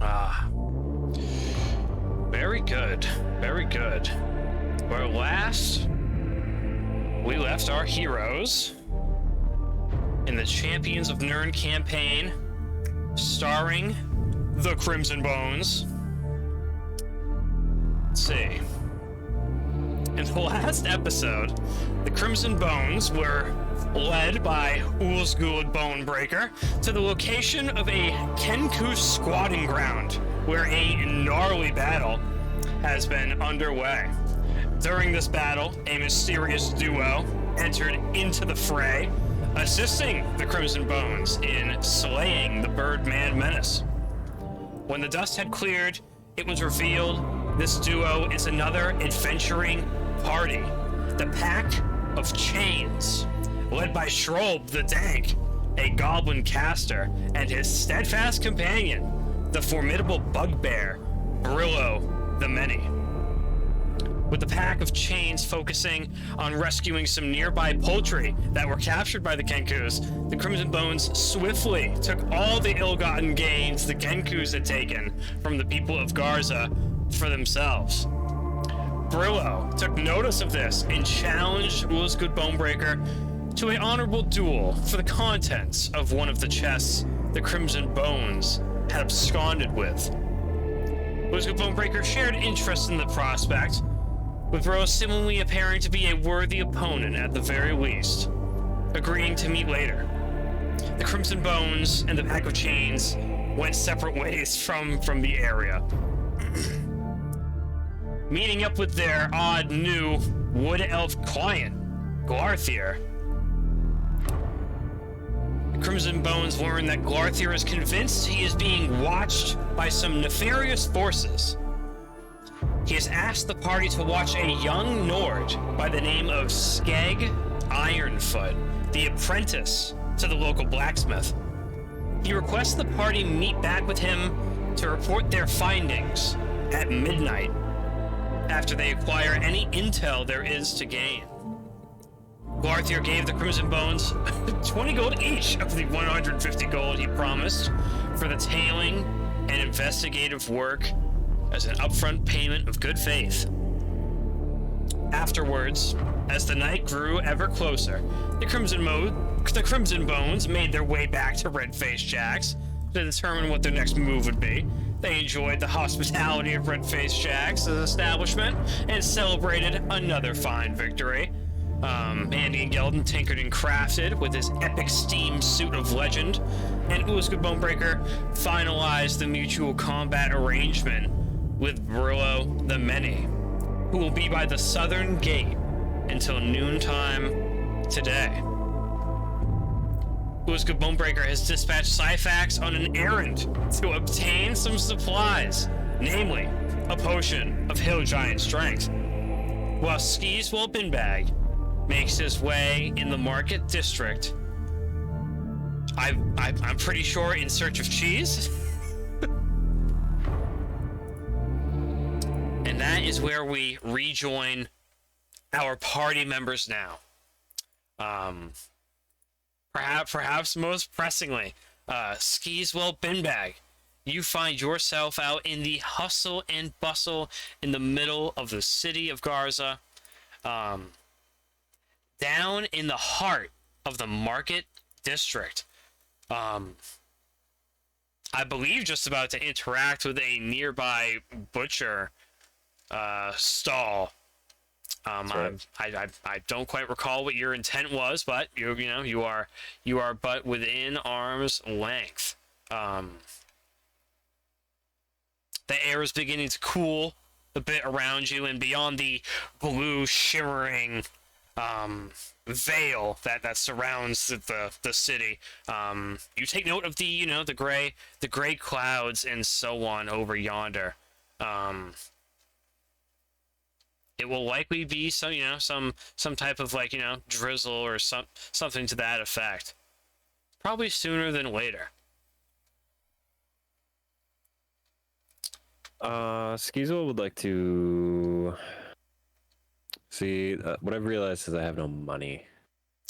Ah. Very good. Very good. Where last we left our heroes in the Champions of Nirn campaign, starring the Crimson Bones. Let's see. In the last episode, the Crimson Bones were led by Ulzgud Bone-Breaker to the location of a Kenku squatting ground, where a gnarly battle has been underway. During this battle, a mysterious duo entered into the fray, assisting the Crimson Bones in slaying the Birdman menace. When the dust had cleared, it was revealed this duo is another adventuring party, the Pack of Chains, led by Shrob the Dank, a goblin caster, and his steadfast companion, the formidable Bugbear, Brillo the Many. With the Pack of Chains focusing on rescuing some nearby poultry that were captured by the Kenkus, the Crimson Bones swiftly took all the ill-gotten gains the Kenkus had taken from the people of Garza for themselves. Brillo took notice of this and challenged Ulzgud Bone-Breaker to an honorable duel for the contents of one of the chests the Crimson Bones had absconded with. Ulzgud Bone-Breaker shared interest in the prospect, with Brillo similarly appearing to be a worthy opponent at the very least, agreeing to meet later. The Crimson Bones and the Pack of Chains went separate ways from the area, meeting up with their odd new wood elf client, Glarthier. Crimson Bones learn that Glarthier is convinced he is being watched by some nefarious forces. He has asked the party to watch a young Nord by the name of Skeg Ironfoot, the apprentice to the local blacksmith. He requests the party meet back with him to report their findings at midnight after they acquire any intel there is to gain. Glarthier gave the Crimson Bones 20 gold each of the 150 gold he promised for the tailing and investigative work as an upfront payment of good faith. Afterwards, as the night grew ever closer, the Crimson Bones made their way back to Red-Faced Jack's to determine what their next move would be. They enjoyed the hospitality of Red-Faced Jack's establishment and celebrated another fine victory. Mandion Gelden tinkered and crafted with his epic steam suit of legend, and Ulzgud Bone-Breaker finalized the mutual combat arrangement with Brillo the Many, who will be by the southern gate until noontime today. Ulzgud Bone-Breaker has dispatched Syphax on an errand to obtain some supplies, namely a potion of Hill Giant Strength, while Skeezewell Binbag makes his way in the market district. I'm pretty sure in search of cheese. And that is where we rejoin our party members now. Perhaps most pressingly, Skeezewell Binbag, you find yourself out in the hustle and bustle in the middle of the city of Garza, down in the heart of the market district. I believe just about to interact with a nearby butcher stall. Right. I don't quite recall what your intent was, but you are but within arm's length. The air is beginning to cool a bit around you, and beyond the blue shimmering veil that surrounds the city, you take note of the gray clouds and so on over yonder. It will likely be some type of drizzle or something to that effect. Probably sooner than later. Skeezewell would like to see. What I've realized is I have no money.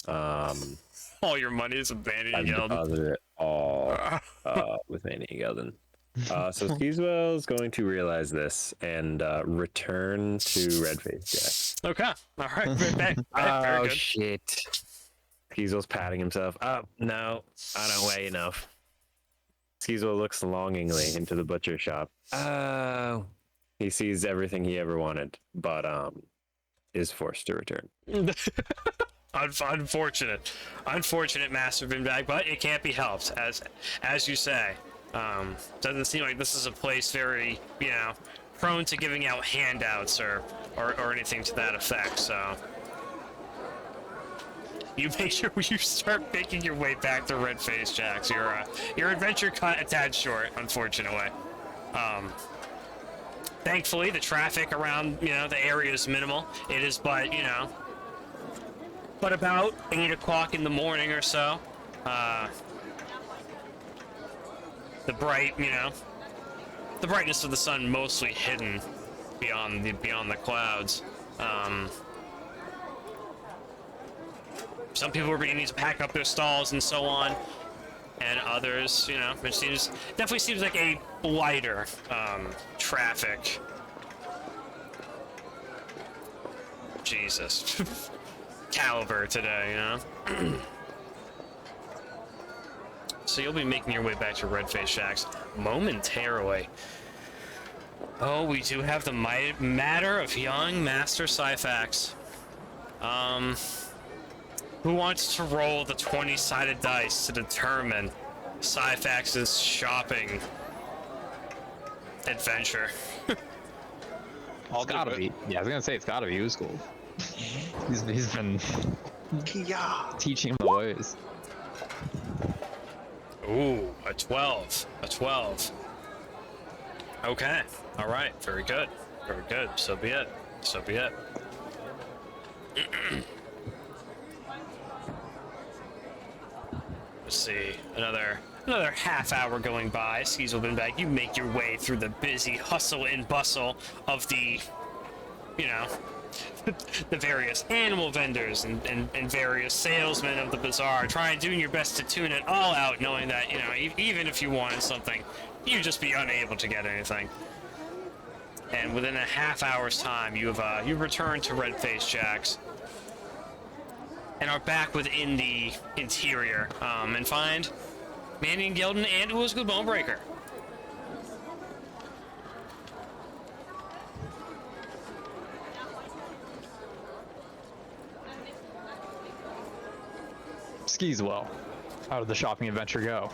All your money is abandoned. I've deposited it all with Mandion Gelden. So Skeezewell is going to realize this and return to Redface Jack. Okay. All right. Very good. Shit. Skeezewell's patting himself. Oh, no, I don't weigh enough. Skeezewell looks longingly into the butcher shop. Oh. He sees everything he ever wanted, but is forced to return. Unfortunate, Master Binbag, but it can't be helped, as you say. Doesn't seem like this is a place very, prone to giving out handouts or anything to that effect. So you start making your way back to Redface Jack's. Your adventure cut a tad short, unfortunately. Thankfully, the traffic around, the area is minimal. It is but about 8 o'clock in the morning or so. The brightness of the sun mostly hidden beyond the clouds. Some people are beginning to pack up their stalls and so on, and others, it definitely seems like a lighter traffic. Jesus. Caliber today, So you'll be making your way back to Redface Shack's momentarily. Oh, we do have the matter of young Master Syphax. Who wants to roll the 20-sided dice to determine Syphax's shopping adventure? It's gotta be. Yeah, I was gonna say it's gotta be Ulzgud. He's been teaching him the ways. Ooh, a 12. A 12. Okay. All right. Very good. Very good. So be it. So be it. Let's see. Another half hour going by. Skeezewell Binbag, you make your way through the busy hustle and bustle of the, the various animal vendors and various salesmen of the bazaar, doing your best to tune it all out, knowing that, even if you wanted something, you'd just be unable to get anything. And within a half hour's time, you've returned to Redface Jack's and are back within the interior, and find Mandion, Gelden, and Ulzgud Bone-Breaker. Skeezewell, how did the shopping adventure go?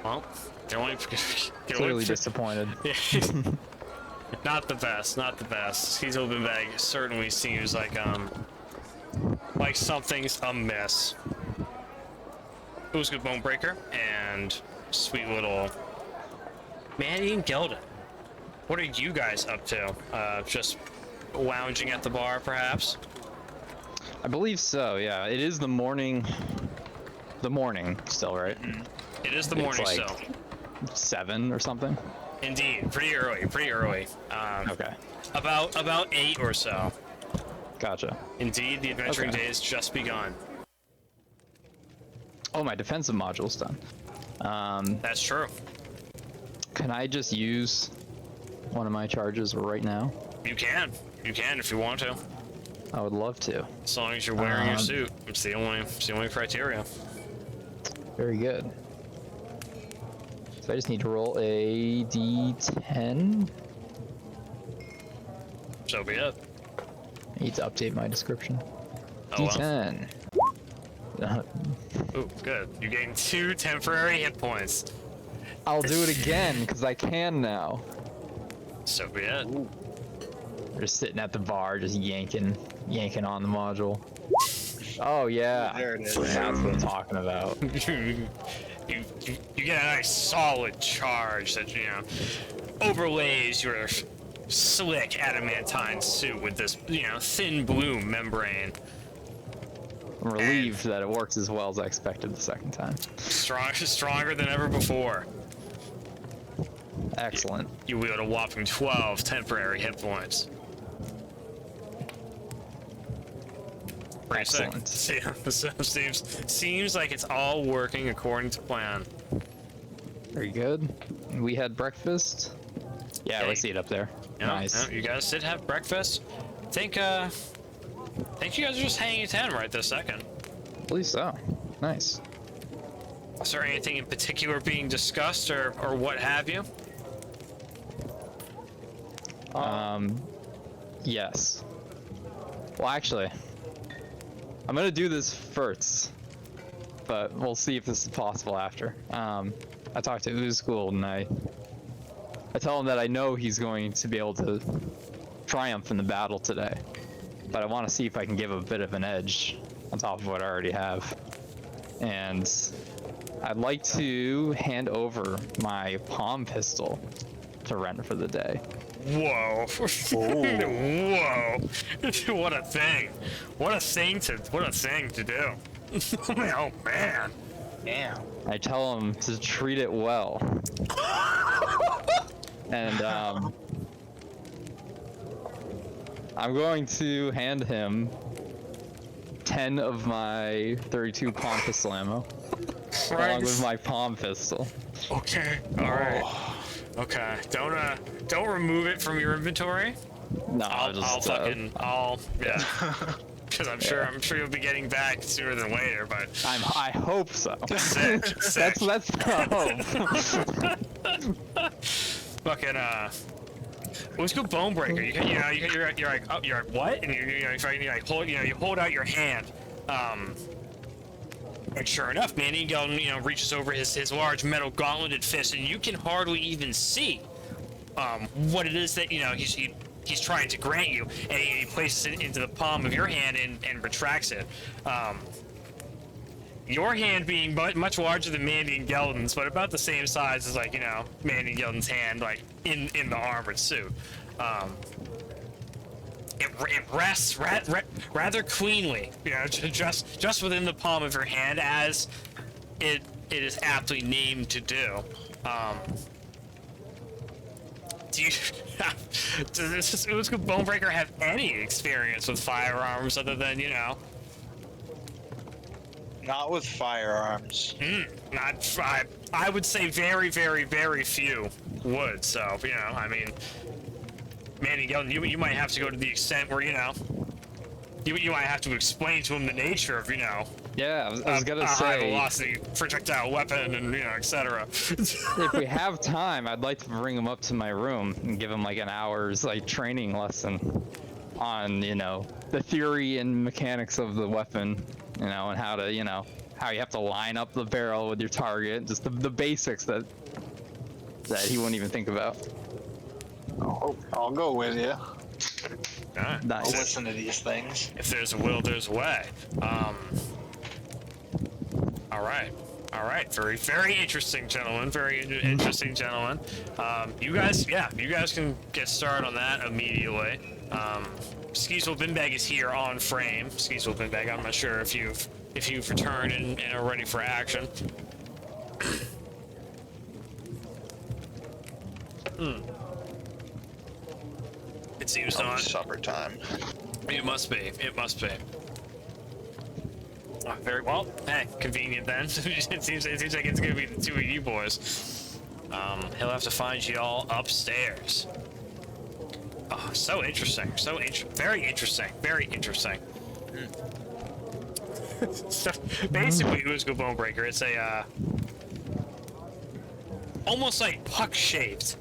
Well, Clearly disappointed. Not the best, not the best. Skeezewell Binbag certainly seems like something's amiss. Ulzgud Bone-Breaker and sweet little Mandion Gelden. What are you guys up to? Just lounging at the bar, perhaps? I believe so, yeah. It is the morning still, right? It is the morning it's like still. 7 or something? Indeed, pretty early. Okay. About 8 or so. Gotcha. Indeed, the adventuring day has just begun. Oh, my defensive module's done. That's true. Can I just use one of my charges right now? You can if you want to. I would love to. As long as you're wearing your suit. It's the only criteria. Very good. So I just need to roll a d10. So be it. I need to update my description. Oh, D10. Well. Ooh, good. You gain 2 temporary hit points. I'll do it again because I can now. So be it. We're just sitting at the bar, just yanking on the module. Oh yeah, There it is. that's what I'm talking about. you get a nice solid charge that overlays your slick adamantine suit with this thin blue membrane. I'm relieved that it works as well as I expected the second time. Stronger than ever before. Excellent. You wield a whopping 12 temporary hit points. Pretty sick. Excellent. Yeah, so seems like it's all working according to plan. Very good. We had breakfast. Yeah, Hey. we see it up there. Yeah, Nice. yeah, you guys did have breakfast. Think you guys are just hanging 10 right this second. I believe so. Nice. Is there anything in particular being discussed or what have you? Yes. Well, actually, I'm gonna do this first, but we'll see if this is possible after. I talked to Ulzgud and I tell him that I know he's going to be able to triumph in the battle today, but I want to see if I can give a bit of an edge on top of what I already have. And I'd like to hand over my palm pistol to Ren for the day. Whoa. Whoa. What a thing. What a thing to do. Oh man. Damn. I tell him to treat it well. And I'm going to hand him 10 of my 32 palm pistol ammo, along with my palm pistol. Okay. All right. Okay. Don't remove it from your inventory. No, I'll yeah. Because I'm sure you'll be getting back sooner than later. But I hope so. sick. That's the hope. Fucking Ulzgud Bone-Breaker. You're like, oh, you're like, what? And you hold out your hand. And sure enough, Mandion, reaches over his large metal gauntleted fist, and you can hardly even see what it is that he's trying to grant you, and he places it into the palm of your hand and retracts it. Your hand being much larger than Mandion Gelden's, but about the same size as Mandion Gelden's hand, like in the armored suit. It rests rather cleanly, just within the palm of your hand, as it is aptly named to do. Does Ulzgud Bone-Breaker have any experience with firearms other than Not with firearms. I would say very, very, very few would. So I mean, Mandion, you might have to go to the extent where you might have to explain to him the nature of Yeah, I was gonna a say, high velocity projectile weapon and etc. if we have time, I'd like to bring him up to my room and give him like an hour's training lesson on the theory and mechanics of the weapon, and how to how you have to line up the barrel with your target, just the basics that he wouldn't even think about. I'll go with you. Alright. Nice. I'll listen to these things. If there's a will, there's a way. All right. Very, very interesting, gentlemen. Very interesting, gentlemen. You guys can get started on that immediately. Skeezewell Binbag is here on frame. Skeezewell Binbag, I'm not sure if you've returned and are ready for action. It seems not. Supper time. It must be. Very well. Hey, convenient then. it seems like it's gonna be the two of you boys. He'll have to find you all upstairs. Oh, so interesting. Very interesting. So basically, Ulzgud Bone-Breaker, it's a almost like puck-shaped.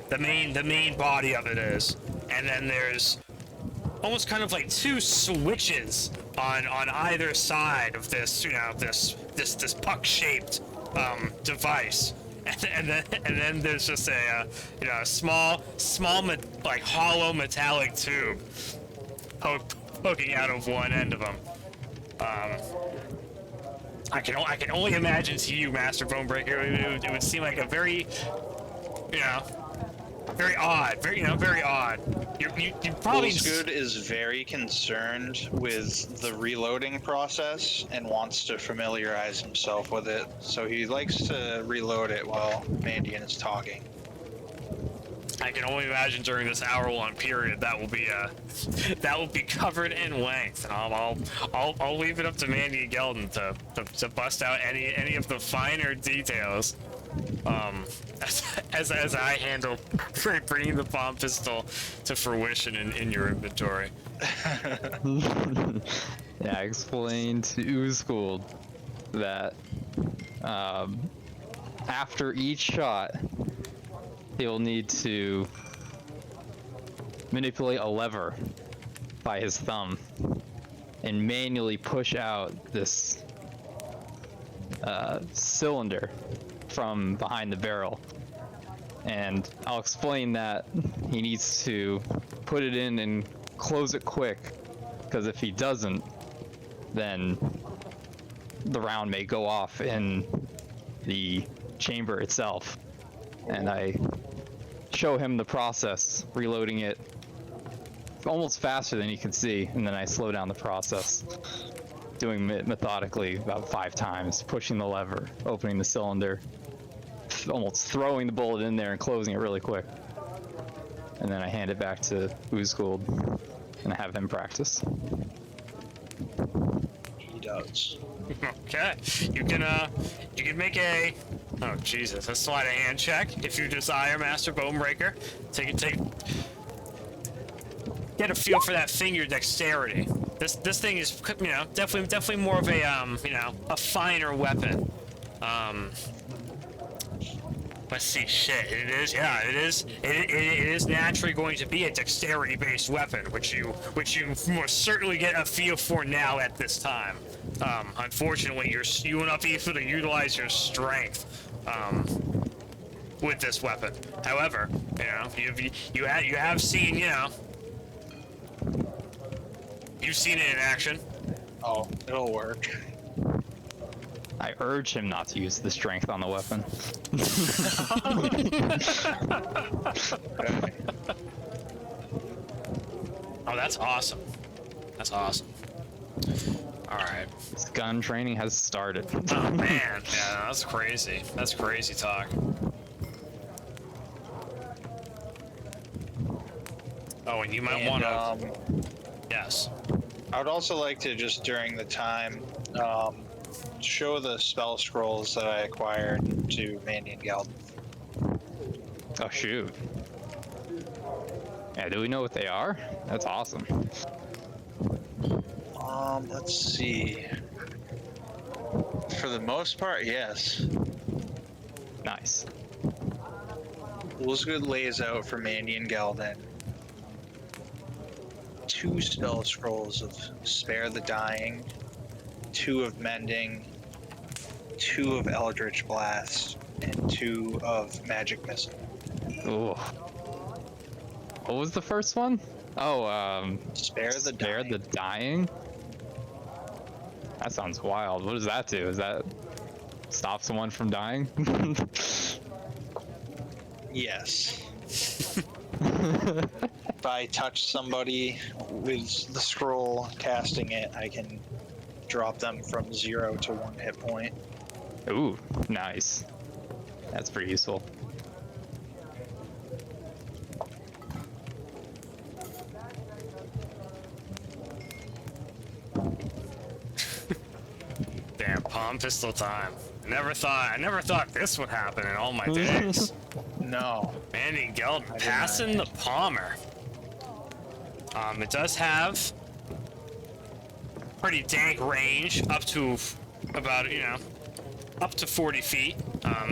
The main body of it is, and then there's almost kind of like two switches on either side of this, this puck-shaped device, and then there's just a small like hollow metallic tube poking out of one end of them. I can only imagine to you, Master Bone-Breaker, it would seem like a very, very odd, very odd. You probably Ulzgud is very concerned with the reloading process and wants to familiarize himself with it, so he likes to reload it while Mandion is talking. I can only imagine during this hour-long period that will be covered in length. I'll leave it up to Mandy and Gelden to bust out any of the finer details. As I handle bringing the palm pistol to fruition in your inventory. Yeah, I explained to Ulzgud that after each shot, he'll need to manipulate a lever by his thumb and manually push out this cylinder from behind the barrel. And I'll explain that he needs to put it in and close it quick, because if he doesn't, then the round may go off in the chamber itself. And I show him the process, reloading it almost faster than you can see, and then I slow down the process, doing it methodically about 5 times, pushing the lever, opening the cylinder, almost throwing the bullet in there and closing it really quick. And then I hand it back to Ulzgud and I have him practice. He does. Okay, you can make a a sleight of hand check if you desire, Master Bone-Breaker. Get a feel for that finger dexterity. This thing is, definitely more of a a finer weapon. Let's see, shit. It is naturally going to be a dexterity-based weapon, which you most certainly get a feel for now at this time. Unfortunately, you will not be able to utilize your strength with this weapon. However, you have seen, you've seen it in action. Oh, it'll work. I urge him not to use the strength on the weapon. Oh, that's awesome. That's awesome. All right. His gun training has started. Oh man, yeah, that's crazy. That's crazy talk. Oh, and you might want to. Yes. I would also like to just during the time show the spell scrolls that I acquired to Mandion and Gelden. Oh shoot. Yeah, do we know what they are? That's awesome. Let's see. For the most part, yes. Nice. Ulzgud lays out for Mandion and Gelden 2 spell scrolls of Spare the Dying, 2 of Mending, 2 of Eldritch Blast, and 2 of Magic Missile. Ooh. What was the first one? Oh, Spare the Spare Dying. the Dying? That sounds wild. What does that do? Does that stop someone from dying? Yes. If I touch somebody with the scroll, casting it, I can drop them from 0 to 1 hit point. Ooh, nice. That's pretty useful. Damn, palm pistol time. I never thought this would happen in all my days. No. Mandy and Gelden passing the Palmer. It does have pretty dank range, up to about, up to 40 feet.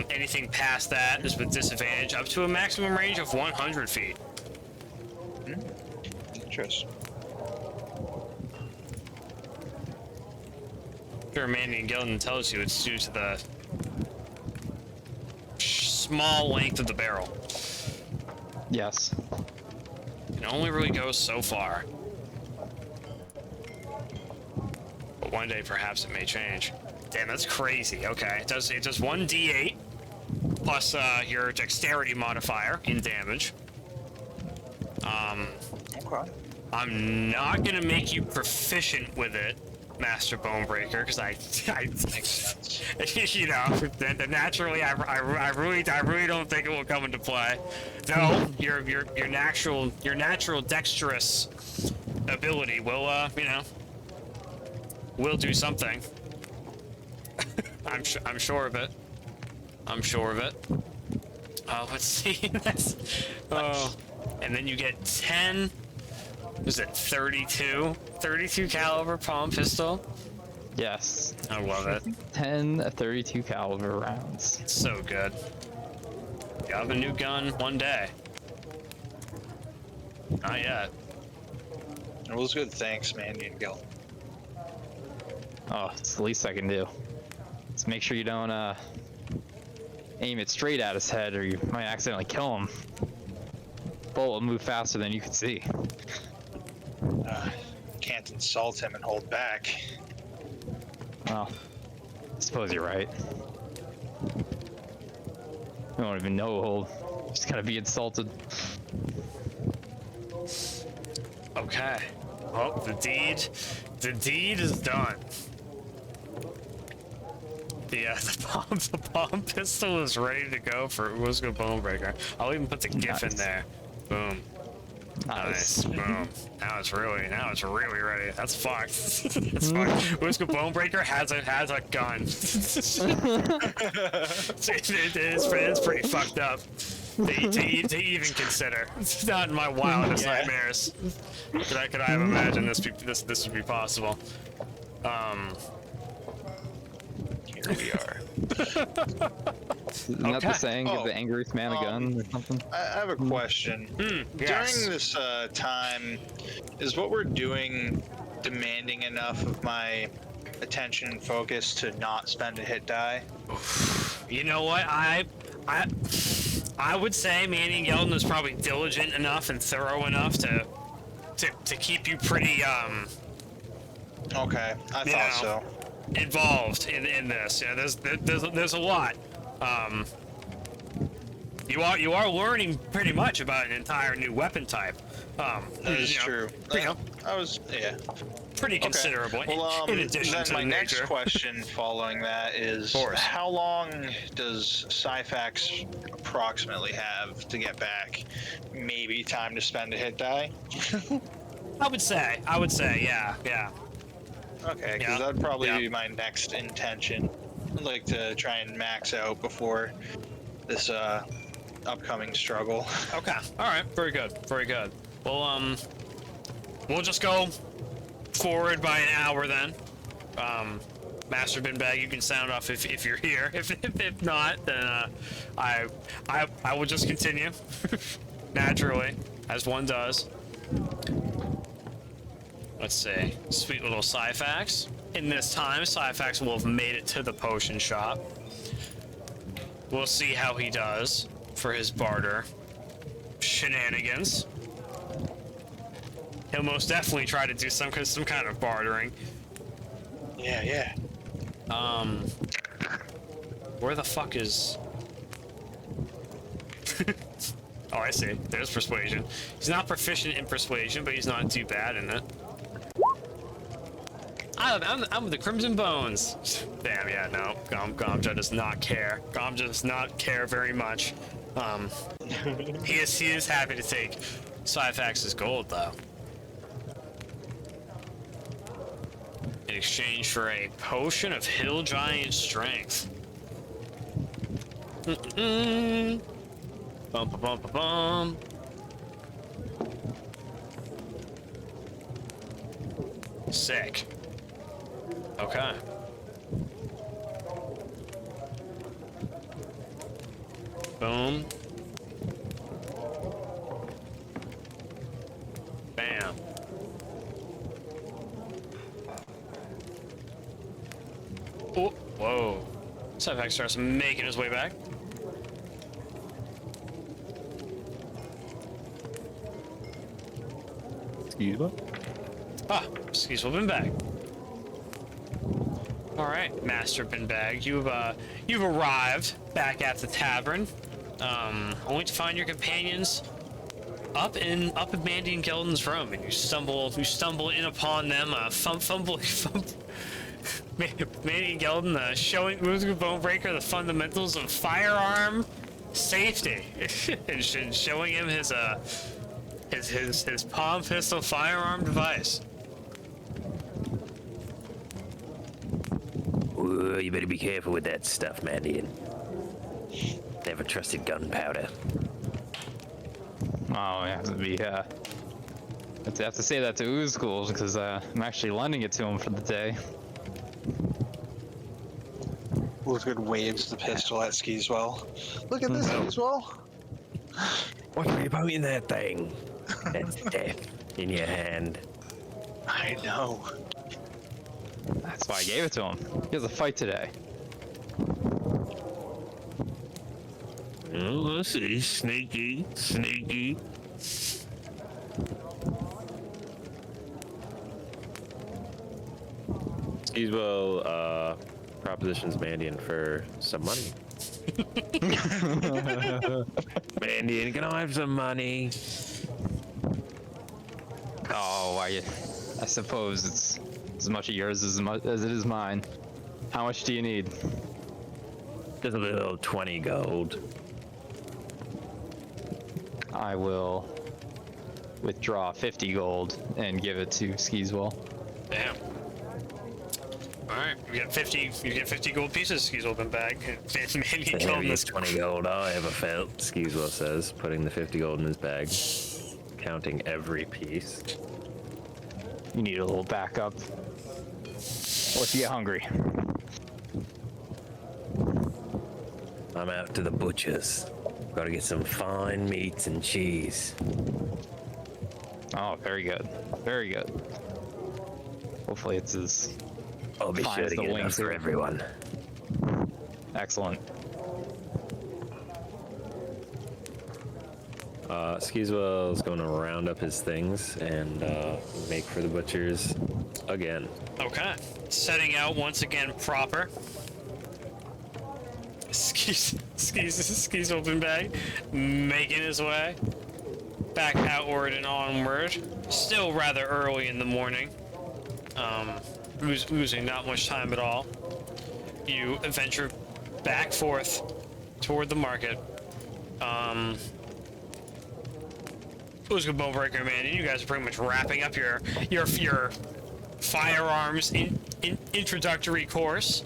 Anything past that is with disadvantage, up to a maximum range of 100 feet. Interesting. Sure, Mandy and Gelden tells you it's due to the small length of the barrel. Yes. It only really goes so far. But one day, perhaps it may change. Damn, that's crazy. Okay, it does 1d8 plus your dexterity modifier in damage. Okay. I'm not gonna make you proficient with it Master Bone-Breaker, because Makes sense. you know, naturally, I really don't think it will come into play. Though your natural dexterous ability will, you know, will do something. I'm sure of it. I'm sure of it. Let's see. That's, and then you get 10. Was it 32 caliber palm pistol? Yes. I love it. 10 32 caliber rounds. It's so good. You have a new gun one day. Not yet. It was good. Thanks, Mandion Gelden. Oh, it's the least I can do. Just make sure you don't aim it straight at his head, or you might accidentally kill him. Bullet will move faster than you can see. Can't insult him and hold back. Well, I suppose you're right. I don't even know he'll just gotta be insulted. Okay. Well, the deed is done. The palm pistol is ready to go for Ulzgud Bone-Breaker. I'll even put the GIF in there. Boom. Nice. Boom. Now it's really ready. That's fucked. That's fucked. Ulzgud Bone-Breaker has a gun. It's pretty fucked up to even consider. It's not in my wildest nightmares. Could I have imagined this would be possible? Here we are. Isn't that the saying, give the angriest man a gun or something? I have a question. Yes. During this time, is what we're doing demanding enough of my attention and focus to not spend a hit die? You know what? I would say Mandion Gelden is probably diligent enough and thorough enough to keep you pretty Okay, I thought so. Involved in this. Yeah, there's a lot. You are learning pretty much about an entire new weapon type. That is true. Pretty considerable. Well, in addition then to my the next nature. question following that is, course. how long does Syphax approximately have to get back? Maybe time to spend a hit die? I would say, yeah. Okay, because Yeah. that'd probably be my next intention. I'd like to try and max out before this upcoming struggle. Okay. All right. Very good. Very good. Well, we'll just go forward by an hour then. Master Binbag, you can sound off if you're here. If not, then I will just continue naturally, as one does. Let's see. Sweet little Syphax. In this time, Syphax will have made it to the potion shop. We'll see how he does for his barter shenanigans. He'll most definitely try to do some kind of bartering. Yeah. Where the fuck is... Oh, I see. There's persuasion. He's not proficient in persuasion, but he's not too bad in it. I'm the Crimson Bones. Damn, yeah, no. Gomja does not care. Gomja does not care very much. He is happy to take Syphax's gold, though. In exchange for a potion of Hill Giant Strength. Bum bum bum bum bum. Sick. Okay. Boom. Bam. Oh, whoa. Syphax starts making his way back. Skeezewell? Ah, Skeezewell Binbag. All right, Master Binbag, you've arrived back at the tavern, only to find your companions up in Mandion Gelden's room, and you stumble in upon them, fumbling. Mandion Gelden showing Ulzgud Bone-Breaker the fundamentals of firearm safety, and showing him his palm pistol firearm device. Ooh, you better be careful with that stuff, Mandion. Never trusted gunpowder. Oh, I have to be, I have to say that to Ulzgud because I'm actually lending it to him for the day. Ulzgud waves the pistol at Skeezewell. Look at this, Skeezewell. What are you pointing that thing? That's death in your hand. I know. That's why I gave it to him. He has a fight today. Oh, I see. Sneaky, sneaky. Skeezewell propositions Mandion for some money. Mandion, can I have some money? Oh, I suppose it's as much of yours as it is mine. How much do you need? Just a little 20 gold. I will withdraw 50 gold and give it to Skeezewell. Damn. All right, you get 50 gold pieces, Skeezewell Binbag. Mandion The Gelden heaviest 20 gold I ever felt, Skeezewell says, putting the 50 gold in his bag, counting every piece. You need a little backup. Or if you get hungry. I'm out to the butcher's. Gotta get some fine meats and cheese. Oh, very good. Very good. Hopefully it's as I'll be fine sure as to the get enough wings for here. everyone. Excellent. Skeezewell's going to round up his things and make for the butcher's again. Okay, setting out once again proper. Skeezewell Binbag making his way back outward and onward. Still rather early in the morning. Losing not much time at all. You venture back forth toward the market. Ulzgud Bone-Breaker, man, you guys are pretty much wrapping up your firearms introductory course.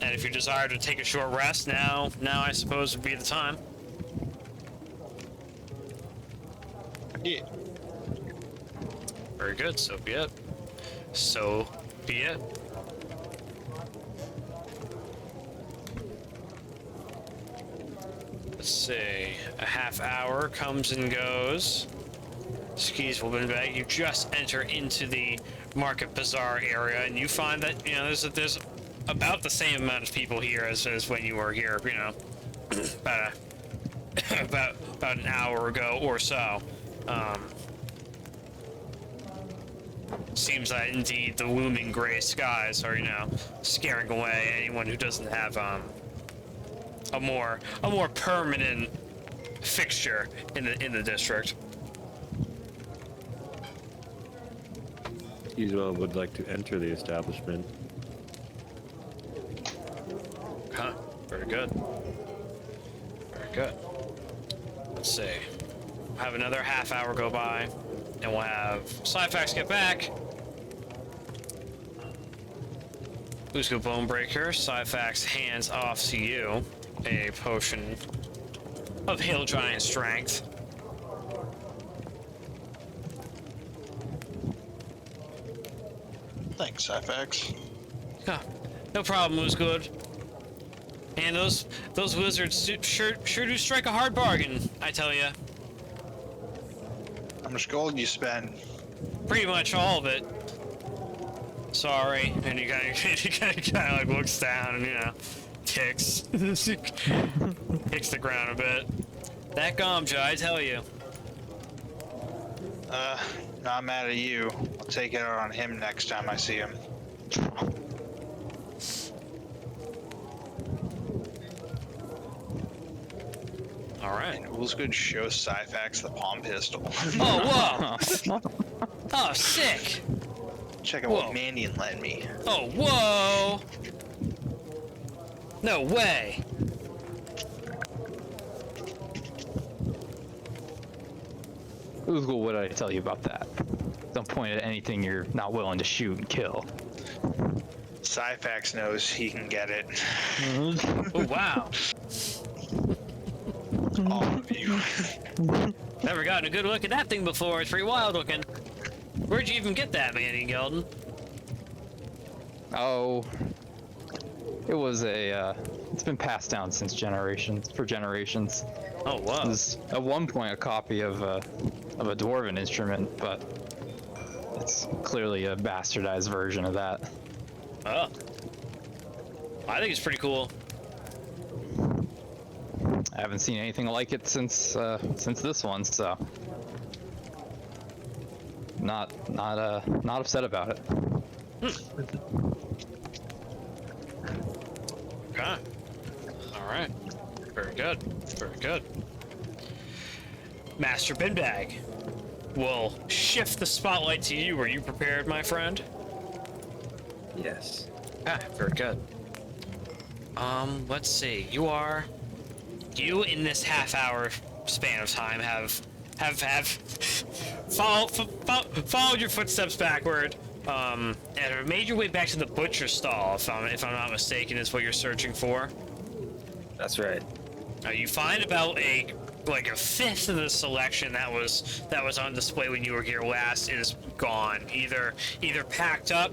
And if you desire to take a short rest, now I suppose would be the time. Yeah. Very good, so be it. So be it. Let's see. A half hour comes and goes. Skeezewell Binbag, you just enter into the market bazaar area, and you find that there's about the same amount of people here as when you were here. About an hour ago or so. Seems that indeed the looming gray skies are scaring away anyone who doesn't have a more permanent fixture in the district. Skeezewell would like to enter the establishment. Huh. Very good. Very good. Let's see. We'll have another half hour go by, and we'll have Syphax get back. Ulzgud Bone-Breaker, Syphax hands off to you a potion of Hail Giant Strength. Thanks, Syphax. Huh. No problem, Ulzgud. And those wizards sure do strike a hard bargain, I tell ya. How much gold you spend? Pretty much all of it. Sorry, and he kind of like looks down and kicks kicks the ground a bit. That Gomja, I tell you. Not mad at you. I'll take it out on him next time I see him. All right. And Ulzgud shows Syphax the palm pistol. Oh, whoa! Oh, sick! Check out Whoa. what Mandion lent me. Oh, whoa! No way! Ulzgud, what did I tell you about that? Don't point at anything you're not willing to shoot and kill. Syphax knows he can get it. Oh, wow! All of you. Never gotten a good look at that thing before. It's pretty wild looking. Where'd you even get that, Mandion Gelden? Oh, it was it's been passed down for generations. Oh, wow. It was at one point a copy of a dwarven instrument, but it's clearly a bastardized version of that. Oh. I think it's pretty cool. I haven't seen anything like it since this one, so not upset about it. Okay. All right. Very good. Very good. Master Binbag, we'll shift the spotlight to you. Are you prepared, my friend? Yes. Ah, very good. Let's see. You in this half-hour span of time have followed your footsteps backward, and have made your way back to the butcher stall. If I'm not mistaken, is what you're searching for. That's right. You find about a fifth of the selection that was on display when you were here last is gone. Either packed up,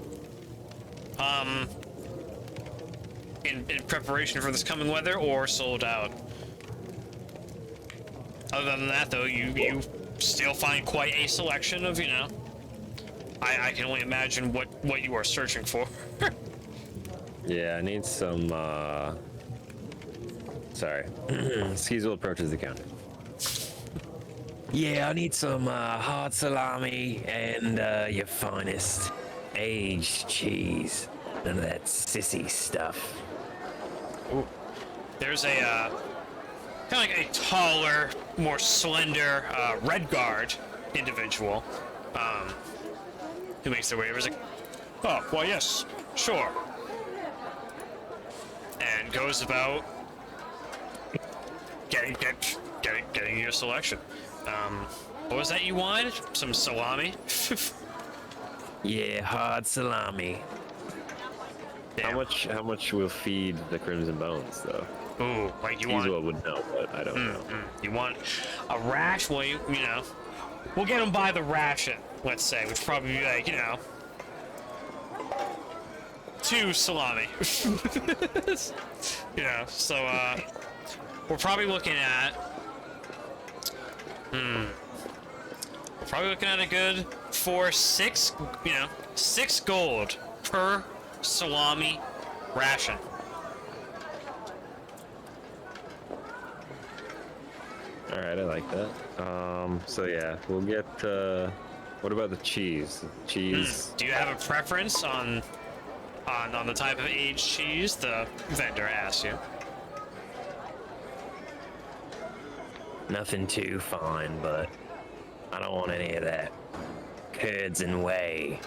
in preparation for this coming weather, or sold out. Other than that, though, you still find quite a selection of, I can only imagine what you are searching for. Yeah, I need some, sorry. Skeezewell approaches the counter. Yeah, I need some, hard salami and, your finest aged cheese. None of that sissy stuff. Ooh. There's a, kind of like a taller, more slender, red guard individual, who makes their way over. He's like, oh, well, yes, sure. And goes about getting your selection. What was that you wanted? Some salami? Yeah, hard salami. Damn. How much will feed the Crimson Bones, though? Ooh, like you want... Skeezewell would know, but I don't know. You want a ration? Well, we'll get them by the ration, let's say, which probably be like, 2 salami. So, we're probably looking at... We're probably looking at a good 6 gold per salami ration. All right, I like that. So yeah, we'll get. What about the cheese? Cheese. Do you have a preference on the type of aged cheese? The vendor asks you. Nothing too fine, but I don't want any of that curds and whey.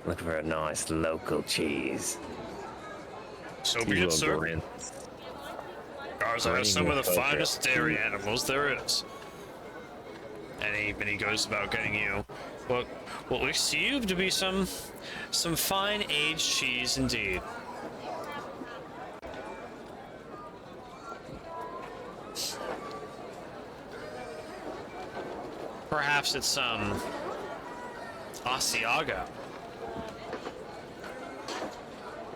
Looking for a nice local cheese. So be it, sir. Garza has some of the Focus. finest dairy animals there is. And he goes about getting you what looks to you to be some fine aged cheese indeed. Perhaps it's some Asiago.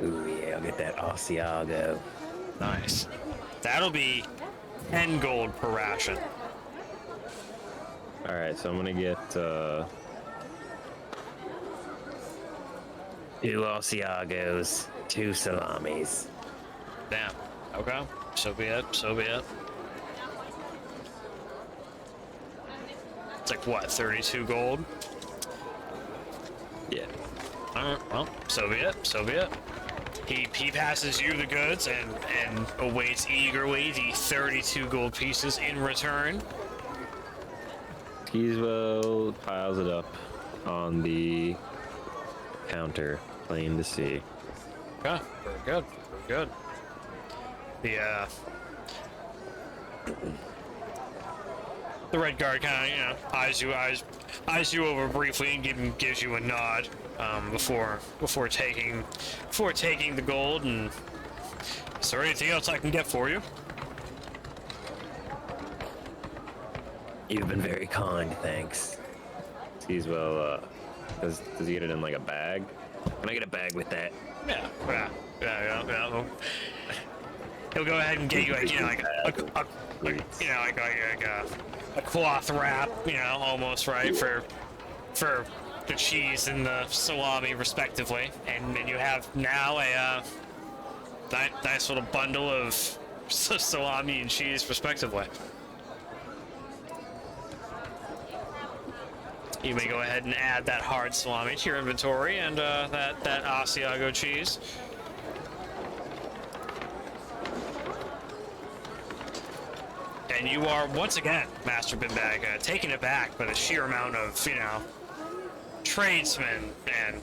Ooh yeah, I'll get that Asiago. Nice. That'll be 10 gold per ration. All right, so I'm gonna get 2 Asiagos, 2 salamis. Damn. Okay. So be it. So be it. It's like what, 32 gold? Yeah. Alright, well, so be it. So be it. He passes you the goods and awaits eagerly the 32 gold pieces in return. Skeezewell piles it up on the counter, plain to see. Okay, very good, very good. The red guard kind of, eyes you over briefly and gives you a nod before taking the gold. And is there anything else I can get for you? You've been very kind, thanks. Skeezewell, does he get it in like a bag? Can I get a bag with that? Yeah. He'll go ahead and get you a cloth wrap, almost right for the cheese and the salami respectively, and then you have now a nice little bundle of salami and cheese respectively. You may go ahead and add that hard salami to your inventory and that Asiago cheese. And you are once again, Master Binbag, taken aback by the sheer amount of, tradesmen and,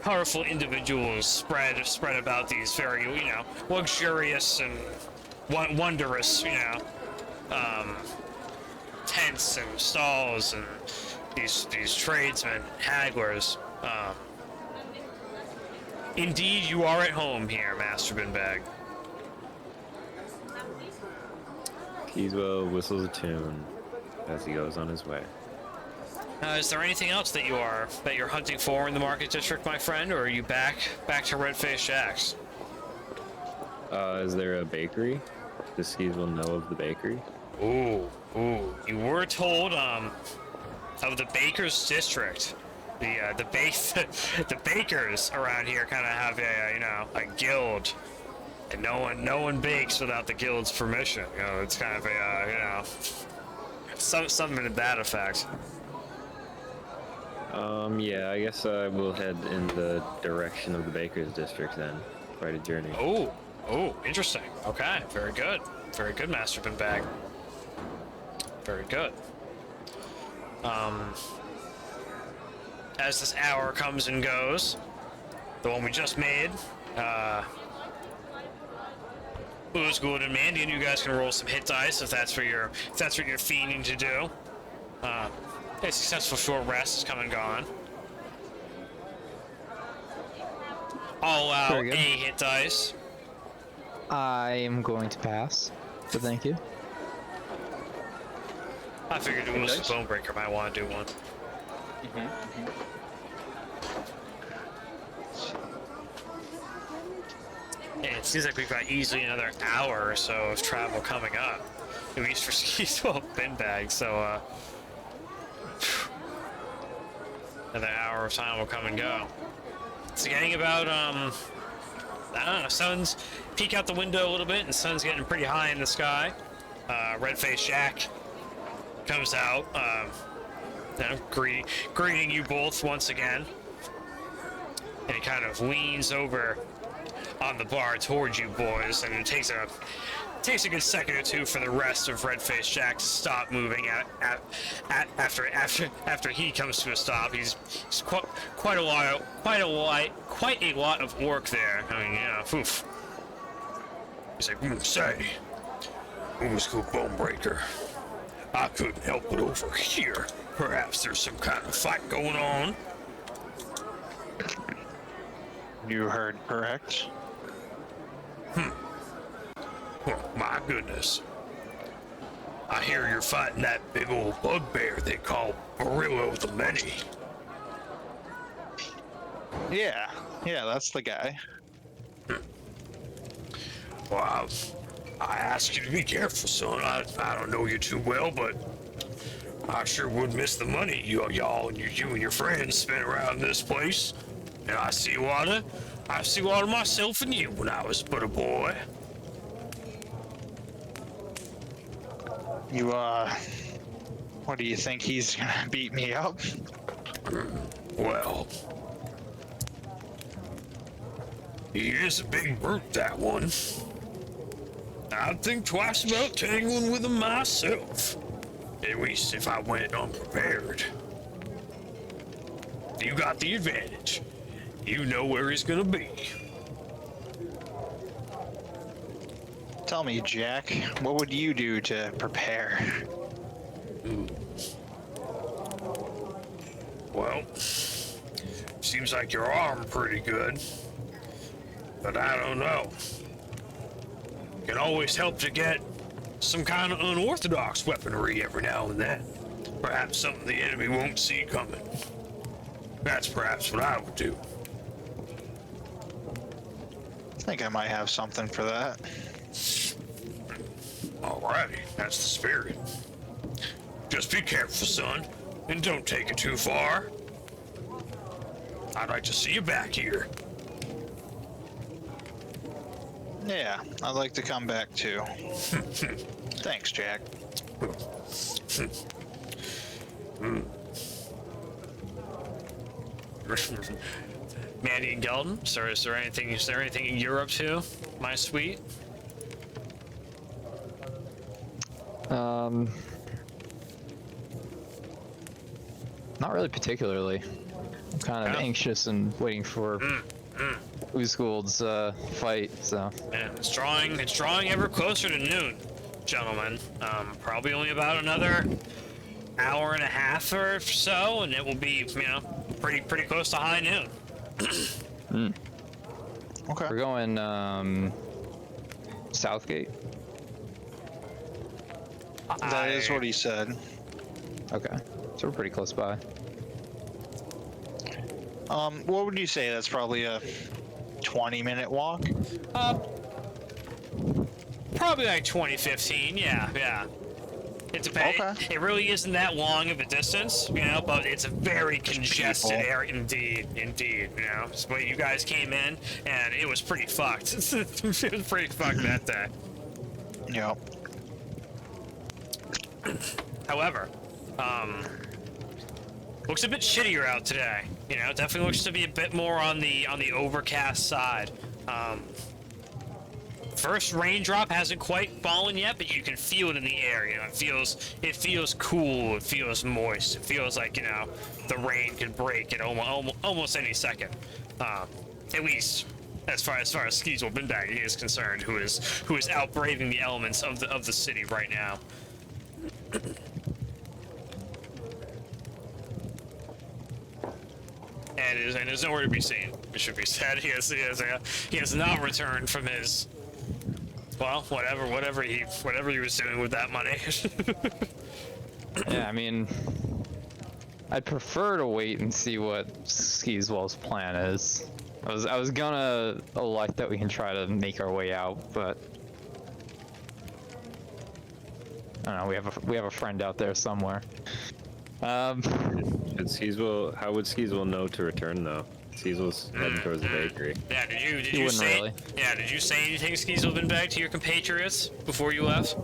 powerful individuals spread about these very, luxurious and wondrous, tents and stalls and these tradesmen, hagglers. Indeed, you are at home here, Master Binbag. Skeezewell whistles a tune as he goes on his way. Is there anything else that you're hunting for in the market district, my friend, or are you back to Red-Faced Jack's? Is there a bakery? Does Skeezewell know of the bakery? Ooh. You were told of the Baker's District. The bakers around here kind of have a guild, and no one bakes without the guild's permission. It's kind of something to that effect. Yeah, I guess I will head in the direction of the Baker's District then. Quite a journey. Oh, interesting. Okay, very good, Master Binbag. Very good. As this hour comes and goes, the one we just made, Ulzgud and Mandion, you guys can roll some hit dice if that's what you're fiending to do. A successful short rest has come and gone. I'll allow a hit dice. I am going to pass, so thank you. I figured Ulzgud Bone-Breaker might want to do one. Yeah, it seems like we've got easily another hour or so of travel coming up, at least for Skeezewell Binbag. So another hour of time will come and go. It's getting about I don't know. Sun's peek out the window a little bit, and the sun's getting pretty high in the sky. Red-Faced Jack comes out, greeting you both once again, and he kind of leans over on the bar towards you boys, and it takes a good second or two for the rest of Red-Faced Jack to stop moving after he comes to a stop. He's quite a lot of work there. I mean, oof. He's like, say, Ulzgud Bone-Breaker, I couldn't help it over here. Perhaps there's some kind of fight going on. You heard correct. Oh, my goodness. I hear you're fighting that big old bugbear they call Barillo the Many. Yeah, that's the guy. Well, I ask you to be careful, son. I don't know you too well, but I sure would miss the money you and your friends spent around this place. And I see a lot of myself in you when I was but a boy. You, what do you think, he's gonna beat me up? Well, He is a big brute, that one. I'd think twice about tangling with him myself. At least if I went unprepared. You got the advantage. You know where he's gonna be. Tell me, Jack, what would you do to prepare? Well, seems like you're armed pretty good. But I don't know. Can always help to get some kind of unorthodox weaponry every now and then. Perhaps something the enemy won't see coming. That's perhaps what I would do. I think I might have something for that. Alrighty, that's the spirit. Just be careful, son, and don't take it too far. I'd like to see you back here. Yeah, I'd like to come back too. Thanks, Jack. Mandion Gelden, sir, is there anything you're up to, my sweet? Not really particularly. I'm kind of Yeah. anxious and waiting for Ulzguld's fight, so. Yeah, it's drawing ever closer to noon, gentlemen. Probably only about another hour and a half or so, and it will be, pretty close to high noon. Okay. We're going, Southgate? That is what he said. Okay, so we're pretty close by. What would you say? That's probably a 20-minute walk? Probably like 2015, yeah. It depends. Okay. It really isn't that long of a distance, but it's a very congested people. area. Indeed. So when you guys came in, and it was pretty fucked. It was pretty fucked that day. Yep. However, looks a bit shittier out today. Definitely looks to be a bit more on the overcast side. First raindrop hasn't quite fallen yet, but you can feel it in the air. It feels cool. It feels moist. It feels like the rain could break at almost any second. At least as far as Skeezewell Binbag is concerned, who is out braving the elements of the city right now. And is nowhere to be seen. It should be said. He has not returned from his, well, whatever he was doing with that money. Yeah, I mean, I'd prefer to wait and see what Skeezewell's plan is. I was gonna elect that we can try to make our way out, but I don't know. We have a friend out there somewhere. How would Skeezewell know to return though? Skeezewell's heading towards the bakery. Yeah, did He you wouldn't say? really. Yeah, did you say anything, Skeezewell Binbag, to your compatriots before you left?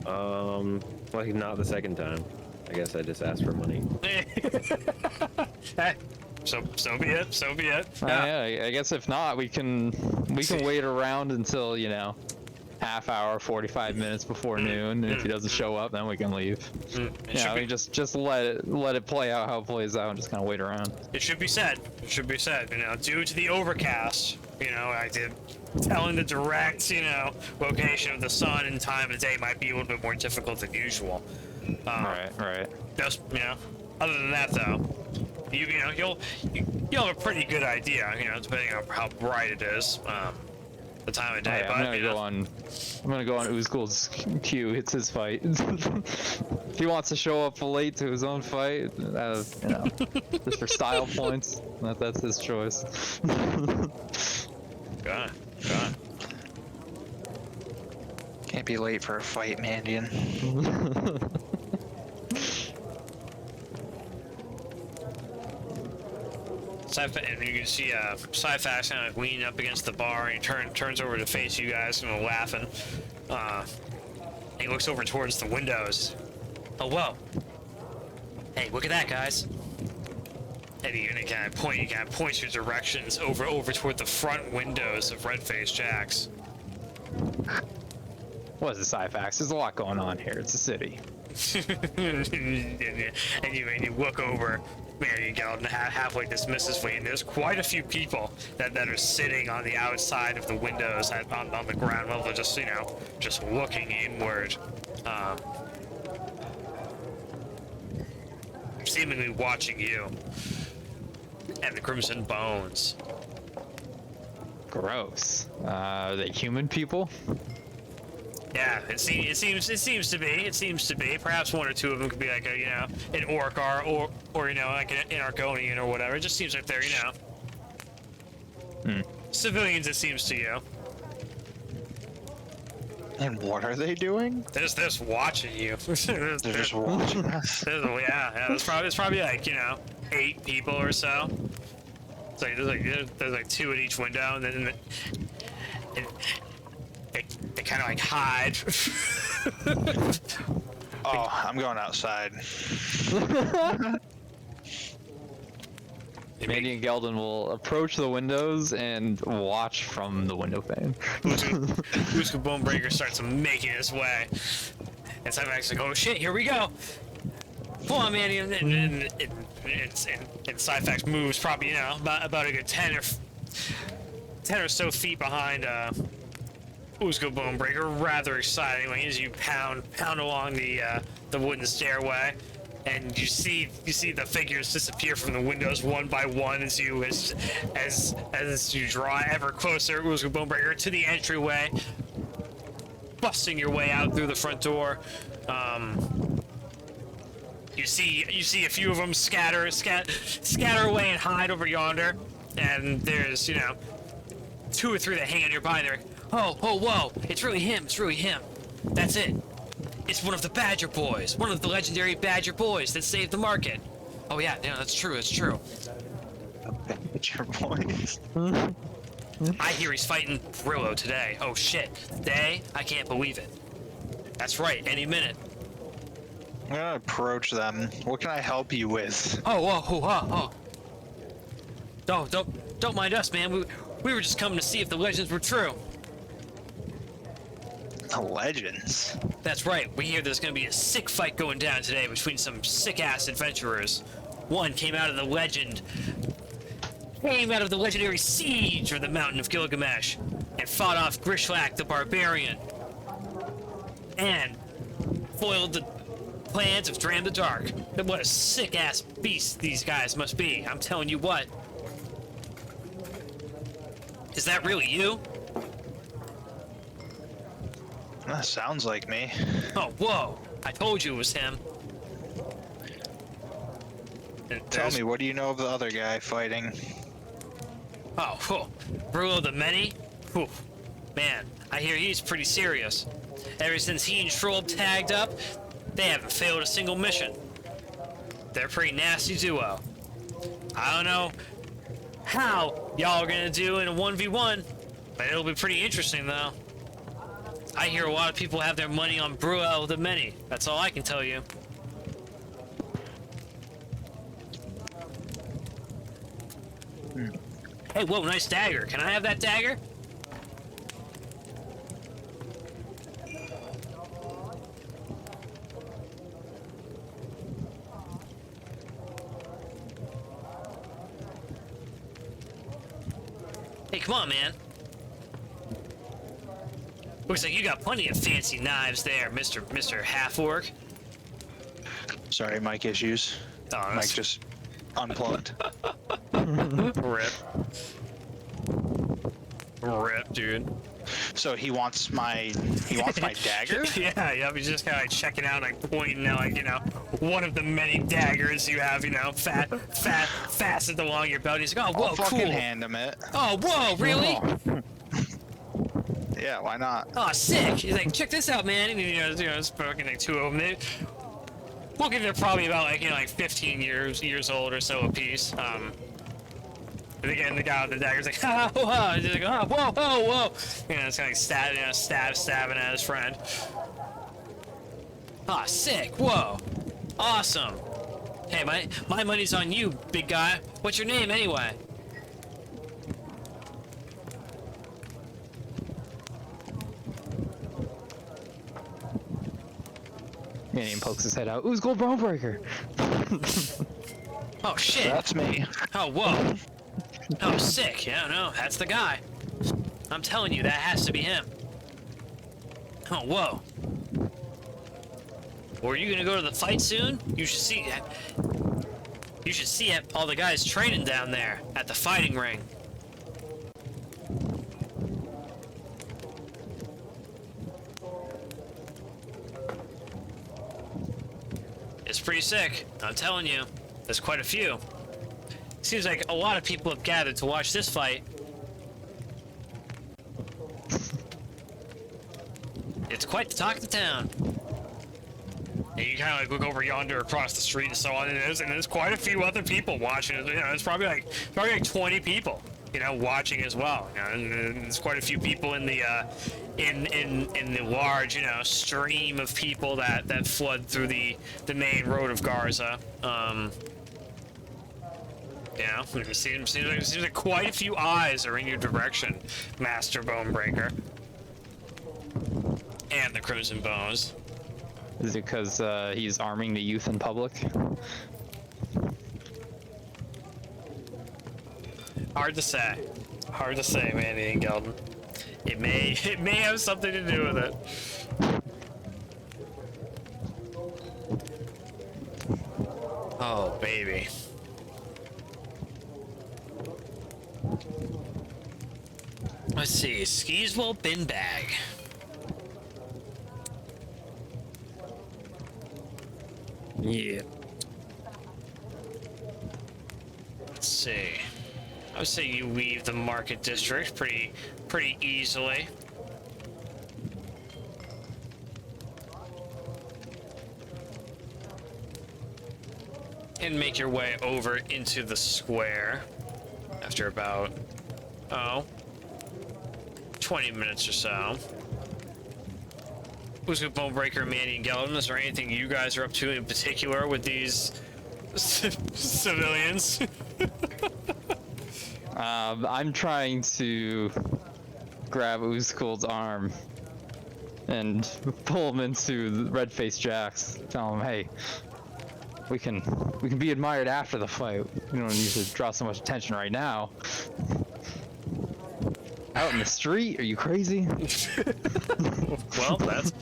Well, not the second time. I guess I just asked for money. Hey, so be it. So be it. Yeah, I guess if not, we can wait around until half hour, 45 minutes before noon, and if he doesn't show up, then we can leave. Yeah, I mean, just let it play out how it plays out, and just kind of wait around. It should be said. Due to the overcast, I did telling the direct, location of the sun and time of day might be a little bit more difficult than usual. Right. Just, other than that though, you'll have a pretty good idea, depending on how bright it is, the time of day. I'm gonna go on Ulzguld's cue. It's his fight. If he wants to show up late to his own fight, just for style points, that's his choice. God. Can't be late for a fight, Mandion. And you can see Syphax kind of leaning up against the bar, and he turns over to face you guys, laughing. He looks over towards the windows. Oh, whoa. Hey, look at that, guys. And he kind of points your directions over toward the front windows of Red-Faced Jack's. What is the Syphax? There's a lot going on here. It's a city. and you look over, man, you Gelden halfway dismisses me, and there's quite a few people that are sitting on the outside of the windows on the ground level, just just looking inward, seemingly watching you and the Crimson Bones. Gross. Are they human people? Yeah, it seems to be. It seems to be. Perhaps one or two of them could be like a an orc or like an Argonian or whatever. It just seems like they're civilians. It seems to you. And what are they doing? They're just watching you. They're just watching us. Yeah. There's probably like 8 people or so. It's like there's like 2 at each window, and then they kind of like hide. Oh, I'm going outside. Mandion and Gelden will approach the windows and watch from the window pane. Ulzgud Bone-Breaker starts making his way, and Syphax like, oh shit, here we go. Come on, Mandion, and Syphax moves probably about a good 10 or so feet behind Ulzgud Bone-Breaker, rather exciting as you pound along the wooden stairway, and you see the figures disappear from the windows one by one as you draw ever closer, Ulzgud Bone-Breaker, to the entryway, busting your way out through the front door. You see a few of them scatter away and hide over yonder, and there's 2 or 3 that hang on nearby. They're whoa, it's really him, that's it. It's one of the Badger boys, one of the legendary Badger boys that saved the market. Oh yeah, that's true. Badger boys. I hear he's fighting Brillo today. Oh shit, today? I can't believe it. That's right, any minute. I'm gonna approach them. What can I help you with? Oh. Don't mind us, man. We were just coming to see if the legends were true. The legends? That's right. We hear there's gonna be a sick fight going down today between some sick-ass adventurers. One came out of the legendary siege of the Mountain of Gilgamesh and fought off Grishlak the Barbarian and foiled the plans of Dram the Dark. What a sick-ass beast these guys must be. I'm telling you what. Is that really you? That sounds like me. Oh, whoa. I told you it was him. Tell me, what do you know of the other guy fighting? Oh, Brulo the Many? Whew. Man, I hear he's pretty serious. Ever since he and Schroll tagged up, they haven't failed a single mission. They're a pretty nasty duo. I don't know how y'all are gonna do in a 1v1, but it'll be pretty interesting though. I hear a lot of people have their money on Bruel the Many. That's all I can tell you. Hey, whoa, nice dagger. Can I have that dagger? Hey, come on, man. Looks like you got plenty of fancy knives there, Mr. Half-Orc. Sorry, mic issues. Oh, Mic just unplugged. Rip, dude. So he wants my dagger? Yeah, he's just kind of like checking out, like pointing out, like, one of the many daggers you have, fastened along your belt. He's like, oh, whoa, I'll fucking cool. hand him it. Oh, whoa, really? Yeah, why not? Oh, sick. He's like, check this out, man. And it's fucking like 2 of them. We'll give it probably about like 15 years old or so a piece. And again, the guy with the dagger's like, ha, ha, ha. He's like, oh, whoa. It's kind of like stabbing at his friend. Ah, sick. Whoa. Awesome. Hey, my money's on you, big guy. What's your name anyway? Mandion pokes his head out. Ulzgud Bone-Breaker. Oh shit. That's me. Oh whoa. Oh sick. Yeah, no, that's the guy. I'm telling you, that has to be him. Oh whoa. Well, are you gonna go to the fight soon? You should see. You should see all the guys training down there at the fighting ring. It's pretty sick, I'm telling you. There's quite a few. Seems like a lot of people have gathered to watch this fight. It's quite the talk of the town. And you kind of like look over yonder across the street and so on, and there's quite a few other people watching. You know, it's probably like 20 people, you know, watching as well. You know, and there's quite a few people in the in the large, you know, stream of people that flood through the main road of Garza. You know, it seems like quite a few eyes are in your direction, Master Bone-Breaker, and the Crimson Bones. Is it because he's arming the youth in public? Hard to say. Hard to say, Mandion and Gelden. It may have something to do with it. Oh, baby. Let's see. Skeezewell Binbag. Yeah. Let's see. I would say you leave the market district pretty easily. And make your way over into the square after about 20 minutes or so. Ulzgud Bone-Breaker, Mandion, Gelden, is there anything you guys are up to in particular with these civilians? I'm trying to grab Ulzguld's arm and pull him into the red-faced Jacks. Tell him, hey, we can be admired after the fight. We don't need to draw so much attention right now. Out in the street? Are you crazy? Well, that's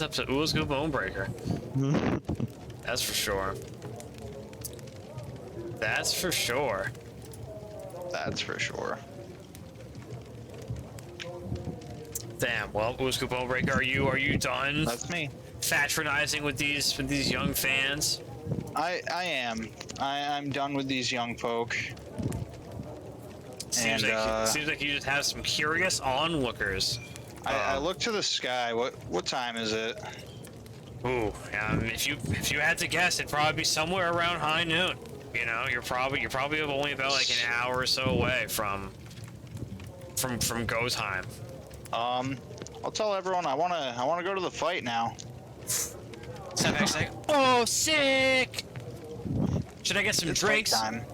up to Ulzgud Bone-Breaker. That's for sure. That's for sure. That's for sure. Damn. Well, Ulzgud Bone-Breaker, are you done? That's me. Fraternizing with these young fans? I am. I'm done with these young folk. Seems like you just have some curious onlookers. I look to the sky. What time is it? Ooh, if you had to guess, it'd probably be somewhere around high noon. You know, you're probably only about like an hour or so away from go time. I'll tell everyone I wanna go to the fight now. Setback's like, oh, sick! Should I get some It's drinks? fight time.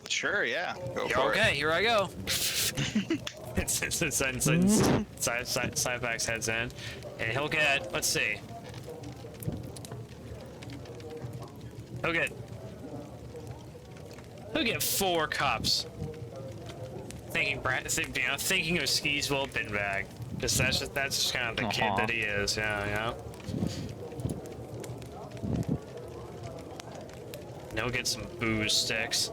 Sure, yeah. Go for Okay, it. here I go. Sideback's heads in, and he'll get. Let's see. He'll get 4 cups. Thinking of Skeezewell Binbag, because that's just kind of the kid that he is. Yeah. And he'll get some booze sticks.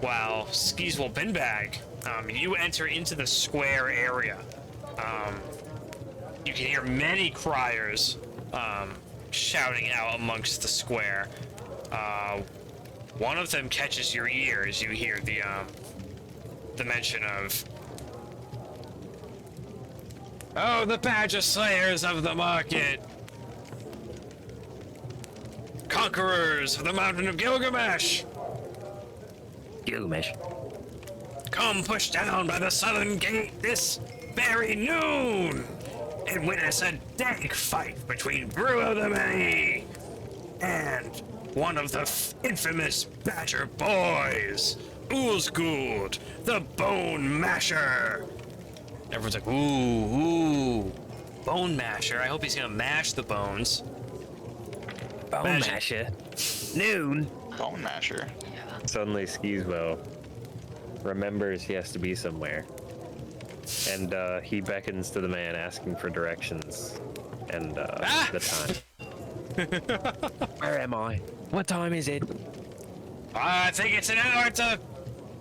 Wow, Skeezewell Binbag. You enter into the square area. You can hear many criers shouting out amongst the square. One of them catches your ear as you hear the mention of, "Oh, the Badger Slayers of the market, conquerors of the mountain of Gilgamesh. Gilgamesh. Come push down by the southern gate this very noon and witness a dank fight between Brew of the Many and one of the infamous Badger Boys, Ulzgud, the Bone Masher. Everyone's like, ooh, Bone Masher. I hope he's gonna mash the bones. Bone Masher. Noon. Bone Masher. Suddenly, Skeezewell remembers he has to be somewhere, and he beckons to the man, asking for directions and the time. Where am I? What time is it? I think it's an hour to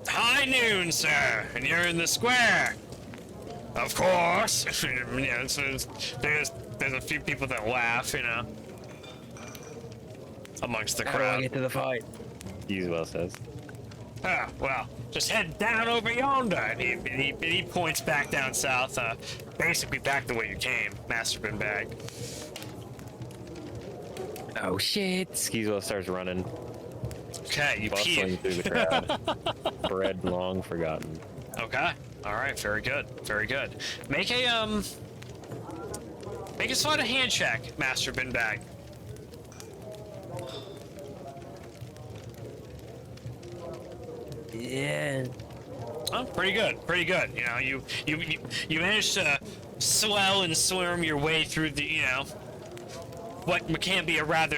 high noon, sir, and you're in the square. Of course. There's a few people that laugh, amongst the How do I crowd. get to the fight? Skeezewell says. Ah, well, just head down over yonder. And he points back down south, basically back the way you came, Master Binbag. Oh shit! Skeezewell starts running, Okay, you bustling pee. through the crowd. Bread long forgotten. Okay. All right. Very good. Very good. Make a sleight of hand check, Master Binbag. Yeah. Oh, pretty good. Pretty good. You managed to swell and swim your way through the what can be a rather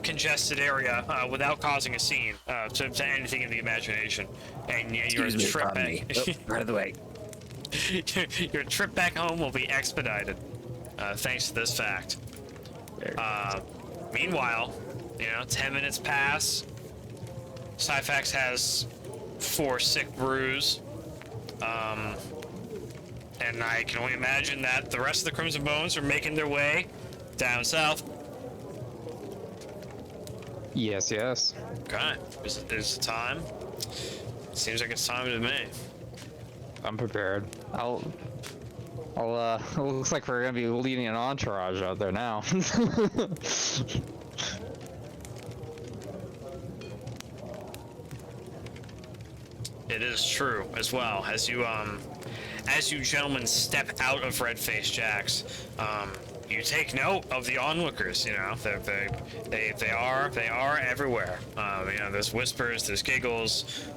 congested area without causing a scene to anything in the imagination. And your trip back. Out of the way. Your trip back home will be expedited, thanks to this fact. Meanwhile, 10 minutes pass. Syphax has 4 sick brews. And I can only imagine that the rest of the Crimson Bones are making their way down south. Yes, yes. Okay, is the time? Seems like it's time to me. I'm prepared. It looks like we're gonna be leading an entourage out there now. It is true as well. As you gentlemen step out of Red-Faced Jack's, you take note of the onlookers. They are everywhere. There's whispers, there's giggles.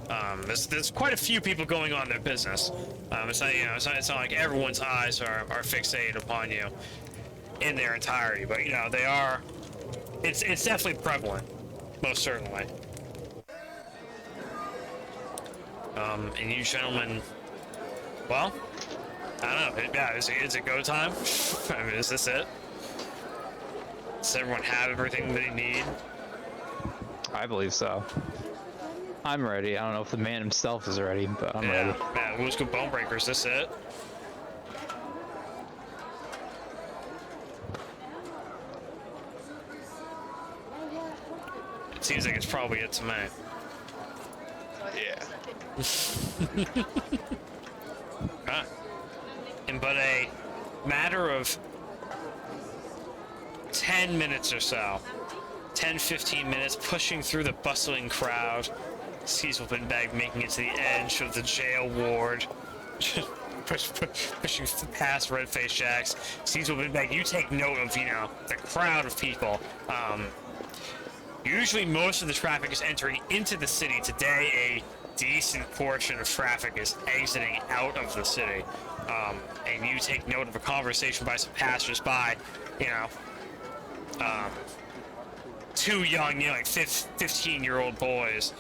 There's quite a few people going on their business. It's not like everyone's eyes are fixated upon you in their entirety, but they are. It's definitely prevalent, most certainly. And you gentlemen, well, I don't know. Yeah, is it go time? I mean, is this it? Does everyone have everything they need? I believe so. I'm ready. I don't know if the man himself is ready, but I'm ready. Yeah, Ulzgud Bone-Breaker, is this it? It seems like it's probably it to me. Yeah. Okay. In but a matter of 10 minutes or so, 10-15 minutes, pushing through the bustling crowd, Skeezewell Binbag making it to the edge of the jail ward, pushing past Red-Faced Jack's. Skeezewell Binbag, you take note of, the crowd of people. Usually most of the traffic is entering into the city. Today, a decent portion of traffic is exiting out of the city. And you take note of a conversation by some passersby, 2 young, like 15-year-old boys,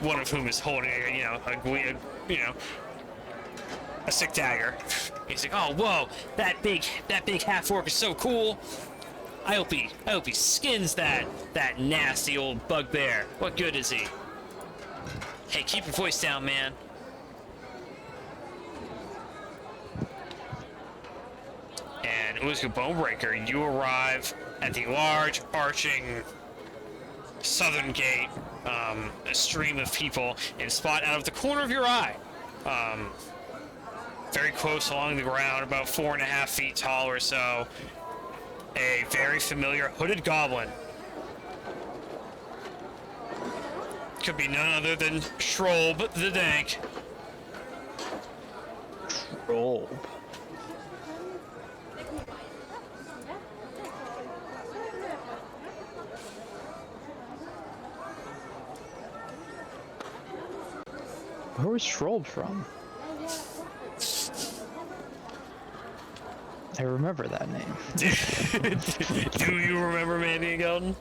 one of whom is holding, a sick dagger. He's like, "Oh, whoa, that big half-orc is so cool. I hope he skins that nasty old Bugbear. What good is he? Hey, keep your voice down, man." And Ulzgud Bone-Breaker, you arrive at the large, arching southern gate, a stream of people, and spot out of the corner of your eye, very close along the ground, about 4.5 feet tall or so, a very familiar hooded goblin. Could be none other than Schrob the Dank. Where was Schrold from? I remember that name. Do you remember Mandion Gelden?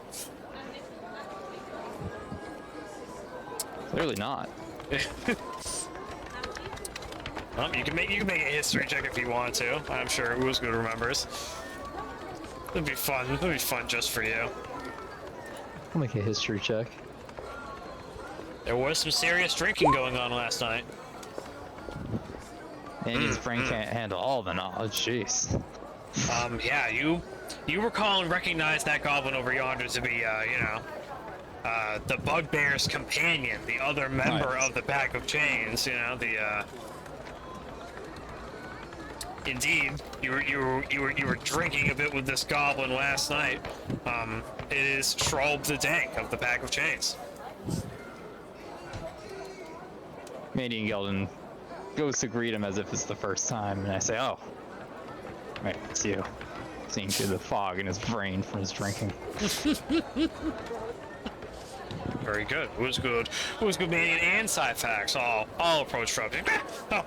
Clearly not. Well, you can make a history check if you want to. I'm sure Ulzgud remembers. It'd be fun. It'd be fun just for you. I'll make a history check. There was some serious drinking going on last night. Andy's brain can't handle all the knowledge. Jeez. Yeah, you recall and recognize that goblin over yonder to be, the Bugbear's companion, the other member Nice. of the Pack of Chains. You know, Indeed, you were drinking a bit with this goblin last night. It is Shrolb the Dank of the Pack of Chains. Mandion Gelden goes to greet him as if it's the first time, and I say, "Oh, right, it's you." Seeing through the fog in his brain from his drinking. Very good. Ulzgud, Mandion, and Syphax all approach Shrub. Oh,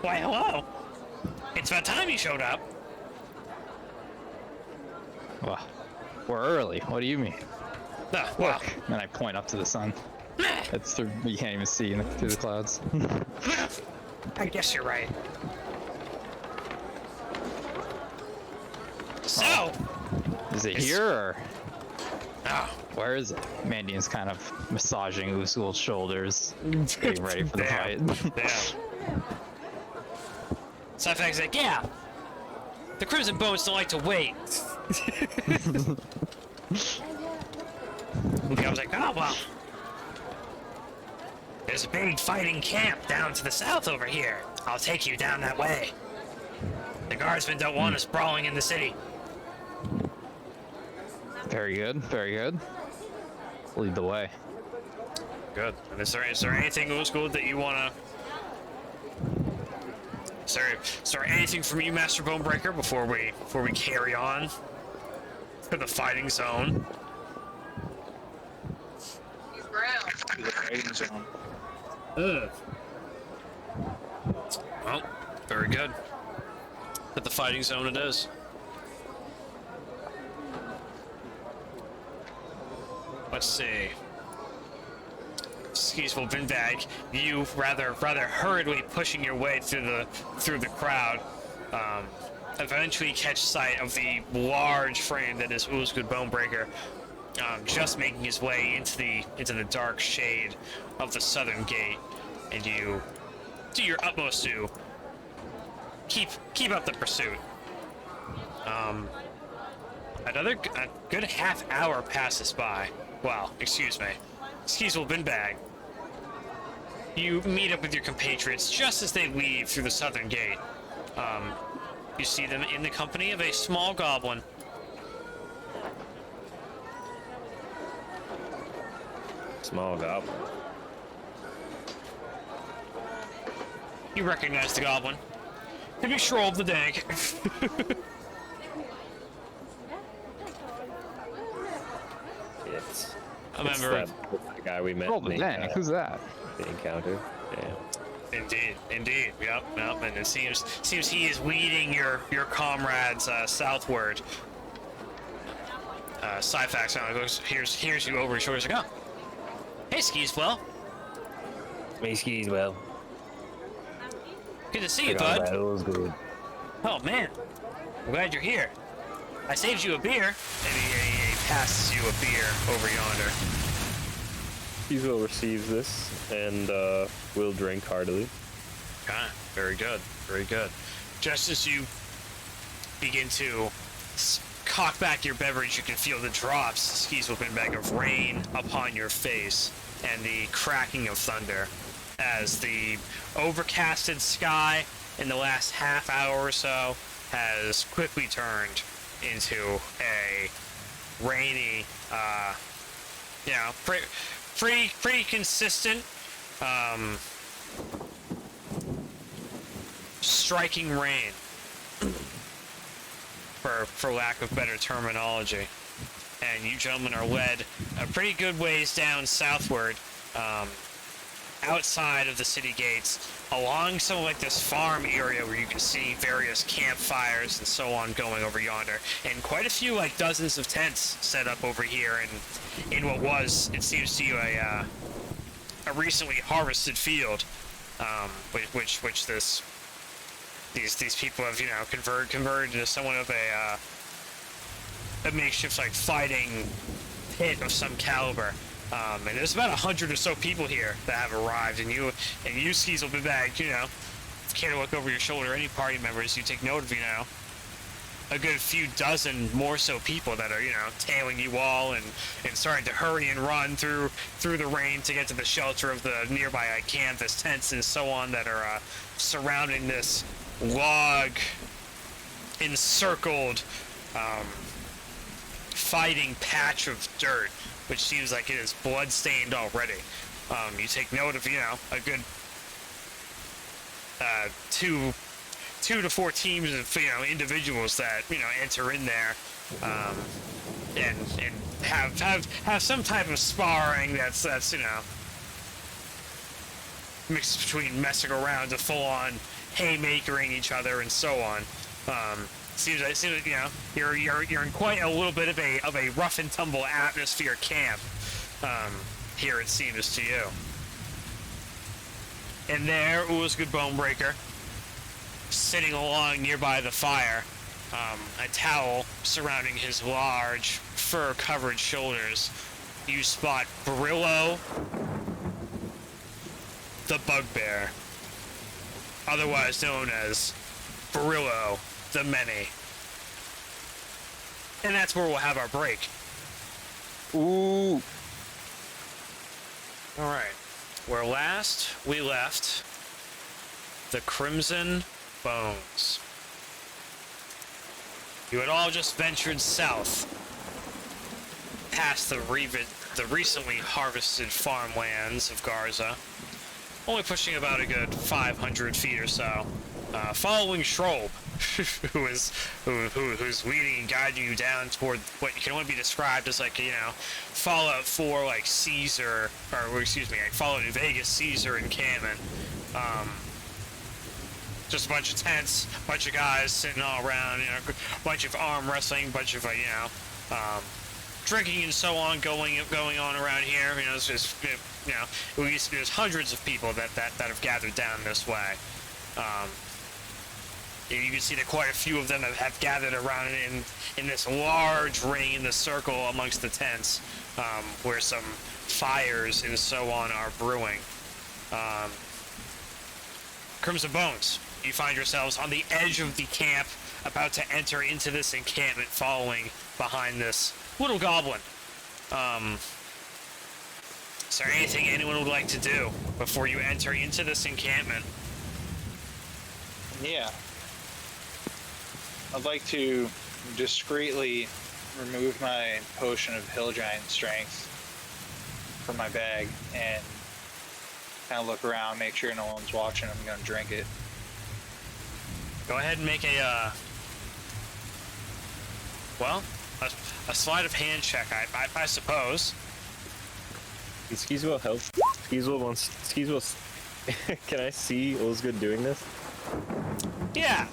why, hello. It's about time you showed up. Well, we're early. What do you mean? Well, And I point up to the sun. It's through, you can't even see through the clouds. I guess you're right. So, Is it here or oh, where is it? Mandion's kind of massaging Ulzgud's shoulders, getting ready for the fight. yeah. Syphax like, yeah. The Crimson Bones don't like to wait. I was like, oh well. There's a big fighting camp down to the south over here. I'll take you down that way. The guardsmen don't want us brawling in the city. Very good, very good. Lead the way. Good. And is there anything, Ulzgud, that you wanna? Is there anything from you, Master Bone-Breaker, before we carry on to the fighting zone? To the fighting zone. Well, very good. But the fighting zone it is. Let's see. Skeezewell, Binbag, you rather hurriedly pushing your way through the crowd, eventually catch sight of the large frame that is Ulzgud Bone-Breaker, just making his way into the dark shade of the southern gate, and you do your utmost to keep up the pursuit. A good half hour passes by. Well, excuse me. Skeezewell, Binbag. You meet up with your compatriots just as they leave through the southern gate. You see them in the company of a small goblin. Small goblin. You recognize the goblin. It'd be Shrolb the Dank. It's A member of... the guy we met. Oh, the in dang, who's that? the encounter. Yeah. Indeed. Yep. And it seems he is leading your comrades southward. Syphax goes, here's you over his shoulders. Like, oh, hey, Skeezewell. Me Skeezewell. Good to see you, Forgot bud. about Ulzgud. Oh man, I'm glad you're here. I saved you a beer. And he passes you a beer over yonder. Skeezewell receives this and will drink heartily. Okay, very good. Just as you begin to cock back your beverage, you can feel the drops, Skeezewell, Binbag, of rain upon your face and the cracking of thunder as the overcasted sky in the last half hour or so has quickly turned into a rainy, pretty consistent, striking rain, for lack of better terminology. And you gentlemen are led a pretty good ways down southward, outside of the city gates, along some of like this farm area where you can see various campfires and so on going over yonder, and quite a few, like dozens of tents set up over here in what was, it seems to you, a recently harvested field, which these people have, you know, converted into somewhat of a makeshift like fighting pit of some caliber. And there's about 100 or so people here that have arrived, and you Skeezewell, Binbag, you know, if you care to look over your shoulder, any party members, you take note of, you know, a good few dozen more so people that are, you know, tailing you all and starting to hurry and run through the rain to get to the shelter of the nearby canvas tents and so on that are surrounding this log encircled fighting patch of dirt, which seems like it is blood-stained already. You take note of, you know, a good two to four teams of, you know, individuals that, you know, enter in there and have some type of sparring that's you know, mixed between messing around to full-on haymakering each other and so on. Seems like, you know, you're in quite a little bit of a rough and tumble atmosphere camp. Here it seems to you. And there, Ulzgud Bone-Breaker, sitting along nearby the fire, a towel surrounding his large, fur-covered shoulders. You spot Brillo, the Bugbear, otherwise known as Brillo the Many. And that's where we'll have our break. Ooh. Alright. Where last we left the Crimson Bones. You had all just ventured south past the recently harvested farmlands of Garza, only pushing about a good 500 feet or so, following Schrob, who's leading and guiding you down toward what can only be described as, like, you know, Fallout 4, like Caesar, or excuse me, like Fallout New Vegas, Caesar encampment. Just a bunch of tents, bunch of guys sitting all around, you know, a bunch of arm wrestling, bunch of, you know, drinking and so on going on around here. You know, it's just, you know, there's hundreds of people that have gathered down this way. You can see that quite a few of them have gathered around in this large ring in the circle amongst the tents, where some fires and so on are brewing. Crimson Bones, you find yourselves on the edge of the camp, about to enter into this encampment, following behind this little goblin. Is there anything anyone would like to do before you enter into this encampment? Yeah. I'd like to discreetly remove my potion of Hill Giant Strength from my bag and kind of look around, make sure no one's watching. I'm going to drink it. Go ahead and make a sleight of hand check, I suppose. Can Skeezewell help? Skeezewell. Can I see Ulzgud doing this? Yeah.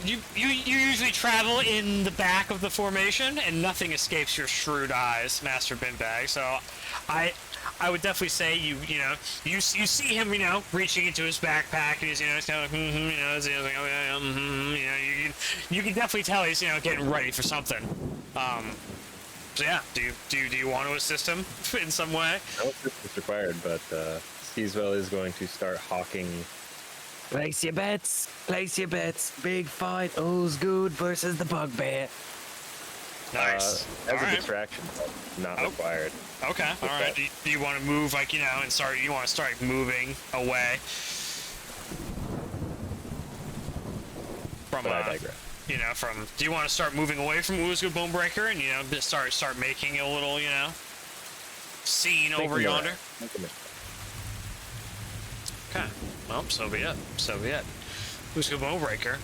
You usually travel in the back of the formation, and nothing escapes your shrewd eyes, Master Binbag. So, I would definitely say you see him, you know, reaching into his backpack, and he's, you know, it's kind of you can definitely tell he's, you know, getting ready for something. So yeah, do you want to assist him in some way? No assistance required, but Skeezewell is going to start hawking. Place your bets. Big fight. Ulzgud versus the Bugbear. Nice. As a right. distraction, but not required. Okay. All right. Do you want to move, like, you know, and you want to start moving away from? But I digress. You know, do you want to start moving away from Ulzgud Bone-Breaker and, you know, just start making a little, you know, scene over yonder? Okay. Well, so be it. Ulzgud Bone-Breaker,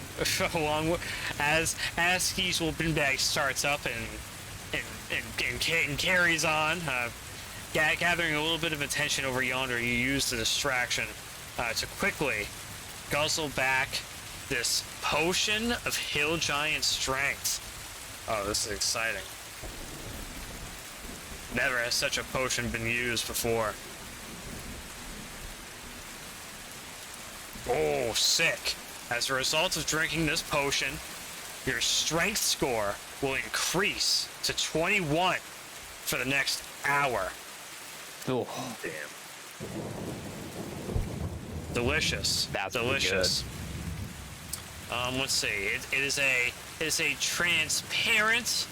along with, as Skeezewell Binbag starts up and carries on, gathering a little bit of attention over yonder, you use the distraction to quickly guzzle back this potion of hill giant strength. Oh, this is exciting. Never has such a potion been used before. Oh, sick. As a result of drinking this potion, your strength score will increase to 21 for the next hour. Oh, Damn. Delicious. That's really delicious. Let's see. It is a transparent,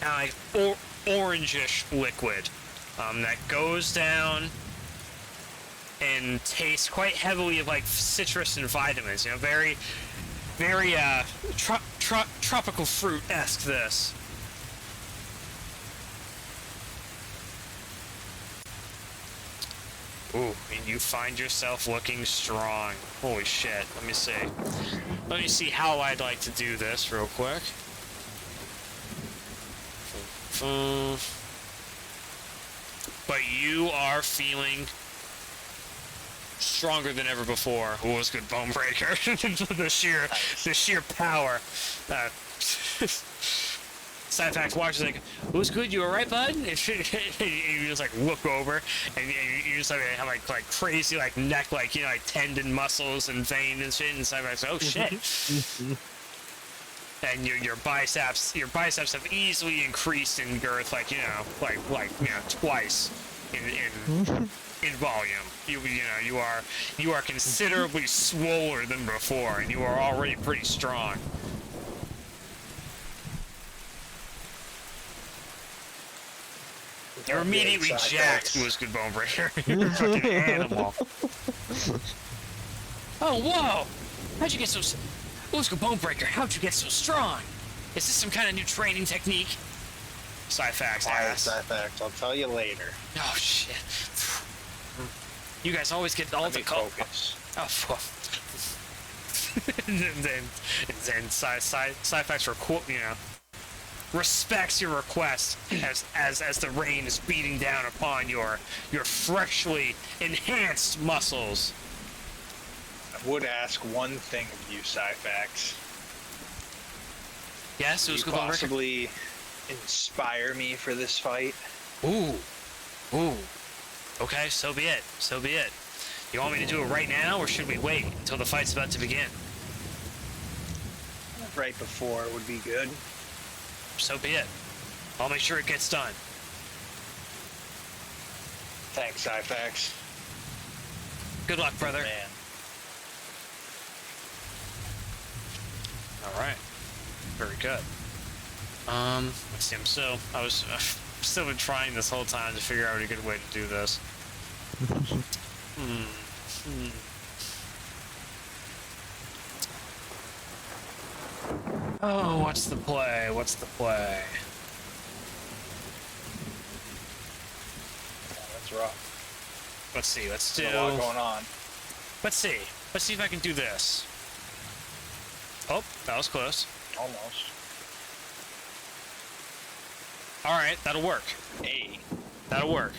like orangish liquid that goes down and tastes quite heavily of like citrus and vitamins. You know, very tropical fruit-esque. This. Ooh, and you find yourself looking strong. Holy shit. Let me see. Let me see how I'd like to do this real quick. But you are feeling stronger than ever before. Ulzgud Bone-Breaker. the sheer power. Sidefax watches like, Ulzgud, you alright, bud? And you just like look over, and you just like have like crazy like neck, like, you know, like tendon muscles and vein and shit. And Sidefax, oh shit. And your biceps have easily increased in girth, like, you know, twice in volume. You are considerably swoller than before, and you are already pretty strong. You're immediately jacked, Ulzgud Bone-Breaker. You're a fucking animal. Oh, whoa! How'd you get so... Ulzgud Bone-Breaker, how'd you get so strong? Is this some kind of new training technique? Sidefax asks. Sidefax, I'll tell you later. Oh, shit. You guys always get all the focus. Oh, fuck. and then Sidefax respects your request as the rain is beating down upon your freshly enhanced muscles. I would ask one thing of you, Sidefax. Yes, it was Could you possibly inspire me for this fight? Ooh. Okay, so be it. You want me to do it right now, or should we wait until the fight's about to begin? Right before would be good. So be it. I'll make sure it gets done. Thanks, Sidefax. Good luck, brother. Man. All right. Very good. Let's see. I was still been trying this whole time to figure out a good way to do this. Oh, what's the play? Yeah, that's rough. Let's see. Let's do. There's a lot going on. Let's see if I can do this. Oh, that was close. Almost. All right, that'll work. Hey. That'll work.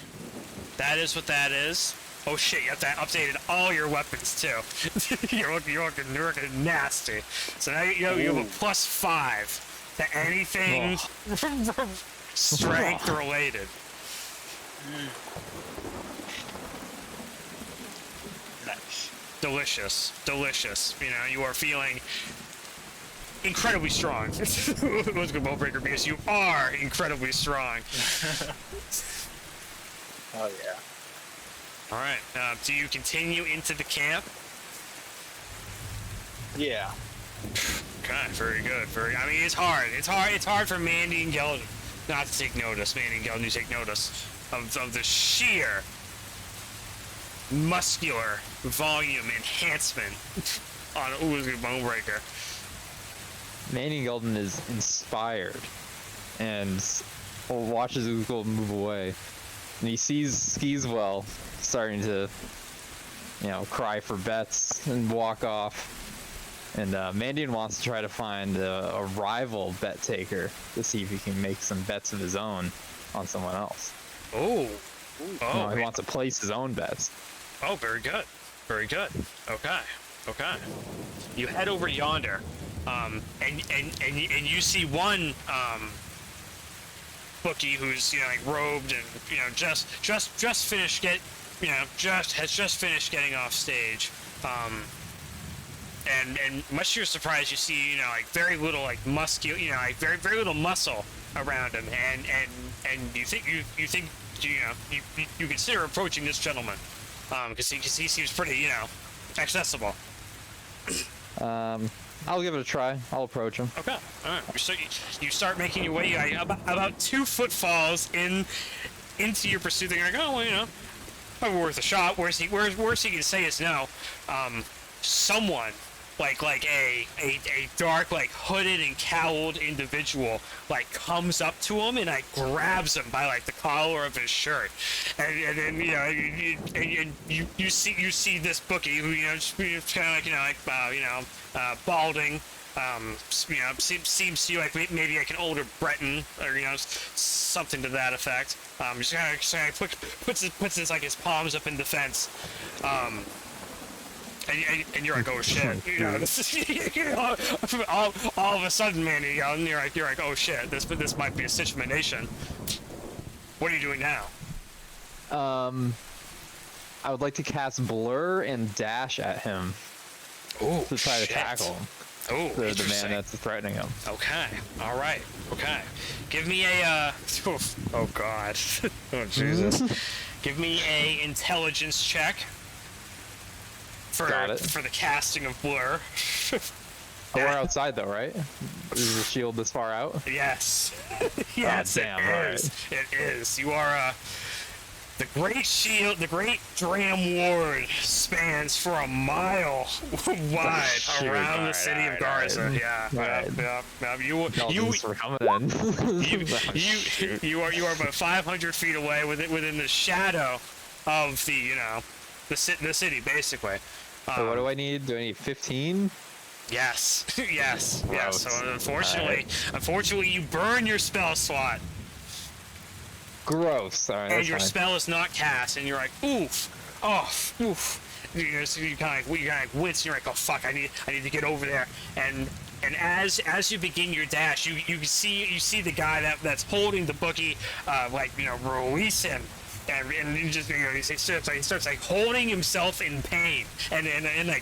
That is what that is. Oh shit, you have to updated all your weapons too. you're looking nasty. So now you have a +5 to anything strength related. Nice. Delicious. You know, you are feeling incredibly strong. Ulzgud Bone-Breaker, because you are incredibly strong. Oh yeah. All right. Do you continue into the camp? Yeah. Okay, very good. I mean, it's hard. It's hard for Mandion and Gelden not to take notice. Mandion and Gelden, you take notice of the sheer muscular volume enhancement on Ulzgud Bone-Breaker. Mandion Gelden is inspired and watches Ulzgud move away. And he sees Skeezewell starting to, cry for bets and walk off. And Mandion wants to try to find a rival bet taker to see if he can make some bets of his own on someone else. Oh. No, he Okay. wants to place his own bets. Oh, very good. Very good. Okay. Okay. You head over yonder, and you see one bookie who's like robed and just finished has just finished getting off stage, and much to your surprise you see like very little like like very little muscle around him, and you consider approaching this gentleman, because he seems pretty accessible. I'll give it a try. I'll approach him. Okay. All right. So you start making your way about 2 footfalls into your pursuit. You're like, oh, well, probably worth a shot. Worst he can say is no. Someone like a dark, like hooded and cowled individual comes up to him and grabs him by the collar of his shirt, and then you see this bookie who just kind of balding, seems to you like maybe like an older Breton or something to that effect. Just kind of puts his palms up in defense. And you're like, oh shit, this is, all of a sudden, man, you're like, oh shit, this might be a situation. What are you doing now? I would like to cast Blur and Dash at him Oh, to try shit. to tackle him. Oh, The interesting. man that's threatening him. Okay, all right, okay. Give me a oh god, oh Jesus. Give me a intelligence check. Got it. For the casting of Blur. Oh, we're outside though, right? Is the shield this far out? Yes. Yes, damn, it is. It is. You are the great shield, the great Dram Ward spans for a mile wide Shoot, around the alright, city of alright, Garza. alright. Yeah. Alright. You We're coming in. you are about 500 feet away within the shadow of the city basically. So what do I need? Do I need 15? Yes, yes. Gross. So unfortunately, you burn your spell slot, Gross. All right, and that's your fine. spell is not cast, and you're like, oof, oh, oof. So you kind of wince, and you're like, oh fuck, I need to get over there, and as you begin your dash, you see the guy that's holding the bookie, release him. And he just he starts holding himself in pain and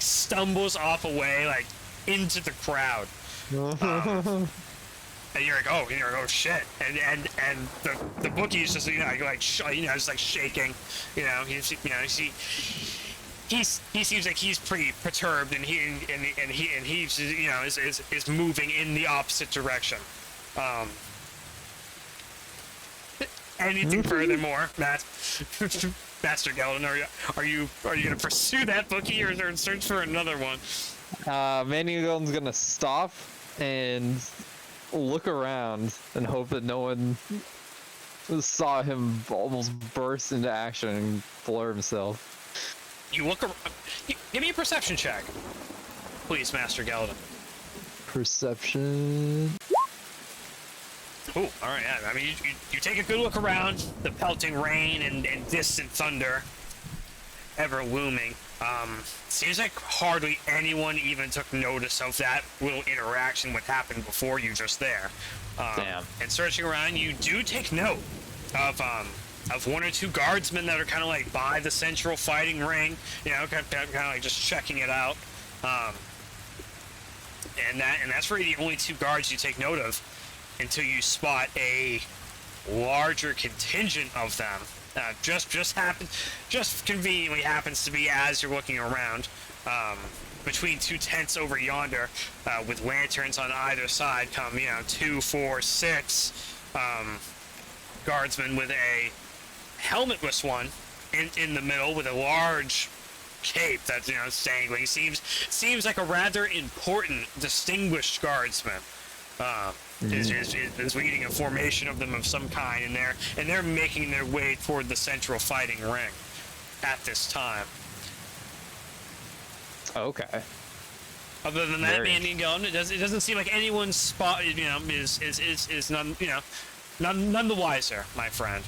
stumbles off away into the crowd. And you're like, oh shit, and the bookie is just just shaking. He seems like he's pretty perturbed, and he is moving in the opposite direction. Anything furthermore, Master Gelden? Are you gonna pursue that bookie or search for another one? Mandion gonna stop and look around and hope that no one saw him almost burst into action and blur himself. You look around. Give me a perception check, please, Master Gelden. Perception. Oh, all right. Yeah. I mean, you take a good look around. The pelting rain and distant thunder, ever looming. Seems like hardly anyone even took notice of that little interaction what happened before you just there. Damn. And searching around, you do take note of 1 or 2 guardsmen that are kind of by the central fighting ring. Kind of just checking it out. And that's really the only 2 guards you take note of, until you spot a larger contingent of them. Just conveniently happens to be as you're looking around, between 2 tents over yonder, with lanterns on either side. Come 2, 4, 6 guardsmen with a helmetless one in the middle with a large cape that's dangling. Seems like a rather important, distinguished guardsman. Is leading a formation of them of some kind, and they're making their way toward the central fighting ring at this time. Okay. Other than that, Very Mandion, it doesn't seem like anyone's spot is none the wiser, my friend.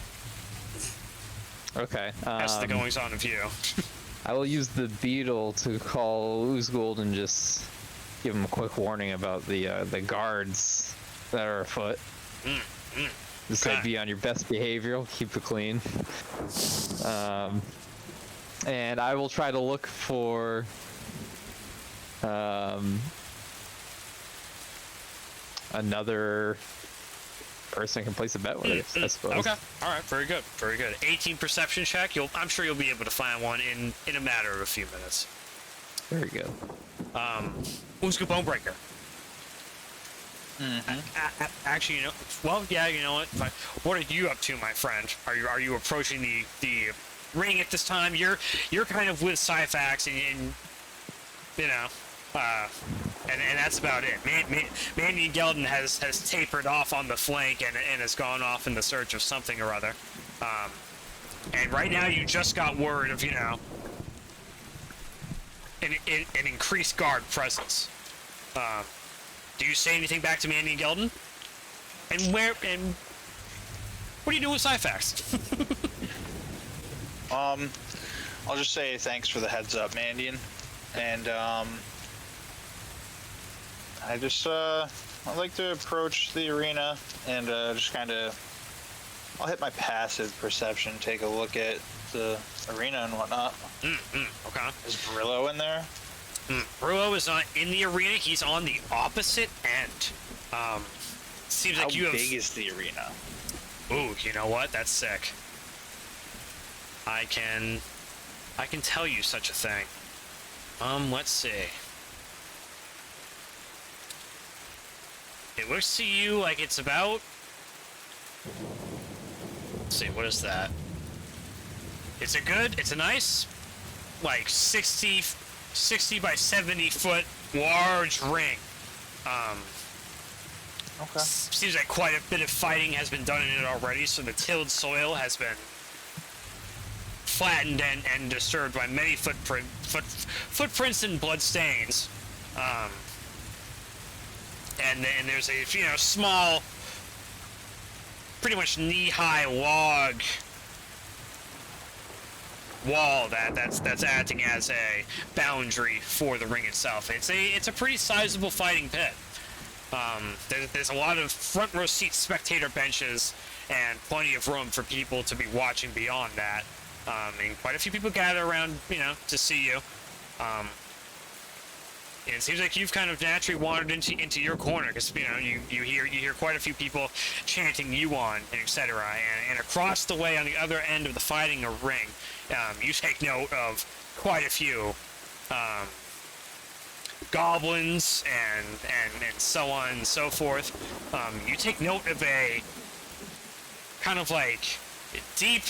Okay. That's the goings on of you. I will use the beetle to call Ulzgud and just give him a quick warning about the guards that are afoot. Just say, Okay. be on your best behavior, keep it clean. And I will try to look for another person can place a bet with it, I suppose. Okay. All right. Very good. Very good. 18 perception check. I'm sure you'll be able to find one in a matter of a few minutes. Very good. Ulzgud Bone-Breaker. Actually, you know, well, yeah, you know what? Fine. What are you up to, my friend? Are you approaching the ring at this time? You're kind of with Syphax and you know, and that's about it. Mandion Gelden has tapered off on the flank and has gone off in the search of something or other. And right now you just got word of, you know, an increased guard presence. Do you say anything back to Mandion Gelden? And what are you doing with Syphax? I'll just say thanks for the heads up, Mandion. And I'd like to approach the arena and just kind of, I'll hit my passive perception, take a look at the arena and whatnot. Okay. Is Brillo in there? Brillo is not in the arena. He's on the opposite end. Seems like you have. How big is the arena? Ooh, you know what? That's sick. I can tell you such a thing. Let's see. It looks to you like it's about. Let's see, what is that? It's a nice, like 60 by 70 foot large ring. Okay. Seems like quite a bit of fighting has been done in it already, so the tilled soil has been flattened and disturbed by many footprints and blood stains. And there's a, you know, small, pretty much knee-high log wall that's acting as a boundary for the ring itself. It's a pretty sizable fighting pit. There's a lot of front row seat spectator benches and plenty of room for people to be watching beyond that. And quite a few people gather around, you know, to see you. And it seems like you've kind of naturally wandered into your corner because, you know, you hear quite a few people chanting you on, and etc. And across the way on the other end of the fighting ring, you take note of quite a few goblins and so on and so forth. You take note of a kind of like deep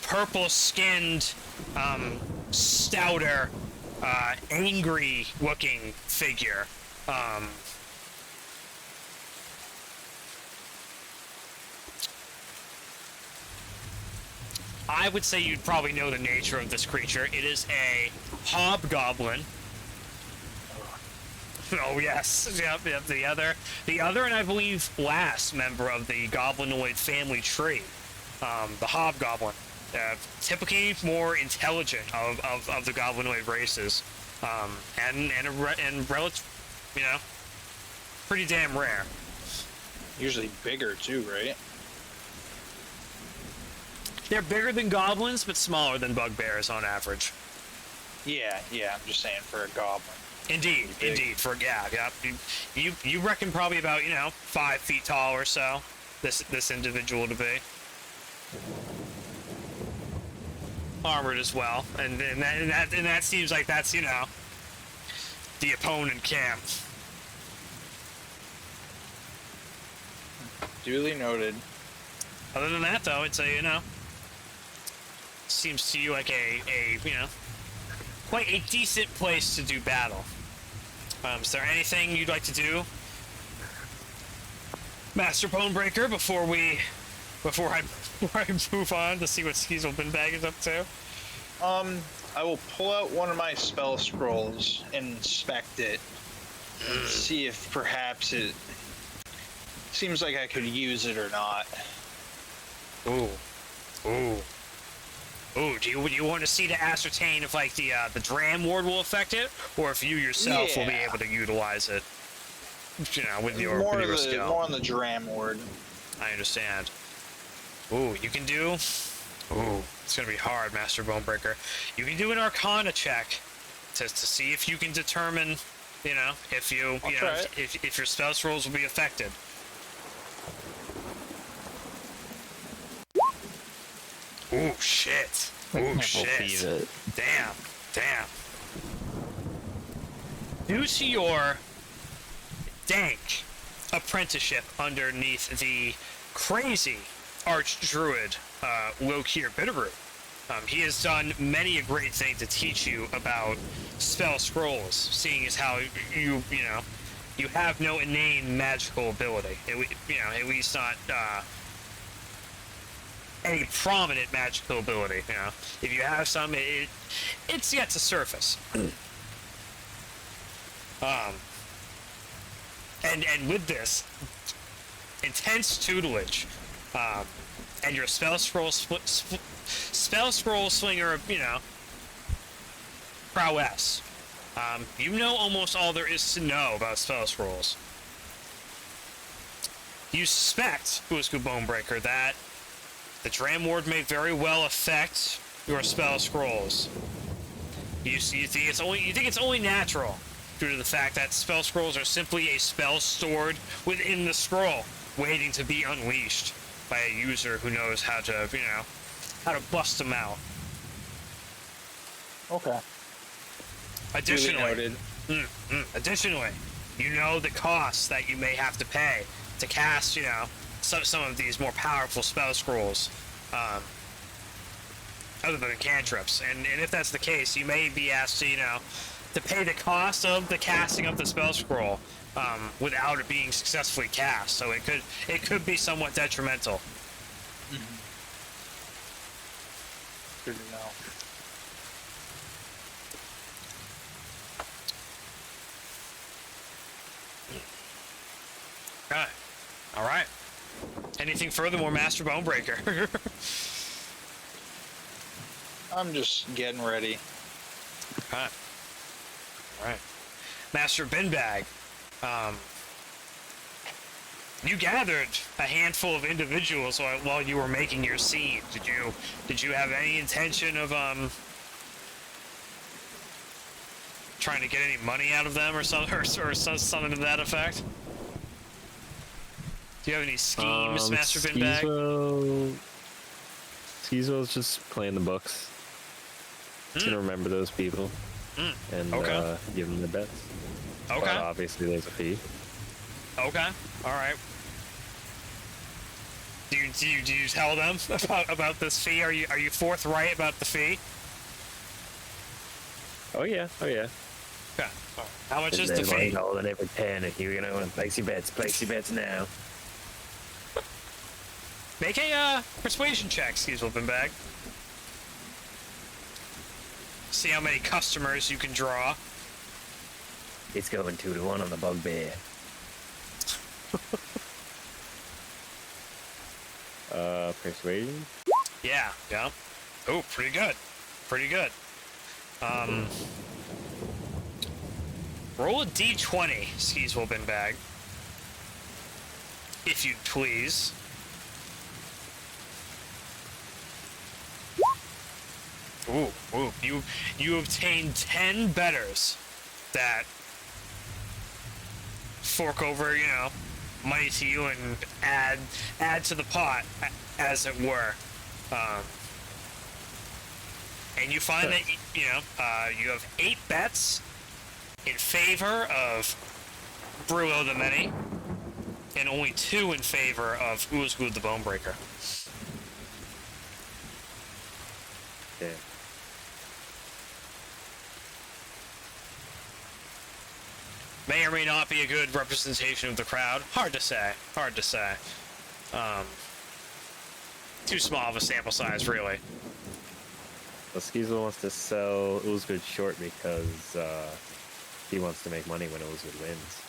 purple-skinned, stouter, angry-looking figure. I would say you'd probably know the nature of this creature. It is a hobgoblin. Oh yes, yep. The other, and I believe last member of the goblinoid family tree, the hobgoblin. Typically more intelligent of the goblinoid races, and relative, you know, pretty damn rare. Usually bigger too, right? They're bigger than goblins, but smaller than bugbears on average. Yeah, I'm just saying for a goblin. Indeed, for you reckon probably about, you know, 5 feet tall or so. This individual to be. Armored as well, and that seems like that's, you know, the opponent camp. Duly noted. Other than that, though, it's a, you know, seems to you like a you know, quite a decent place to do battle. Is there anything you'd like to do, Master Bone-Breaker, before I move on to see what Skeezewell Binbag is up to? I will pull out one of my spell scrolls and inspect it and see if perhaps it seems like I could use it or not. Ooh. Oh, do you want to see to ascertain if like the Dram Ward will affect it, or if you yourself will be Yeah. able to utilize it? You know, with your skill. More on the Dram Ward. I understand. Ooh, you can do. Ooh, it's gonna be hard, Master Bone-Breaker. You can do an Arcana check to see if you can determine, you know, if if your spell scrolls will be affected. Ooh, shit. I Ooh, can't shit. believe it. Damn. Due to your dank apprenticeship underneath the crazy Archdruid Lokir Bitterroot, he has done many a great thing to teach you about spell scrolls, seeing as how you have no innate magical ability. At least not any prominent magical ability. You know, if you have some, it's yet to surface. And with this intense tutelage, and your spell scroll slinger, prowess, you know almost all there is to know about spell scrolls. You suspect, Ulzgud Bone-Breaker, that the Dram Ward may very well affect your spell scrolls. You think it's only natural, due to the fact that spell scrolls are simply a spell stored within the scroll, waiting to be unleashed by a user who knows how to bust them out. Okay. Additionally, you know the costs that you may have to pay to cast, some of these more powerful spell scrolls, other than cantrips. And if that's the case, you may be asked to pay the cost of the casting of the spell scroll without it being successfully cast. So it could be somewhat detrimental. Good to know. Okay. All right. Anything furthermore, Master Bone-Breaker? I'm just getting ready. Okay. All right. Master Binbag, you gathered a handful of individuals while you were making your scene. Did you have any intention of trying to get any money out of them or something to that effect? Do you have any schemes, Master Binbag? Skeezewell's just playing the books. He's gonna remember those people and give them the bets. Okay. But obviously, there's a fee. Okay. All right. Do you tell them about this fee? Are you forthright about the fee? Oh yeah. Okay. How much is the fee? $1 on every 10 if you're gonna want to place your bets now. Make a persuasion check, Skeezewell Binbag. See how many customers you can draw. It's going 2-1 on the Bugbear. Persuasion? Yeah. Oh, pretty good. Roll a d20, Skeezewell Binbag. If you'd please. Ooh. You obtain 10 betters that fork over, money to you and add to the pot, as it were. And you find that you have 8 bets in favor of Brullo the Many, and only 2 in favor of Ulzgud the Bone-Breaker. Yeah. May or may not be a good representation of the crowd. Hard to say. Too small of a sample size, really. Well, Skeezewell wants to sell Ulzgud short because he wants to make money when Ulzgud wins.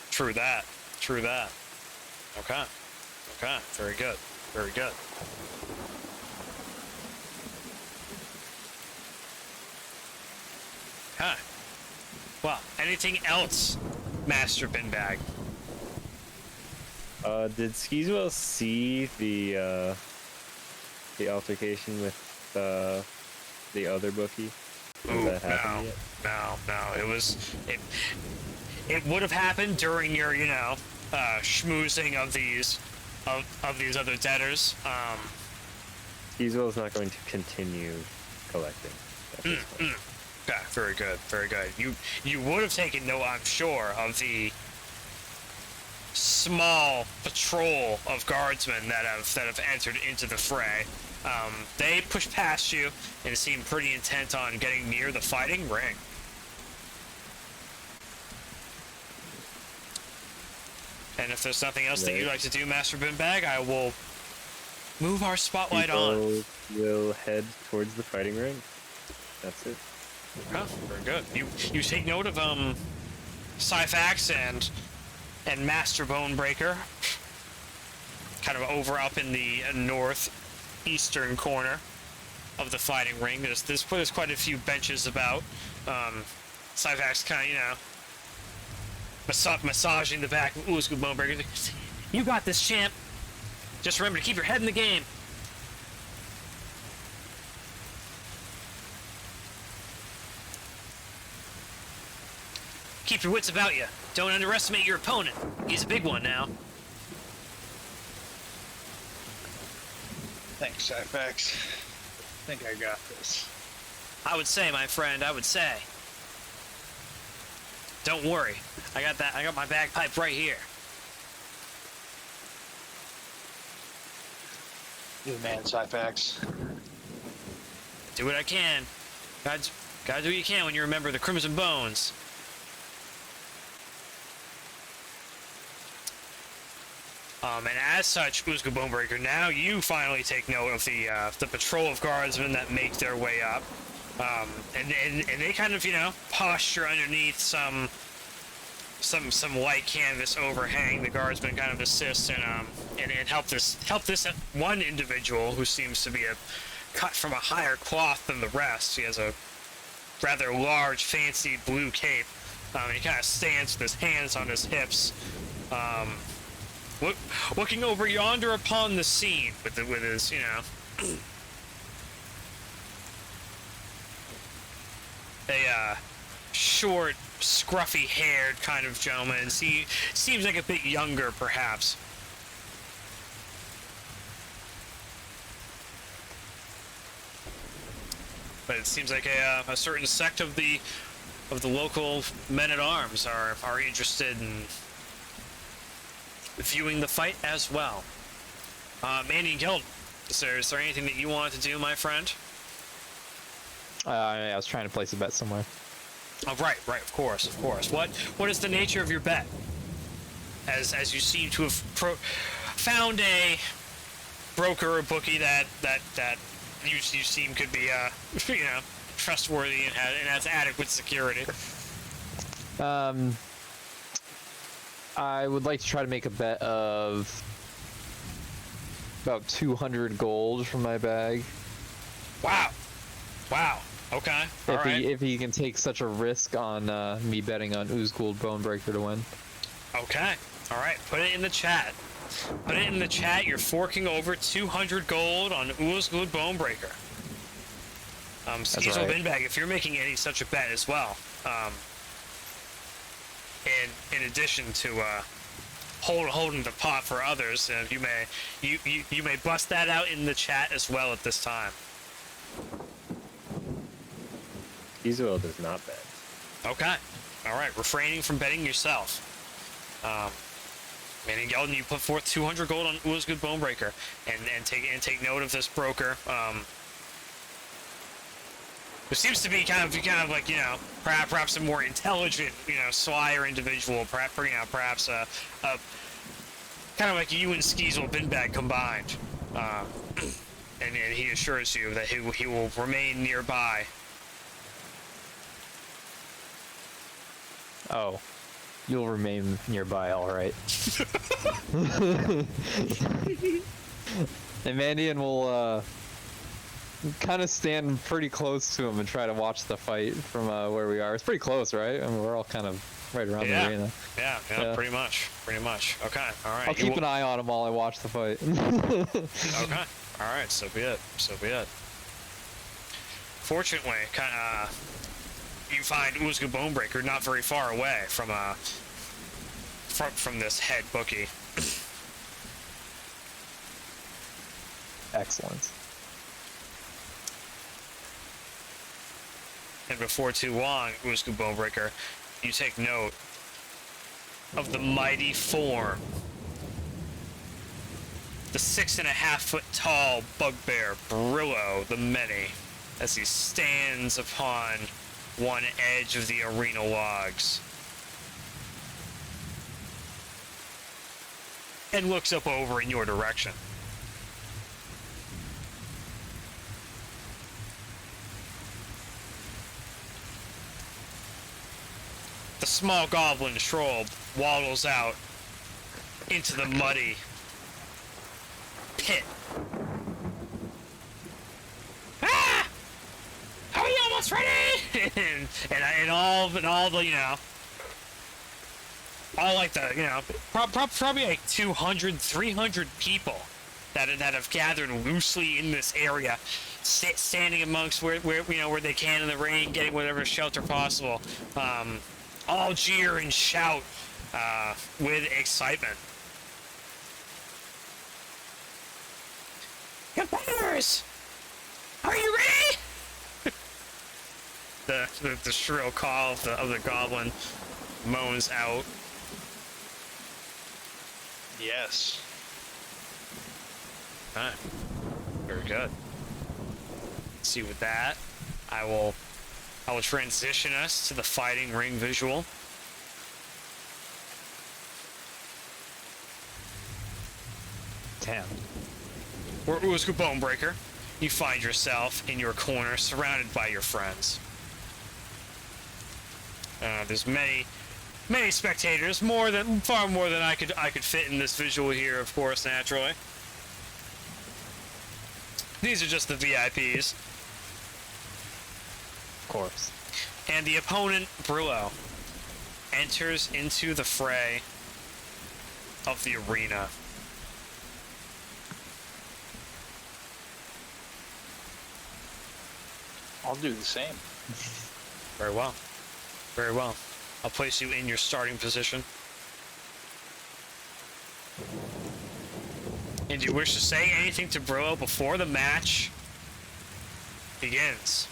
True that. Okay. Very good. Huh. Well, anything else, Master Binbag? Did Skeezewell see the altercation with the other bookie? Has that happened yet? No. It would have happened during your, schmoozing of these other debtors. Skeezewell's not going to continue collecting. at this point. Yeah, very good, very good. You would have taken note, I'm sure, of the small patrol of guardsmen that have entered into the fray. They pushed past you and seemed pretty intent on getting near the fighting ring. And if there's nothing else that you'd like to do, Master Binbag, I will move our spotlight on. We'll head towards the fighting ring. That's it. Oh, very good. You take note of Syphax and Master Bone-Breaker, kind of over up in the northeastern corner of the fighting ring. There's quite a few benches about. Syphax kind of, massaging the back of Ulzgud Bone-Breaker. You got this, champ. Just remember to keep your head in the game. Keep your wits about you. Don't underestimate your opponent. He's a big one now. Thanks, Syphax. I think I got this. I would say, my friend, I would say. Don't worry. I got my bagpipe right here. Good man, Syphax. Do what I can. Gotta do what you can when you remember the Crimson Bones. And as such, Ulzgud Bone-Breaker, now you finally take note of the patrol of guardsmen that make their way up. And they kind of, posture underneath some light canvas overhang. The guardsmen kind of assist and help this one individual who seems to be cut from a higher cloth than the rest. He has a rather large, fancy blue cape. He kind of stands with his hands on his hips, looking over yonder upon the scene with his, a short, scruffy-haired kind of gentleman. He seems like a bit younger, perhaps. But it seems like a certain sect of the local men-at-arms are interested in viewing the fight as well. Mandion Gelden, is there anything that you wanted to do, my friend? I was trying to place a bet somewhere. Oh, right, of course. What is the nature of your bet? As you seem to have found a broker or bookie that you seem could be trustworthy and has adequate security. I would like to try to make a bet of about 200 gold from my bag. Wow. Okay. If he can take such a risk on me betting on Ulzgud Bone-Breaker to win. Okay. All right. Put it in the chat. You're forking over 200 gold on Ulzgud Bone-Breaker. Skeezewell Binbag, if you're making any such a bet as well, in addition to holding the pot for others, you may bust that out in the chat as well at this time. Skeezewell does not bet. Okay. All right. Refraining from betting yourself. Mandion Gelden, you put forth 200 gold on Ulzgud Bone-Breaker, and take note of this broker. Who seems to be kind of like, perhaps a more intelligent, slyer individual, perhaps a kind of like you and Skeezewell Binbag combined. And he assures you that he will remain nearby. Oh, you'll remain nearby, all right. And Mandion will kind of stand pretty close to him and try to watch the fight from where we are. It's pretty close, right? I mean, we're all kind of right around the arena. Yeah, pretty much. Okay, all right. I'll keep an eye on him while I watch the fight. Okay, all right. So be it. Fortunately, you find Ulzgud Bone-Breaker not very far away from this head bookie. Excellent. And before too long, Ulzgud Bone-Breaker, you take note of the mighty form, the 6.5-foot tall Bugbear Brillo the Many, as he stands upon one edge of the arena logs and looks up over in your direction. The small goblin Schrob waddles out into the muddy pit. Ah! Are you almost ready? and all the all like the probably like 200, 300 people that have gathered loosely in this area, standing amongst where they can in the rain, getting whatever shelter possible. All jeer and shout with excitement. Competitors, are you ready? the shrill call of the goblin moans out. Yes. Okay. Very good. See, with that, I will transition us to the fighting ring visual. Damn. Where Ulzgud Bone-Breaker, you find yourself in your corner, surrounded by your friends. There's many spectators, far more than I could fit in this visual here, of course, naturally. These are just the VIPs. Of course. And the opponent, Brillo, enters into the fray of the arena. I'll do the same. Very well. Very well. I'll place you in your starting position. And do you wish to say anything to Brillo before the match begins?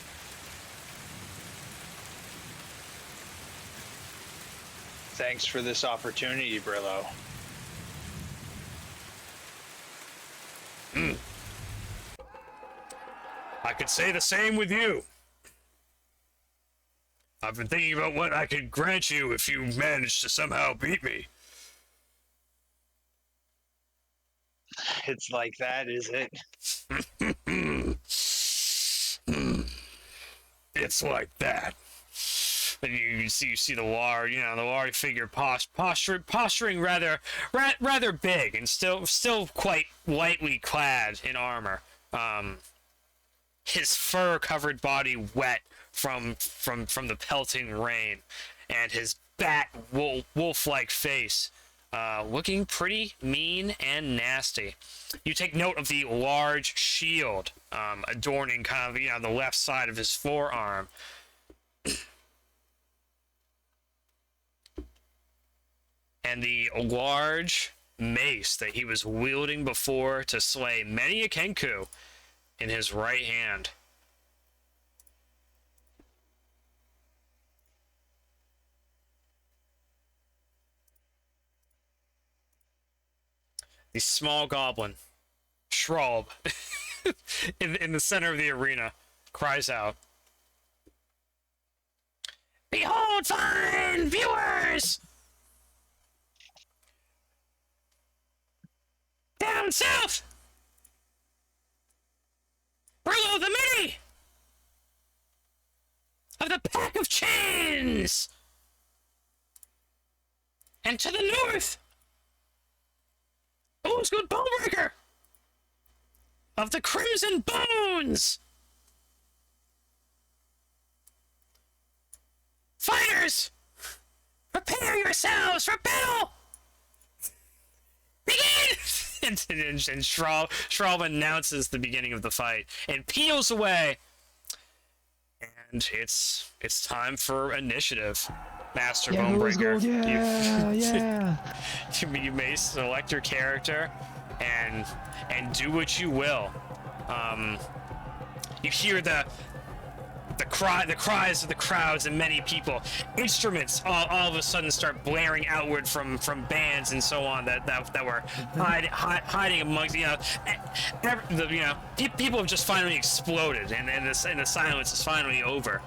Thanks for this opportunity, Brillo. I could say the same with you. I've been thinking about what I could grant you if you managed to somehow beat me. It's like that, is it? It's like that. And you see the large figure posturing rather big and still quite lightly clad in armor. His fur-covered body wet from the pelting rain, and his bat wolf-like face looking pretty mean and nasty. You take note of the large shield adorning kind of the left side of his forearm. And the large mace that he was wielding before to slay many a Kenku in his right hand. The small goblin, Schrob, in the center of the arena, cries out, "Behold, fine viewers! Down south! Brillo the Many! Of the Pack of Chains! And to the north, Ulzgud Bone-Breaker! Of the Crimson Bones! Fighters, prepare yourselves for battle! Begin! and Schraub announces the beginning of the fight and peels away. And it's time for initiative. Master Bonebreaker. You may select your character and do what you will. You hear the cries of the crowds and many people. Instruments all of a sudden start blaring outward from bands and so on that were hiding amongst people have just finally exploded and the silence is finally over.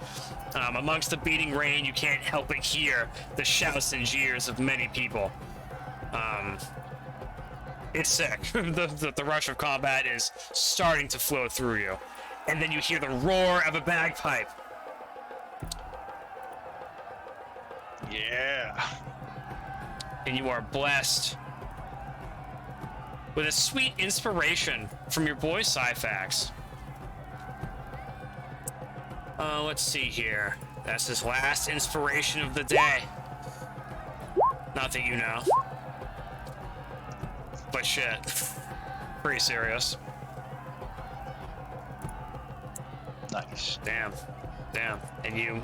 Amongst the beating rain, you can't help but hear the shouts and jeers of many people. It's sick. the rush of combat is starting to flow through you. And then you hear the roar of a bagpipe. Yeah. And you are blessed with a sweet inspiration from your boy Syphax. Let's see here. That's his last inspiration of the day. Not that you know. But shit. Pretty serious. Nice. Damn. And you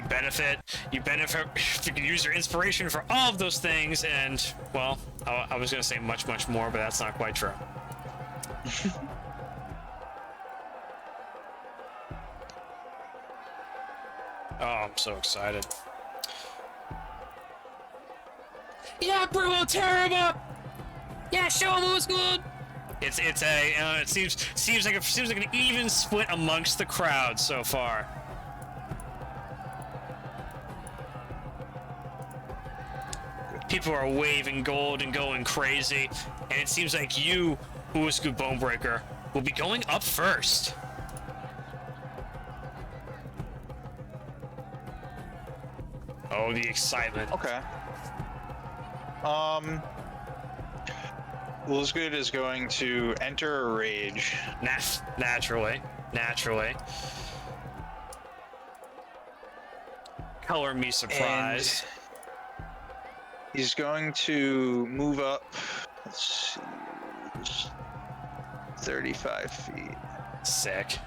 benefit. You can use your inspiration for all of those things, and well, I was gonna say much more, but that's not quite true. Oh, I'm so excited. Yeah, bro, we'll tear him up. Yeah, show him who's good. It seems like an even split amongst the crowd so far. People are waving gold and going crazy, and it seems like you, Ulzgud Bone-Breaker, will be going up first. Oh, the excitement. Okay. Ulzgud is going to enter a rage. Naturally. Color me surprised. And he's going to move up. Let's see. 35 feet. Sick.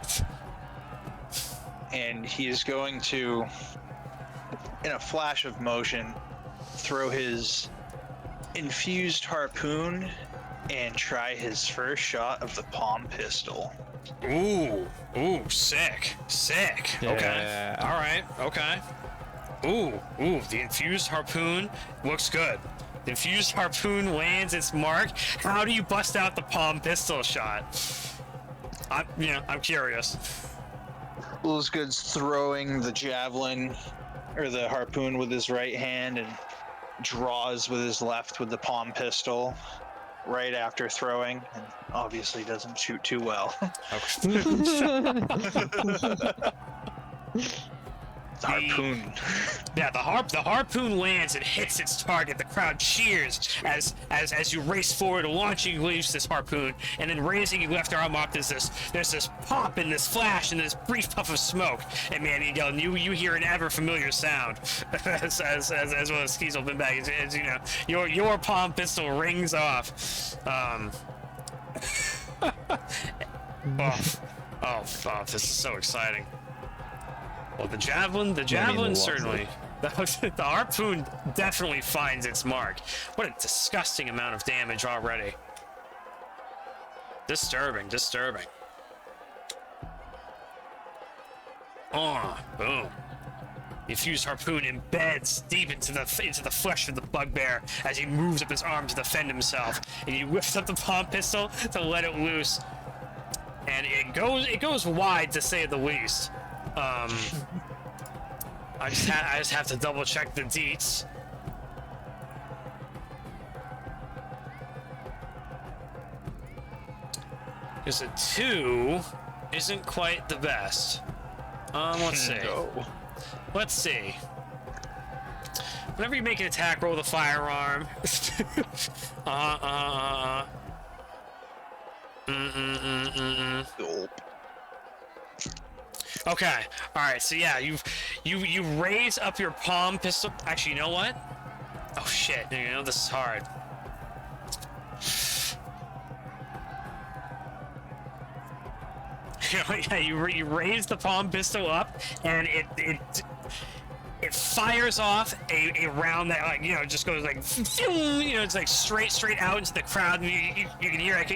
And he is going to, in a flash of motion, throw his infused harpoon and try his first shot of the palm pistol. Ooh, sick. Yeah. Okay. All right. Okay. Ooh, the infused harpoon looks good. The infused harpoon lands its mark. How do you bust out the palm pistol shot? I'm curious. Ulzgud's throwing the javelin or the harpoon with his right hand and draws with his left with the palm pistol right after throwing, and obviously doesn't shoot too well. Harpoon. Yeah, the harpoon lands and hits its target. The crowd cheers as you race forward, launching loose this harpoon, and then raising your left arm up. There's this pop and this flash and this brief puff of smoke. And man, Gelden, you hear an ever familiar sound as well as Skeezewell Binbag, as you know, your palm pistol rings off. Oh, this is so exciting. Well, the javelin certainly. The harpoon definitely finds its mark. What a disgusting amount of damage already. Disturbing. Oh, boom. The infused harpoon embeds deep into the flesh of the Bugbear as he moves up his arm to defend himself. And you lift up the palm pistol to let it loose. And it goes wide, to say the least. I just have to double check the deets. Because a 2 isn't quite the best. Let's see. No. Let's see. Whenever you make an attack, roll the firearm. Gulp. Okay. All right. So yeah, you raise up your palm pistol. Actually, you know what? Oh shit! You know this is hard. Yeah, you raise the palm pistol up, and it fires off a round that, like, you know, just goes like, you know, it's like straight out into the crowd, and you can hear, like,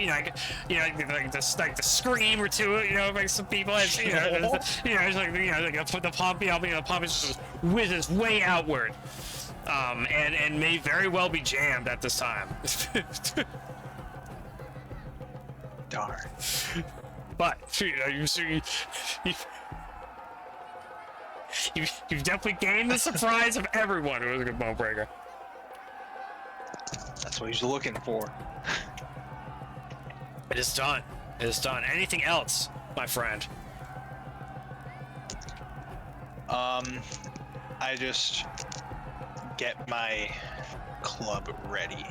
like the scream or two, you know, like some people, it's, you know, it's like, you know, like the palm, the palm just whizzes way outward, and may very well be jammed at this time. Darn. But you know, you've definitely gained the surprise of everyone who was a good Bone-Breaker. That's what he's looking for. It is done. It is done. Anything else, my friend? I just get my club ready.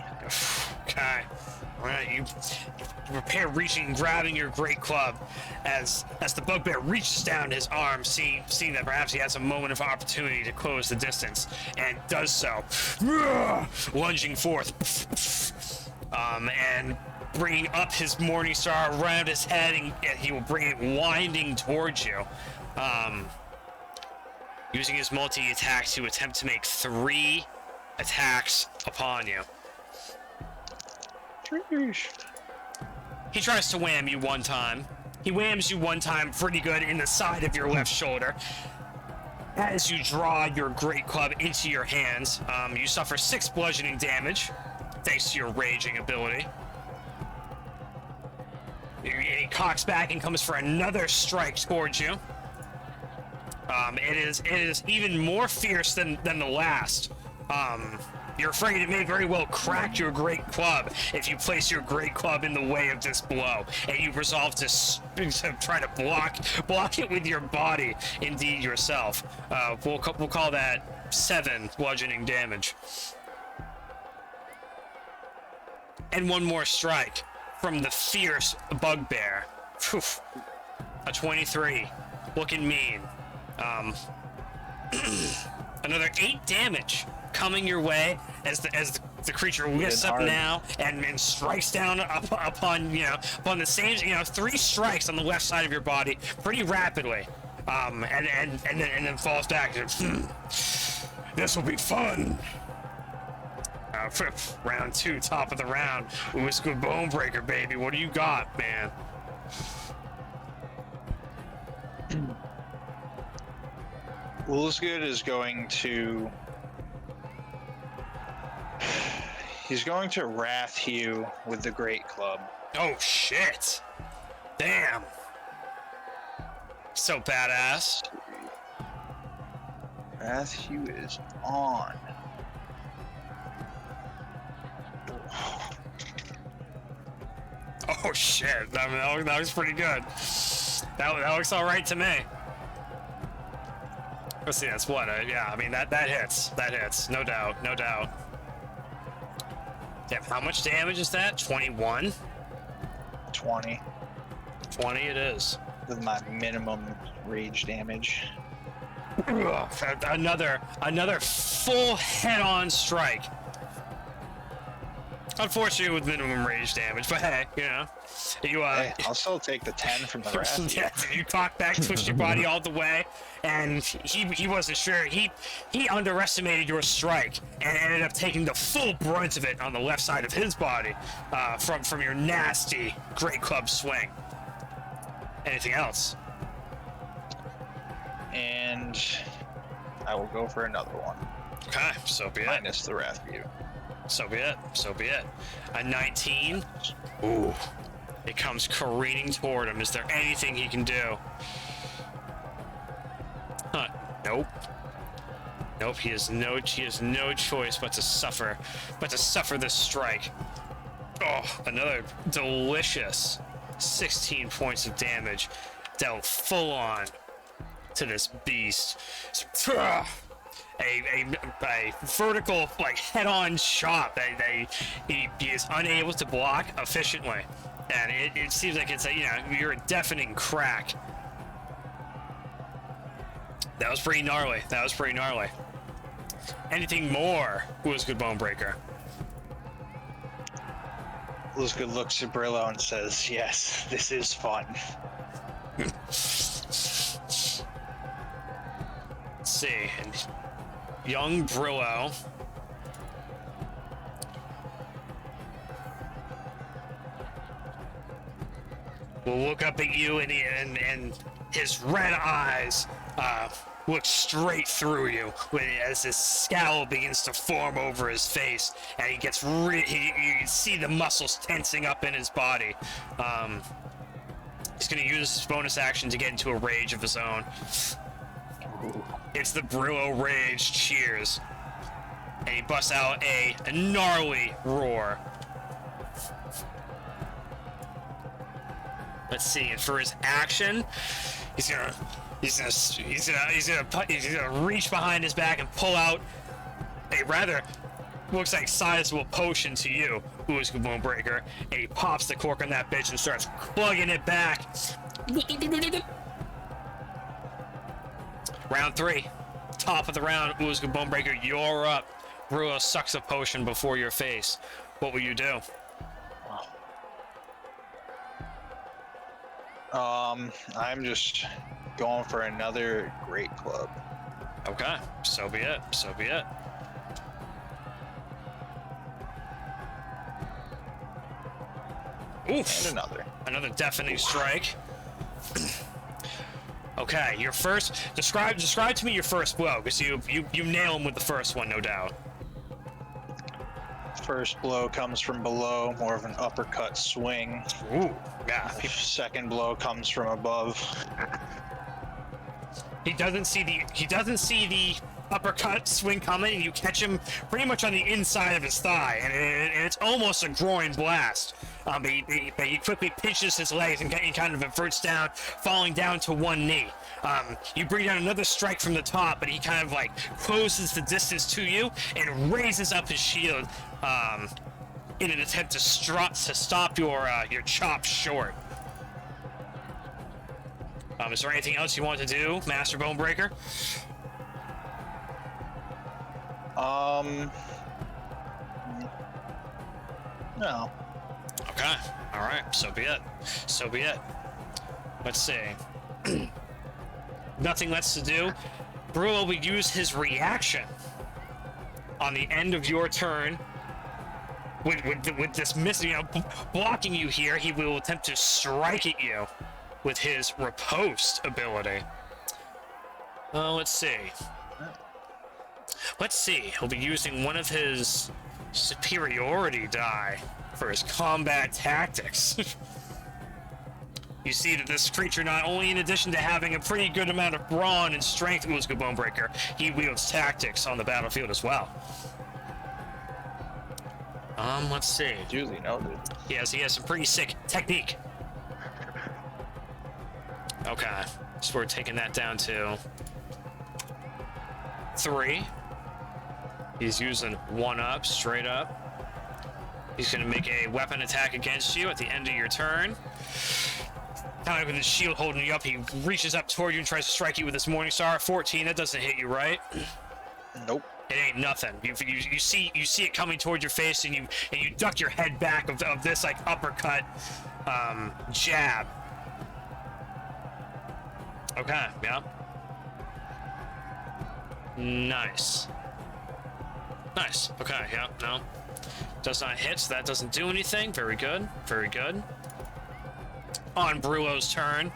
Okay. All right, you prepare reaching and grabbing your great club as the Bugbear reaches down his arm, seeing that perhaps he has a moment of opportunity to close the distance, and does so, lunging forth, and bringing up his Morning Star around his head, and he will bring it winding towards you, using his multi-attack to attempt to make 3 attacks upon you. He tries to wham you one time. He whams you one time pretty good in the side of your left shoulder. As you draw your great club into your hands, you suffer 6 bludgeoning damage, thanks to your raging ability. He cocks back and comes for another strike towards you. It is even more fierce than the last. You're afraid it may very well crack your great club if you place your great club in the way of this blow, and you resolve to try to block it with your body, indeed yourself. We'll call that 7 bludgeoning damage. And one more strike from the fierce Bugbear. Whew. A 23, looking mean. Another 8 damage coming your way as the creature lifts up now and strikes down upon the same 3 strikes on the left side of your body pretty rapidly, and then falls back. This will be fun. Round 2, top of the round. Ulzgud Bone-Breaker, baby. What do you got, man? Ulzgud is going to... He's going to wrath you with the Great Club. Oh, shit. Damn. So badass. Wrath you is on. Oh, shit. That was pretty good. That looks all right to me. Let's see, that's what? Yeah, I mean, that hits. That hits. No doubt. No doubt. Damn, how much damage is that? 21? 20. 20 it is. With my minimum rage damage. Ugh, another full head-on strike. Unfortunately, with minimum rage damage, but hey, hey, I'll still take the 10 from the rest. Yeah, you cock back, twist your body all the way, and he wasn't sure. He underestimated your strike and ended up taking the full brunt of it on the left side of his body from your nasty great club swing. Anything else? And I will go for another one. Okay, so be it. Minus the wrath view. So be it. So be it. A 19. Ooh. It comes careening toward him. Is there anything he can do? Huh. Nope. Nope. He has no choice but to suffer this strike. Oh, another delicious 16 points of damage dealt full on to this beast. A vertical, like, head-on shot that he is unable to block efficiently, and it seems like it's you're a deafening crack. That was pretty gnarly. That was pretty gnarly. Anything more, Ulzgud Bone-Breaker? Ulzgud looks at Brillo and says, yes, this is fun. Let's see. And young Brillo will look up at you, and his red eyes look straight through you as his scowl begins to form over his face, and he gets you can see the muscles tensing up in his body. He's going to use his bonus action to get into a rage of his own. It's the Brillo Rage Cheers. And he busts out a gnarly roar. Let's see, and for his action, he's gonna reach behind his back and pull out a rather looks like sizable potion to you, Ulzgud Bone-Breaker, and he pops the cork on that bitch and starts plugging it back. Round 3, top of the round, Ulzgud Bone-Breaker, you're up. Brillo sucks a potion before your face. What will you do? I'm just going for another great club. Okay, so be it. So be it. Oof! And Another deafening strike. Okay, your first. Describe to me your first blow, because you nail him with the first one, no doubt. First blow comes from below, more of an uppercut swing. Ooh, yeah. Second blow comes from above. He doesn't see the uppercut swing coming, and you catch him pretty much on the inside of his thigh, and it's almost a groin blast. But he quickly pinches his legs and kind of averts down, falling down to one knee. You bring down another strike from the top, but he kind of like closes the distance to you and raises up his shield in an attempt to stop your chop short. Is there anything else you want to do, Master Bone-Breaker? No. Okay. All right. So be it. So be it. Let's see. Nothing less to do. Brillo will use his reaction on the end of your turn. With this missing, blocking you here, he will attempt to strike at you with his riposte ability. Let's see. Let's see. He'll be using one of his superiority die for his combat tactics. You see that this creature, not only in addition to having a pretty good amount of brawn and strength, Ulzgud Bone-Breaker, he wields tactics on the battlefield as well. Let's see. Duly noted. He has some pretty sick technique. Okay, so we're taking that down to 3. He's using 1 up, straight up. He's gonna make a weapon attack against you at the end of your turn. Kind of with his shield holding you up, he reaches up toward you and tries to strike you with his Morning Star. 14, that doesn't hit you, right? Nope. It ain't nothing. You see it coming toward your face, and you duck your head back of this like uppercut jab. Okay, yeah. Nice. Nice. Okay, yeah, no. Does not hit, so that doesn't do anything. Very good. Very good. On Brillo's turn,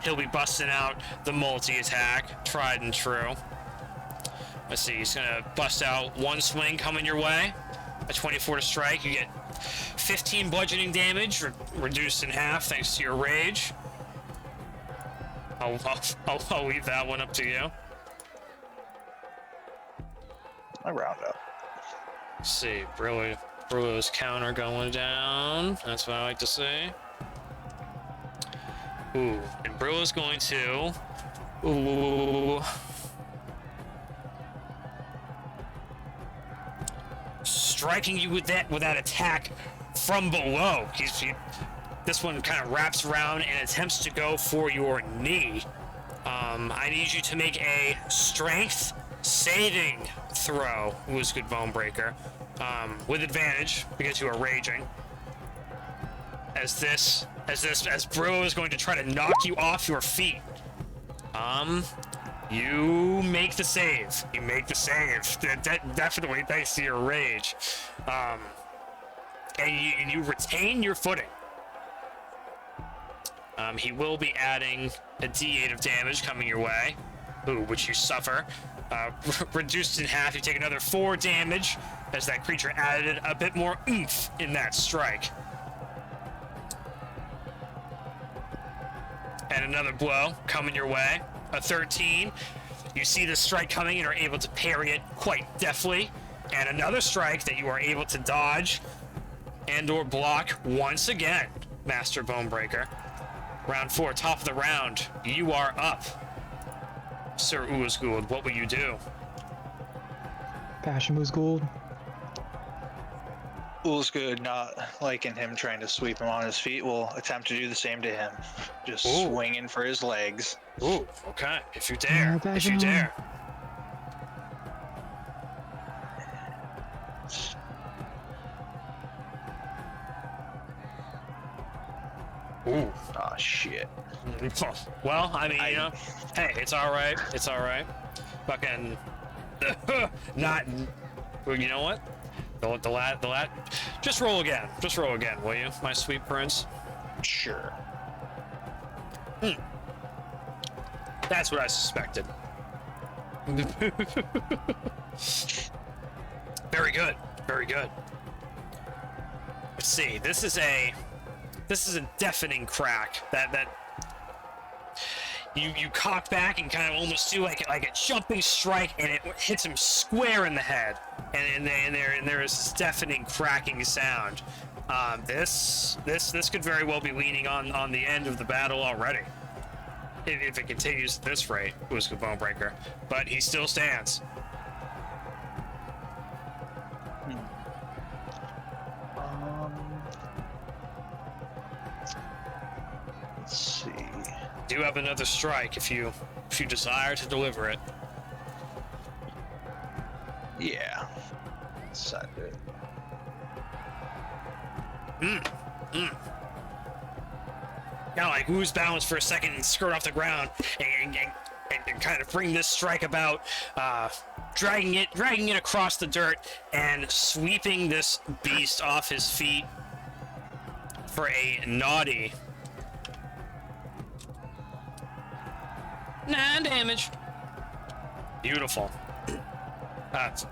he'll be busting out the multi-attack, tried and true. Let's see, he's gonna bust out 1 swing coming your way. A 24 to strike. You get 15 bludgeoning damage, reduced in half thanks to your rage. I'll leave that one up to you. I round up. Let's see, Brillo's counter going down. That's what I like to see. Ooh, and Brillo's going to... Ooh. Striking you with that attack from below. This one kind of wraps around and attempts to go for your knee. I need you to make a strength saving throw, Ulzgud Bone-Breaker, with advantage because you are raging. As Brillo is going to try to knock you off your feet. You make the save. You make the save. Definitely thanks to your rage. And you retain your footing. He will be adding a D8 of damage coming your way, which you suffer. Reduced in half, you take another 4 damage as that creature added a bit more oomph in that strike. And another blow coming your way, a 13. You see the strike coming and are able to parry it quite deftly. And another strike that you are able to dodge and or block once again, Master Bone-Breaker. Round 4, top of the round. You are up. Sir Ulzgud, what will you do? Passion moves gold. Ulzgud, not liking him trying to sweep him on his feet, will attempt to do the same to him. Just swinging for his legs. Ooh, okay. If you dare. If you dare. Ooh. Oh, shit. Well, I mean, you know, hey, it's all right. It's all right. Fucking, not. You know what? The lad. Just roll again. Just roll again, will you, my sweet prince? Sure. That's what I suspected. Very good. Very good. Let's see. This is a deafening crack that you cock back and kind of almost do like a jumping strike, and it hits him square in the head, and there is this deafening cracking sound. This could very well be leaning on the end of the battle already, if it continues at this rate. Ulzgud Bone-Breaker, but he still stands. Let's see. Do have another strike if you desire to deliver it. Yeah. Send it. Kind of like lose balance for a second and skirt off the ground and kind of bring this strike about, dragging it across the dirt and sweeping this beast off his feet for a naughty 9 damage. Beautiful.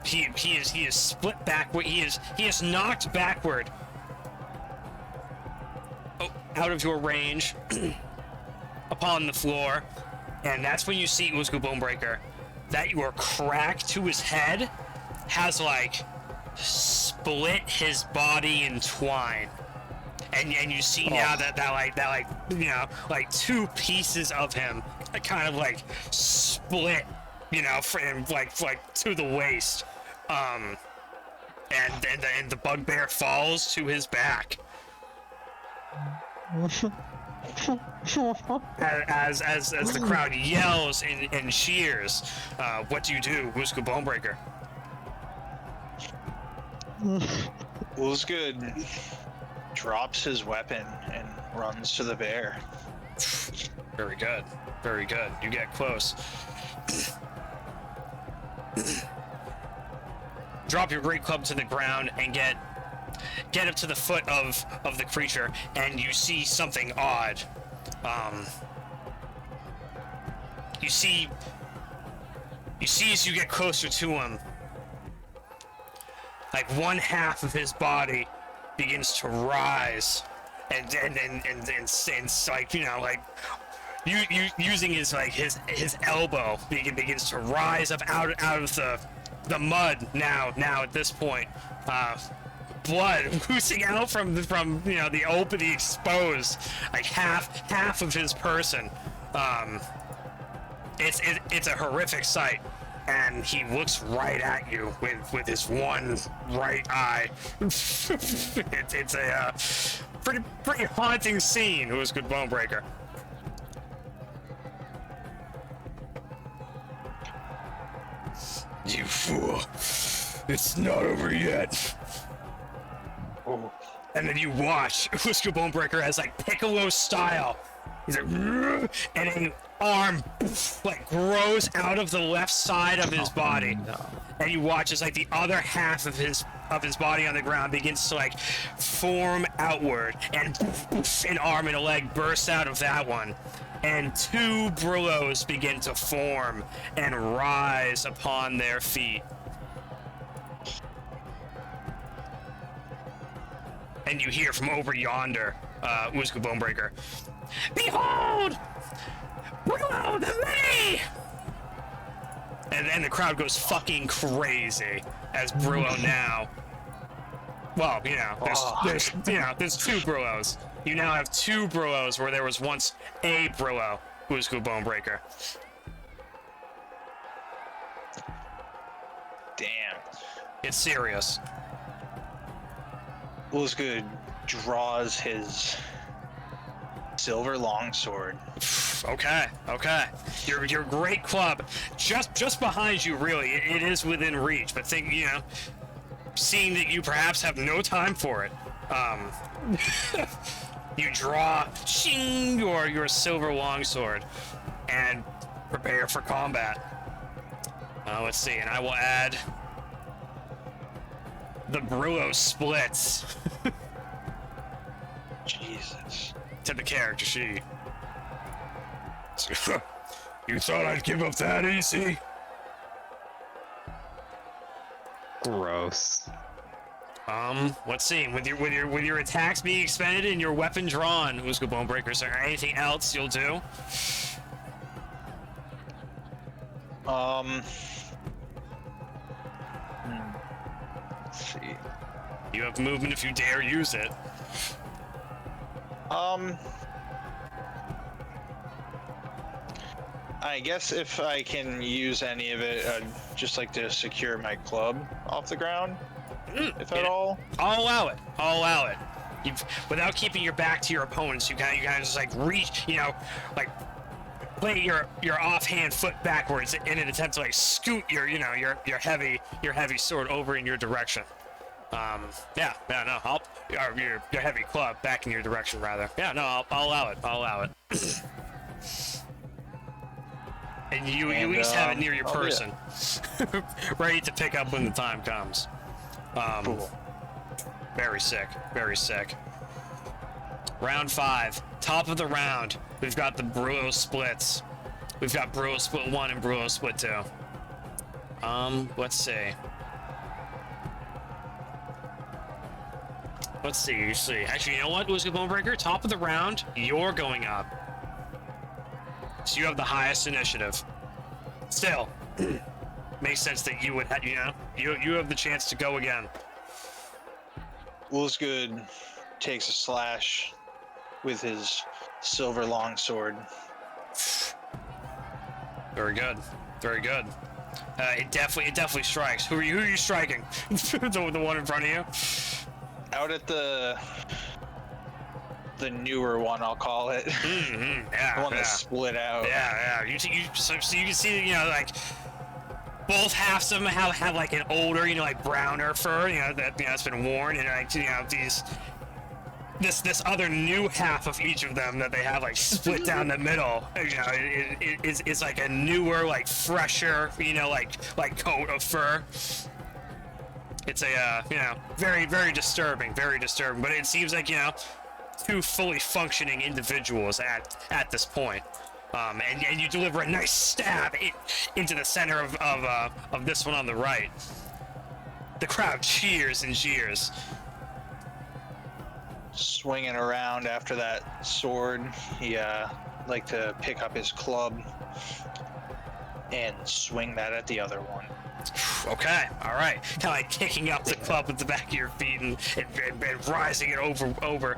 He is split backward. He is knocked backward. Out of your range upon the floor, and that's when you see Ulzgud Bone-Breaker, that your crack to his head has like split his body in twine, and you see now that you know, like 2 pieces of him kind of like split, you know, from like to the waist, and the Bugbear falls to his back. As the crowd yells and cheers, what do you do, Ulzgud Bone-Breaker? Ulzgud drops his weapon and runs to the bear. Very good, very good. You get close. Drop your great club to the ground and get up to the foot of the creature, and you see something odd. You see as you get closer to him, like 1/2 of his body begins to rise, and like, you know, like using his elbow begins to rise up out of the mud now at this point. Blood oozing out from you know, the open, exposed, like half of his person. It's a horrific sight, and he looks right at you with his one right eye. it's a pretty haunting scene. Ulzgud Bone-Breaker. fool. It's not over yet. Oh, And then you watch Ulzgud Bone-Breaker as like Piccolo style. He's like, and an arm like grows out of the left side of his body, and you watch as like the other half of his body on the ground begins to like form outward, and an arm and a leg burst out of that one, and two Brillos begin to form and rise upon their feet. And you hear from over yonder, Ulzgud Bone-Breaker, "Behold! Brillo the Many!" And then the crowd goes fucking crazy as Brillo now. Well, you know, there's two Brillos. You now have two Brillos where there was once a Brillo, Ulzgud Bone-Breaker. damn. It's serious. Ulzgud draws his silver longsword. Okay. Your great club, just behind you. Really, it is within reach. But seeing that you perhaps have no time for it, you draw your silver longsword and prepare for combat. Let's see, and I will add the Brillo splits Jesus. to the character sheet. You thought I'd give up that easy? Gross. Let's see. With your attacks being expended and your weapon drawn, Ulzgud Bone-Breaker, is there anything else you'll do? Let's see. You have movement if you dare use it. I guess if I can use any of it, I'd just like to secure my club off the ground, if at all. I'll allow it. Without keeping your back to your opponents, you kind of just like reach, like play your offhand foot backwards in an attempt to like scoot your heavy sword over in your direction. Your heavy club back in your direction rather. Yeah, no, I'll allow it. And you at least have it near your person, ready to pick up when the time comes. Cool. Very sick. Round 5, top of the round. We've got the Brillo splits. We've got Brillo split 1 and Brillo split 2. Let's see. Actually, you know what, Ulzgud Bone-Breaker? Top of the round, you're going up. So you have the highest initiative. Still, makes sense that you would have, you have the chance to go again. Ulzgud takes a slash with his silver longsword. Very good. It definitely strikes. Who are you striking? the one in front of you? Out at the newer one, I'll call it. Yeah, The one that split out. Yeah. So you can see, like both halves of them have like an older, like browner fur, that's been worn, and like this other new half of each of them that they have like split down the middle. It's like a newer, like fresher, like coat of fur. It's a very, very disturbing, but it seems like two fully functioning individuals at this point. And you deliver a nice stab into the center of this one on the right. The crowd cheers and jeers. Swinging around after that sword, he like to pick up his club and swing that at the other one. Okay, all right. Kind of like kicking up the club with the back of your feet and rising it over.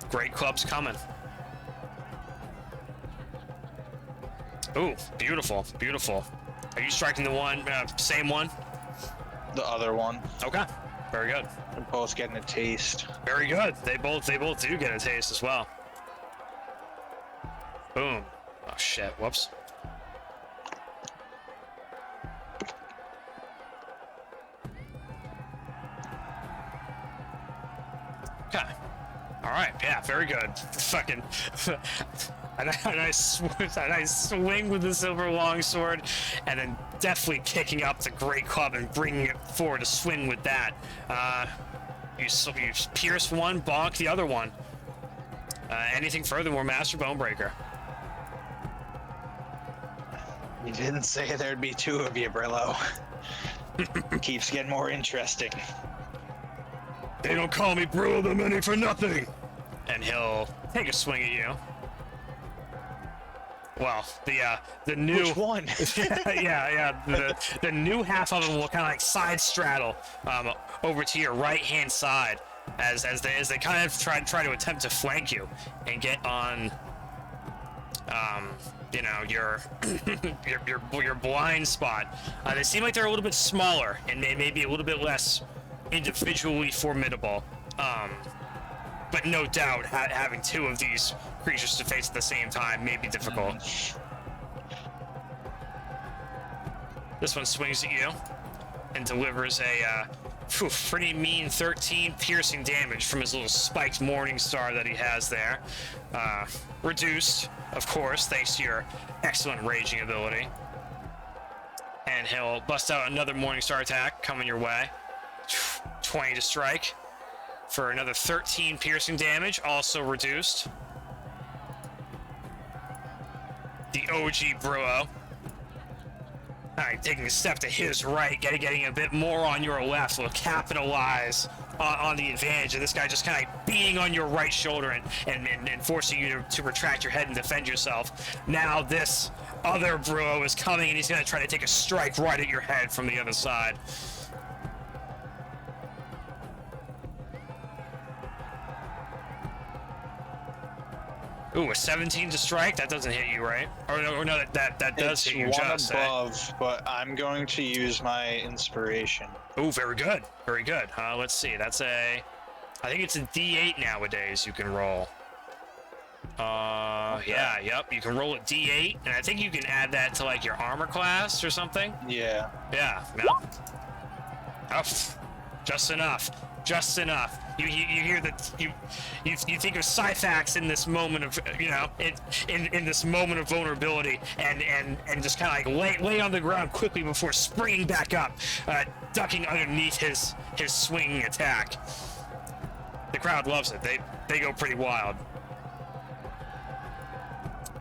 Great club's coming. Ooh, beautiful. Are you striking the one, same one? The other one. Okay, very good. They're both getting a taste. Very good. They both do get a taste as well. Boom. Oh shit. Whoops. Okay. All right. Yeah. Very good. Fucking. And I swing with the silver longsword, and then definitely picking up the great club and bringing it forward to swing with that. You pierce one, bonk the other one. Anything furthermore, Master Bone-Breaker? You didn't say there'd be two of you, Brillo. Keeps getting more interesting. They don't call me Brillo the Many for nothing. And he'll take a swing at you. Well, the new. Which one? yeah. The new half of him will kind of like side straddle over to your right hand side as they kind of try to attempt to flank you and get on your your blind spot. They seem like they're a little bit smaller and maybe a little bit less individually formidable. But no doubt having two of these creatures to face at the same time may be difficult. This one swings at you and delivers a pretty mean 13 piercing damage from his little spiked morning star that he has there. Reduced, of course, thanks to your excellent raging ability. And he'll bust out another morning star attack coming your way. 20 to strike for another 13 piercing damage, also reduced. The OG Brillo. Alright, taking a step to his right, getting a bit more on your left, will capitalize on the advantage of this guy just kind of being on your right shoulder and forcing you to retract your head and defend yourself. Now this other Brillo is coming and he's going to try to take a strike right at your head from the other side. Ooh, a 17 to strike? That doesn't hit you, right? Or no, that does hit you just. It's one above, but I'm going to use my inspiration. Ooh, very good. Very good. Let's see. That's I think it's a D8 nowadays you can roll. Yeah, yep. You can roll a D8, and I think you can add that to, like, your armor class or something. Yeah. Yeah, no. Oh, just enough. Just enough. You hear that you think of Syphax in this moment of in this moment of vulnerability and just kind of like lay on the ground quickly before springing back up, ducking underneath his swinging attack. The crowd loves it. They go pretty wild.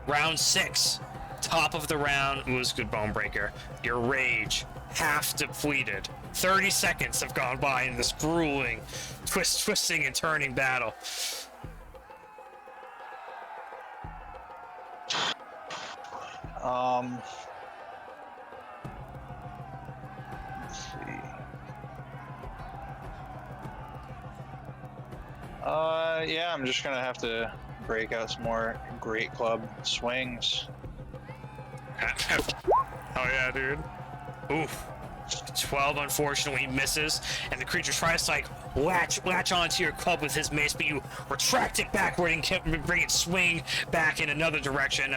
Round 6, top of the round, Ulzgud Bone-Breaker. Your rage half depleted. 30 seconds have gone by in this grueling, twisting and turning battle. Let's see. Yeah, I'm just gonna have to break out some more great club swings. Oh yeah, dude. Oof. 12 unfortunately misses, and the creature tries to like latch onto your club with his mace, but you retract it backward and bring it swing back in another direction,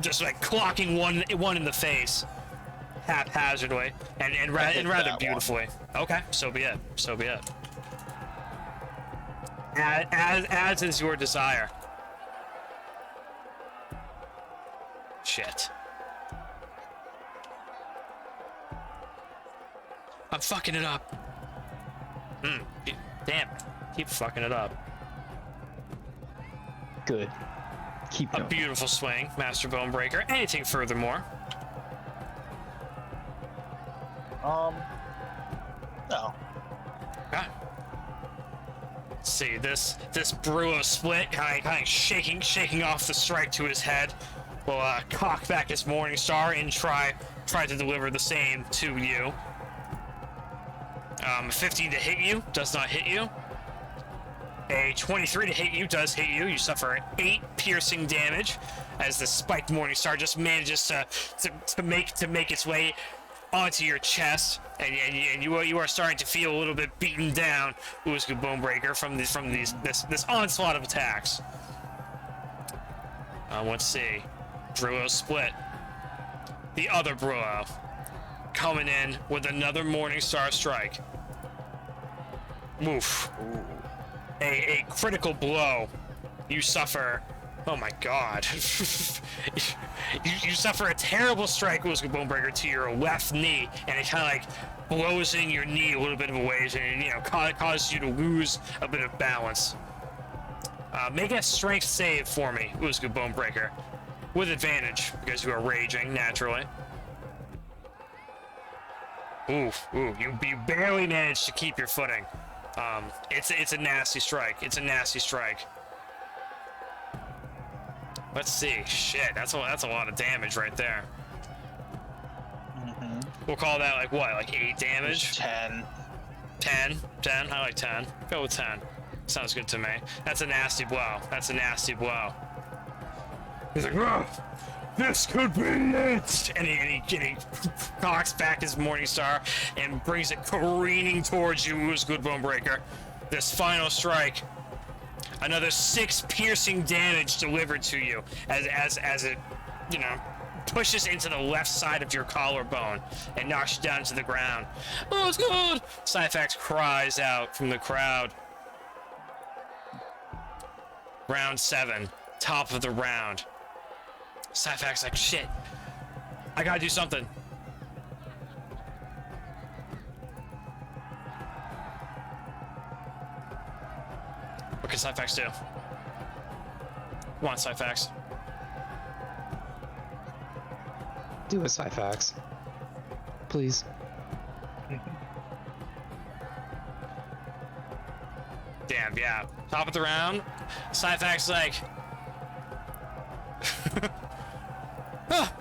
just like clocking one in the face haphazardly and rather beautifully. Okay, so be it. So be it. As is your desire. Shit. I'm fucking it up. Damn. Keep fucking it up. Good. Keep going. A beautiful swing, Master Bone-Breaker. Anything furthermore? No. Okay. Let's see, this Brillo split, kind of shaking off the strike to his head, will cock back his Morning Star and try to deliver the same to you. 15 to hit you, does not hit you. A 23 to hit you does hit you. You suffer 8 piercing damage as the spiked Morning Star just manages to make its way onto your chest, and you are starting to feel a little bit beaten down, Ulzgud Bone-Breaker, from this onslaught of attacks. Let's see, Brillo split. The other Brillo coming in with another Morning Star strike. Oof. a critical blow. You suffer. Oh my god. you suffer a terrible strike, Ulzgud Bone-Breaker, to your left knee, and it kind of like blows in your knee a little bit of a ways, and causes you to lose a bit of balance. Make a strength save for me, Ulzgud Bone-Breaker, with advantage because you are raging naturally. Ooh, you barely managed to keep your footing. It's a nasty strike. It's a nasty strike. Let's see. Shit, that's a lot of damage right there. We'll call that like what? Like 8 damage? 10. 10? 10? I like 10. Go with 10. Sounds good to me. That's a nasty blow. That's a nasty blow. He's like, oh, this could be it! And he cocks back his Morningstar and brings it careening towards you, Ulzgud Bone-Breaker. This final strike. Another 6 piercing damage delivered to you as it, pushes into the left side of your collarbone and knocks you down to the ground. Oh, it's good! Syphax cries out from the crowd. Round 7, top of the round. Syphax like, shit, I gotta do something. What can Syphax do? Come on, Syphax. Do a Syphax. Please. Damn, yeah. Top of the round, Syphax like... ah!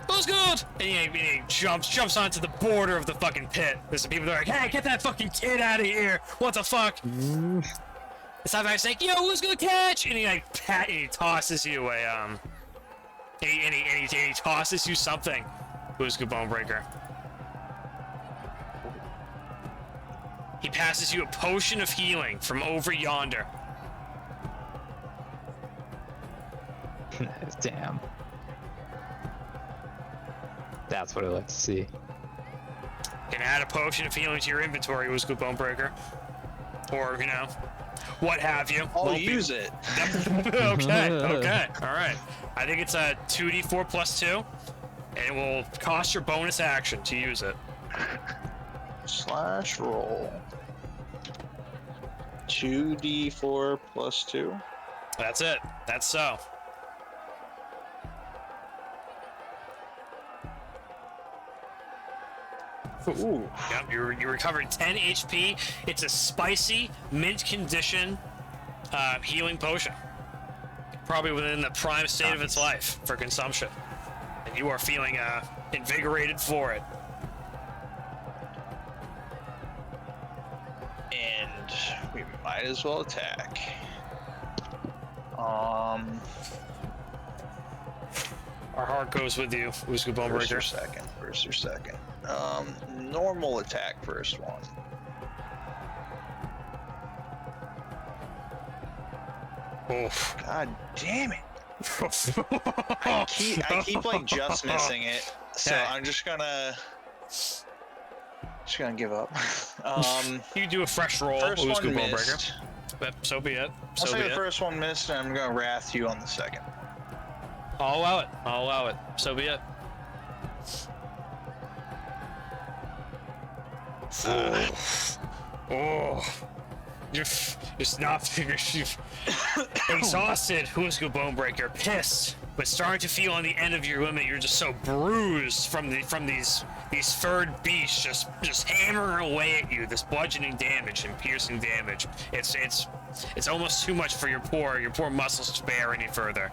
That was good! And he jumps onto the border of the fucking pit. There's some people that are like, hey, get that fucking kid out of here! What the fuck? And Syphax like, yo, who's gonna catch? And he tosses you a, and he tosses you something. Ulzgud Bone-Breaker. He passes you a potion of healing from over yonder. Damn. That's what I like to see. You can add a potion of healing to your inventory, Ulzgud Bone-Breaker. Or, what have you. I'll use it. Okay, alright. I think it's a 2d4 plus 2, and it will cost your bonus action to use it. / roll. 2d4 plus 2. That's it. That's so. Ooh. Yep, you recovered 10 HP. It's a spicy, mint condition healing potion. Probably within the prime state of its life for consumption. And you are feeling invigorated for it. And we might as well attack. Our heart goes with you, Ulzgud Bone-Breaker. First or second. Normal attack, first one. Oof. God damn it. I keep like just missing it. So Okay. I'm just gonna give up. You do a fresh roll, First Ulzgud one Bone-Breaker. missed. But so be it. I'll So say be the it. first one missed, and I'm gonna wrath you on the second. I'll allow it. I'll allow it. So be it. You're not exhausted, Ulzgud Bone-Breaker, pissed, but starting to feel on the end of your limit. You're just so bruised from these furred beasts just hammering away at you. This bludgeoning damage and piercing damage. It's almost too much for your poor muscles to bear any further.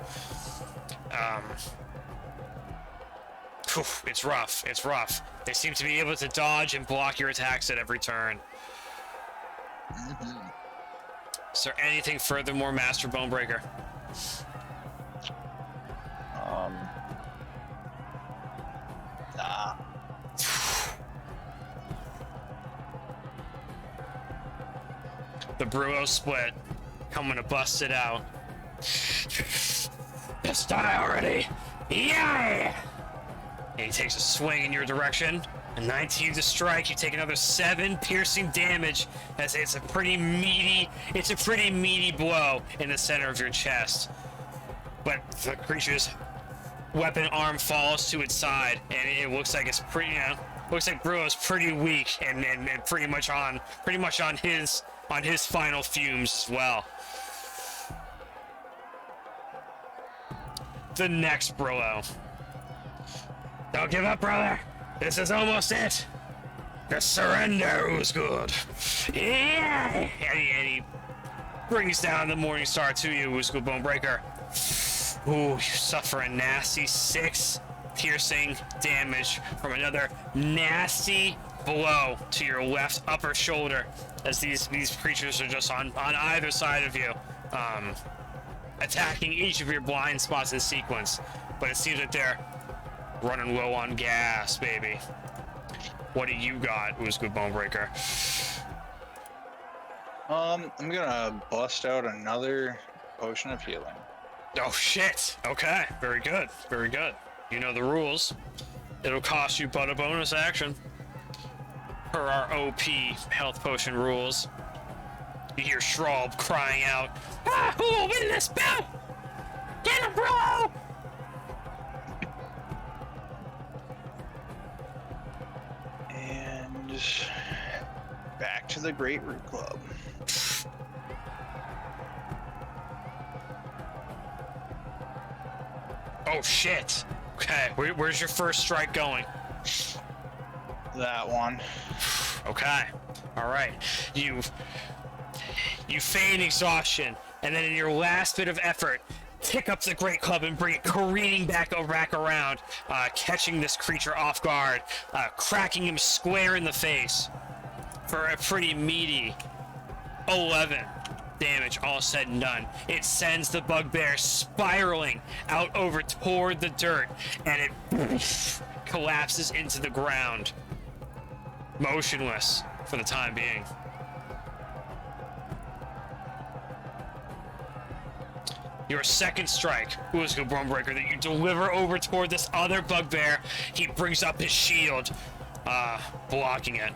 It's rough. It's rough. They seem to be able to dodge and block your attacks at every turn. Is there anything furthermore, Master Bone-Breaker? Nah. The Bruo split. Coming to bust it out. Just die already! Yay! And he takes a swing in your direction. A 19 to strike. You take another 7 piercing damage as it's a pretty meaty blow in the center of your chest. But the creature's weapon arm falls to its side, and it looks like it's pretty, looks like Brillo's pretty weak and pretty much on his final fumes as well. The next Brillo. Don't give up, brother. This is almost it. Just surrender, Ulzgud. Yeah! And he brings down the Morningstar to you, Ulzgud Bone-Breaker. Ooh, you suffer a nasty 6 piercing damage from another nasty blow to your left upper shoulder as these creatures are just on either side of you, attacking each of your blind spots in sequence. But it seems that they're running low on gas, baby. What do you got, Ulzgud Bone-Breaker? I'm gonna bust out another potion of healing. Oh shit! Okay, very good, very good. You know the rules. It'll cost you but a bonus action. Per our OP health potion rules. You hear Schraub crying out, "Ah, who will win this bout? Get him, bro!" And back to the Great Root Club. Oh shit! Okay, where's your first strike going? That one. Okay, all right. You feign exhaustion, and then in your last bit of effort, pick up the great club and bring it careening back around, catching this creature off guard, cracking him square in the face for a pretty meaty 11 damage, all said and done. It sends the Bugbear spiraling out over toward the dirt, and it collapses into the ground, motionless for the time being. Your second strike, Ulzgud Bone-Breaker, that you deliver over toward this other Bugbear. He brings up his shield, blocking it.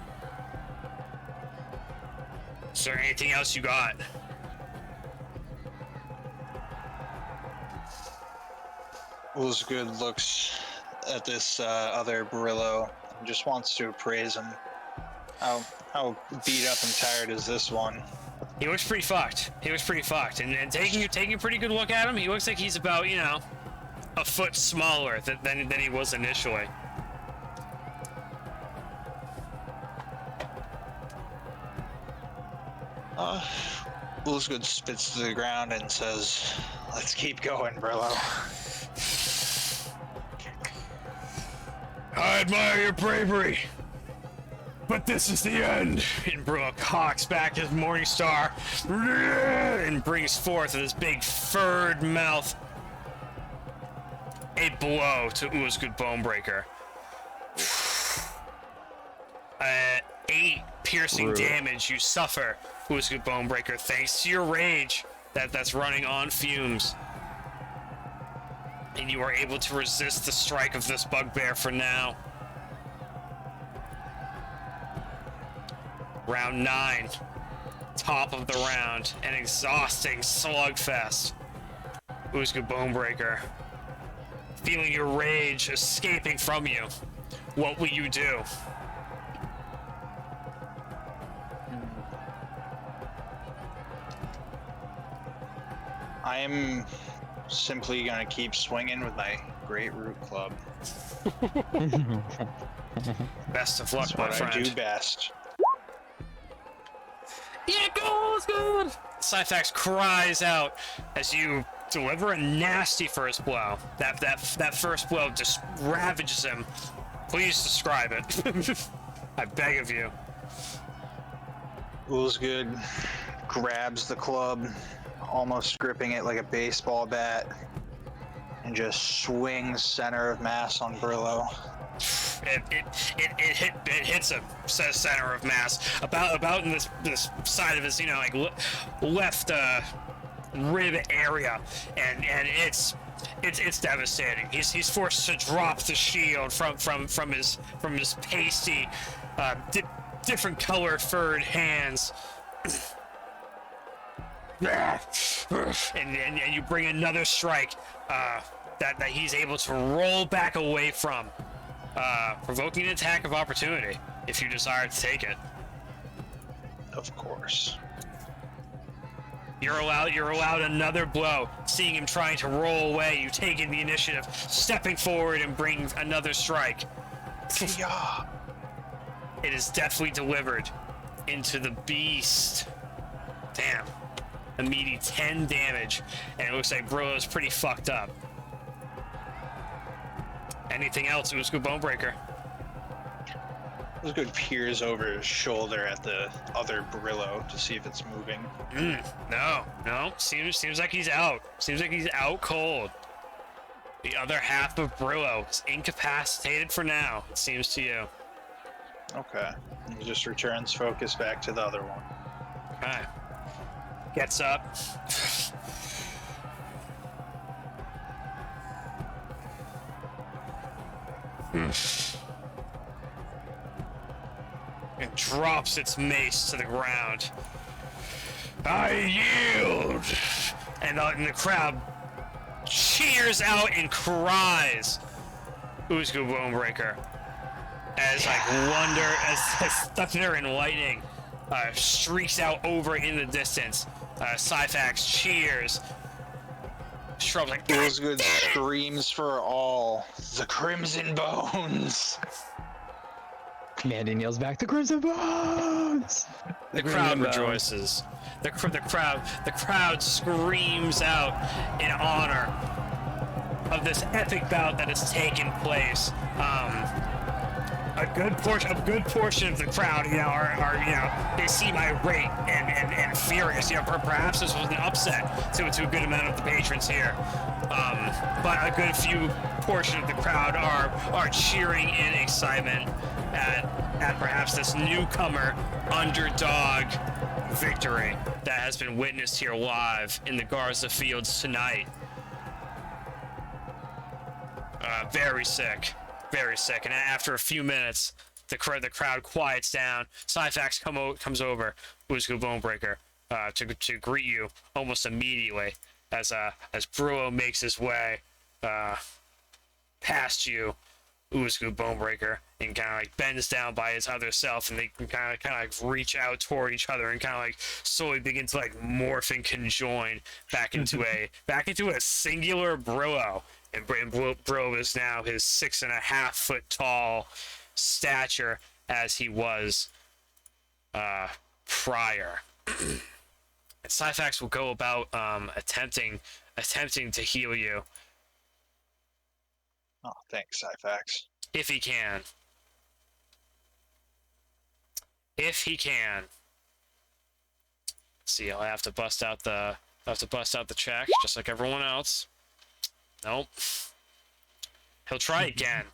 Is there anything else you got? Ulzgud looks at this other Brillo and just wants to appraise him. How beat up and tired is this one? He looks pretty fucked. And taking a pretty good look at him, he looks like he's about, a foot smaller than he was initially. Ulzgud spits to the ground and says, "Let's keep going, Brillo." I admire your bravery, but this is the end. And Brillo cocks back his Morningstar and brings forth with his big furred mouth a blow to Ulzgud Bone-Breaker. 8 piercing damage you suffer, Ulzgud Bone-Breaker, thanks to your rage that's running on fumes. And you are able to resist the strike of this Bugbear for now. Round 9. Top of the round. An exhausting slugfest. Ulzgud Bone-Breaker, feeling your rage escaping from you. What will you do? I'm simply gonna keep swinging with my Great Root Club. Best of luck, That's my what friend. I do best. Yeah, it goes good! Syphax cries out as you deliver a nasty first blow. That first blow just ravages him. Please describe it. I beg of you. Ulzgud grabs the club, almost gripping it like a baseball bat, and just swings center of mass on Brillo. It hits a center of mass about in this side of his left rib area, and it's It's devastating. He's forced to drop the shield from his pasty, different color furred hands. and you bring another strike that he's able to roll back away from, provoking an attack of opportunity if you desire to take it. Of course. You're allowed another blow. Seeing him trying to roll away, you take in the initiative, stepping forward and bring another strike. Yeah. It is deftly delivered into the beast. Damn. A meaty 10 damage, and it looks like Brillo's pretty fucked up. Anything else? Ulzgud Bone-Breaker. Ulzgud peers over his shoulder at the other Brillo to see if it's moving. No. Seems like he's out. Seems like he's out cold. The other half of Brillo is incapacitated for now, it seems to you. Okay. He just returns focus back to the other one. Okay. Gets up. And drops its mace to the ground. I yield! And the crowd cheers out and cries. Ulzgud Bone-Breaker. As as thunder and lightning streaks out over in the distance. Syphax cheers. Shrubs like Ulzgud screams for all the Crimson Bones. Mandion yells back, "The Crimson Bones!" The crowd rejoices. The crowd screams out in honor of this epic bout that has taken place. A good portion of the crowd, are they seem irate and furious. Perhaps this was an upset to a good amount of the patrons here. But a good few portion of the crowd are cheering in excitement at perhaps this newcomer underdog victory that has been witnessed here live in the Garza Fields tonight. Very sick. And after a few minutes, the crowd quiets down. Syphax comes over, Ulzgud Bone-Breaker, to greet you almost immediately as Brillo makes his way past you, Ulzgud Bone-Breaker, and kind of like bends down by his other self, and they kind of like reach out toward each other and kind of like slowly begin to like morph and conjoin back into a singular Brillo. And Brillo is now his 6.5 foot tall stature as he was prior. And Syphax will go about attempting to heal you. Oh, thanks, Syphax. If he can. See, I'll have to bust out the check just like everyone else. Nope. He'll try again.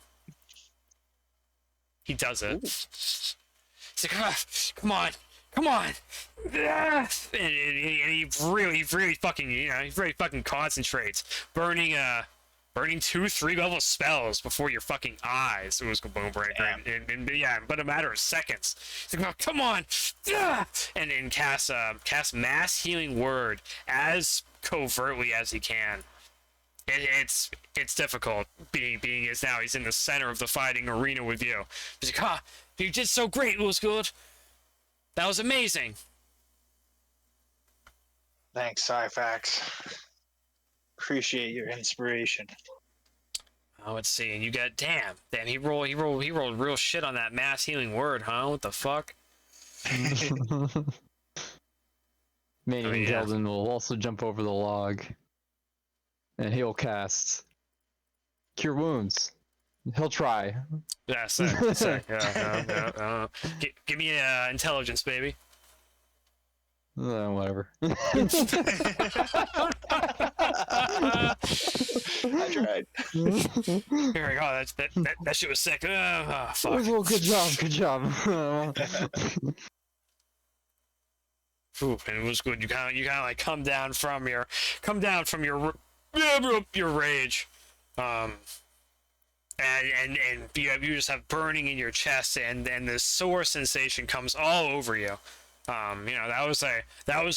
He does it. He's like, come on. And he really fucking concentrates, burning 2-3 level spells before your fucking eyes. It was Bone-Breaker, and but a matter of seconds. He's like, oh, come on, and then cast mass healing word as covertly as he can. It's difficult being as now he's in the center of the fighting arena with you. He's like, you did so great, Ulzgud. That was amazing. Thanks, Syphax. Appreciate your inspiration. Oh, let's see. And you got damn. He rolled real shit on that mass healing word, huh? What the fuck? Mandion and Gelden will also jump over the log. And he'll cast Cure Wounds. He'll try. Yeah, sick. Yeah. Give me intelligence, baby. Whatever. I tried. Here we go. That shit was sick. Oh, fuck. Oh, good job. Ooh, and it was good. You kind of like come down from your your rage. And you just have burning in your chest, and this sore sensation comes all over you. That was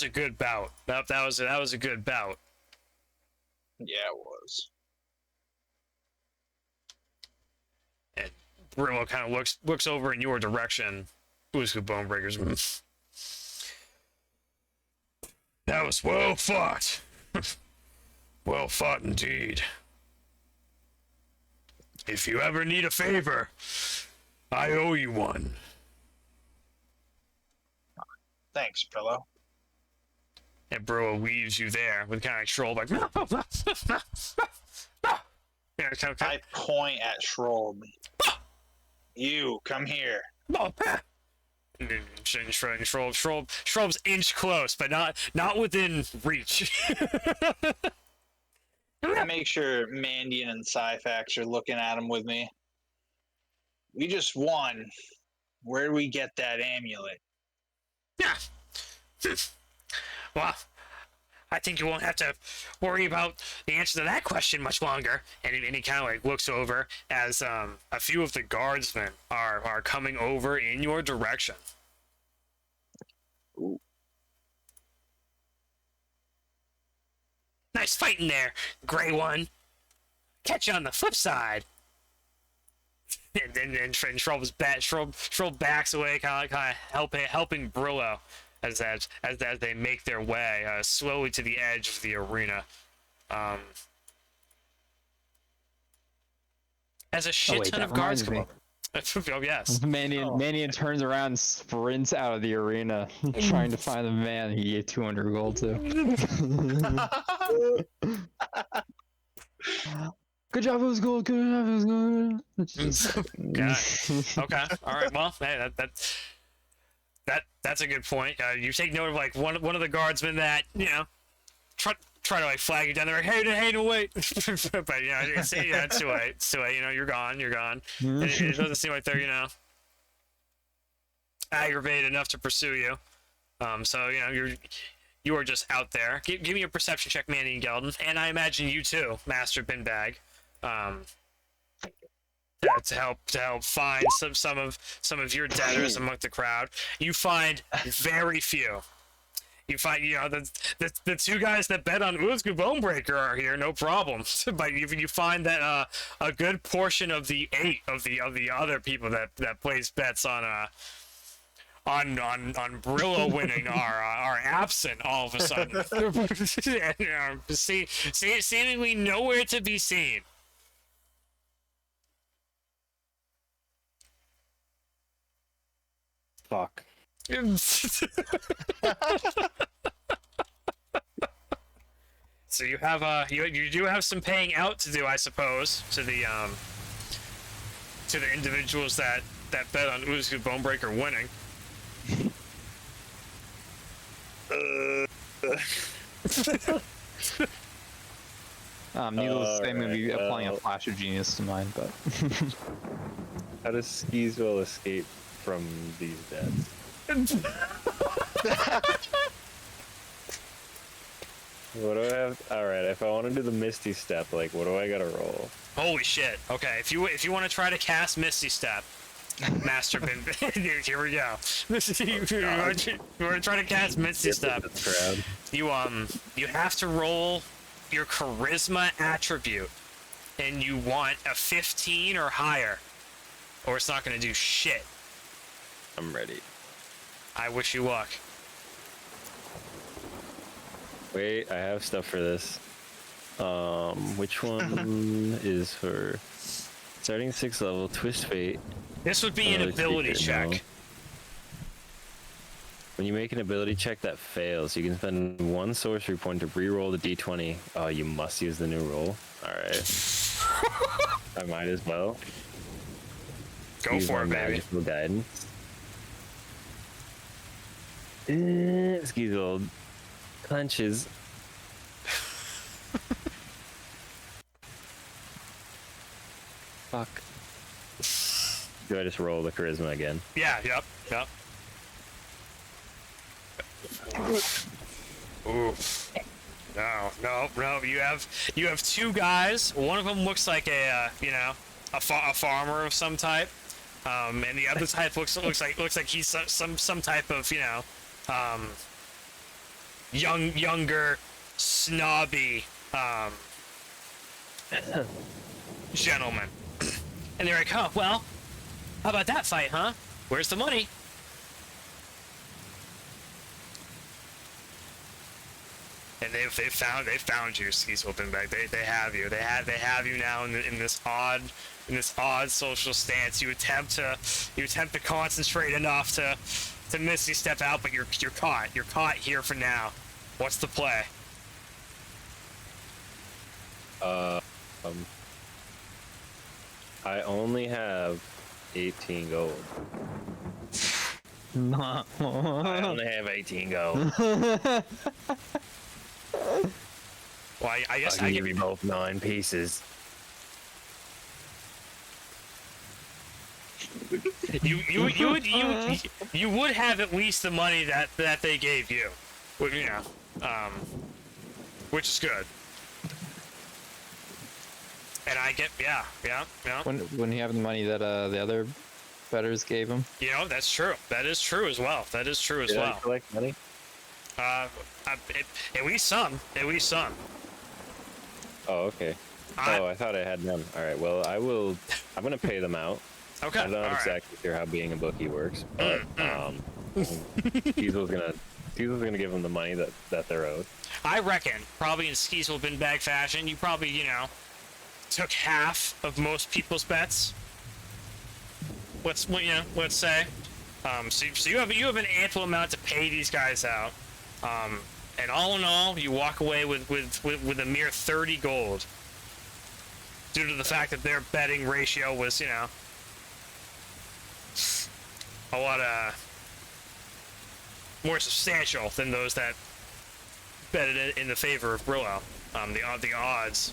a good bout. That was a good bout. Yeah, it was. And Brillo kind of looks over in your direction. Ulzgud Bone-Breaker's. That was well fought. Well fought indeed. If you ever need a favor, I owe you one. Thanks, Pillow. And Brillo leaves you there with kind of Shroll like. I point at Shroll. You come here. Shrub's inch close, but not within reach. I make sure Mandion and Syphax are looking at him with me. We just won. Where do we get that amulet? Yeah. Well, I think you won't have to worry about the answer to that question much longer. And he kind of like looks over as a few of the guardsmen are coming over in your direction. Ooh. Nice fighting there, Gray One. Catch you on the flip side. And then Shroll backs away, kind of helping Brillo as they make their way slowly to the edge of the arena. As a shit ton of guards come over. Oh yes. Mandion turns around and sprints out of the arena, trying to find the man he gave 200 gold to. Good job, it was gold. Good job, it was gold. Okay. All right. Well, hey, that's a good point. You take note of like one of the guardsmen that try to like flag you down there. Like, hey, no, wait. But it's too late. It's too late. You're gone. It doesn't seem like they're aggravated enough to pursue you. So you are just out there. Give me a perception check, Mandion and Gelden, and I imagine you too, Master Binbag. To help find some of your debtors among the crowd. You find very few. You find the two guys that bet on Ulzgud Bone-Breaker are here, no problem. But you find that a good portion of the 8 of the other people that place bets on Brillo winning are absent all of a sudden. And, seemingly nowhere to be seen. Fuck. So you have you do have some paying out to do, I suppose, to the individuals that bet on Ulzgud Bone-Breaker winning. Needless to say, maybe applying a flash of genius to mine, but How does Skeezewell escape from these debts? What do I have? All right, if I want to do the Misty Step, like, what do I gotta roll? Holy shit! Okay, if you want to try to cast Misty Step, Master Bin, here we go. You want to try to cast Misty Step? You have to roll your Charisma attribute, and you want a 15 or higher, or it's not gonna do shit. I'm ready. I wish you luck. Wait, I have stuff for this. Which one is for starting 6th level, Twist Fate? This would be an ability check. No. When you make an ability check that fails, you can spend 1 sorcery point to re-roll the d20. Oh, you must use the new roll. Alright. I might as well. Go for it, baby. Magical guidance. Skeezewell clenches. Fuck. Do I just roll the charisma again? Yeah, yep. Oof. No. You have two guys. One of them looks like a a farmer of some type, and the other type looks like he's some type of younger snobby gentleman. And they're like, oh well, how about that fight, huh? Where's the money? And they found you, Skeezewell Binbag. They have you. They have you now in this odd social stance. You attempt to concentrate enough to misty step out, but you're caught. You're caught here for now. What's the play? I only have 18 gold. No. I only have 18 gold. Well, I guess I can give you both 9 pieces. You would have at least the money that they gave you, which is good. And I get yeah. Wouldn't he have the money that the other betters gave him? That's true. That is true as well. Did I collect money? At least some. Oh, okay. I thought I had none. All right. Well, I'm gonna pay them out. Okay. I'm not all exactly sure how being a bookie works, but Skeezewell's gonna give them the money that they're owed. I reckon, probably in Skeezewell Binbag fashion, you probably took half of most people's bets. Let's say. So you have an ample amount to pay these guys out. And all in all, you walk away with a mere 30 gold. Due to the fact that their betting ratio was, a lot more substantial than those that betted in the favor of Brillo. The odds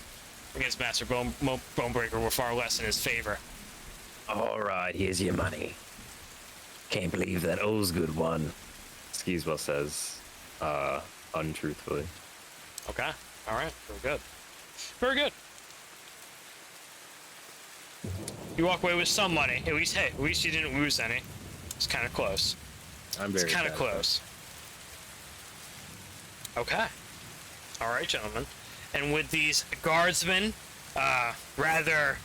against Master Bone-Breaker were far less in his favor. All right, here's your money. Can't believe that Ulzgud won. Skeezewell says, untruthfully. Okay. All right. Very good. You walk away with some money. At least you didn't lose any. It's kind of close. I'm very kind of satisfied. close. Okay. All right, gentlemen. And with these guardsmen, rather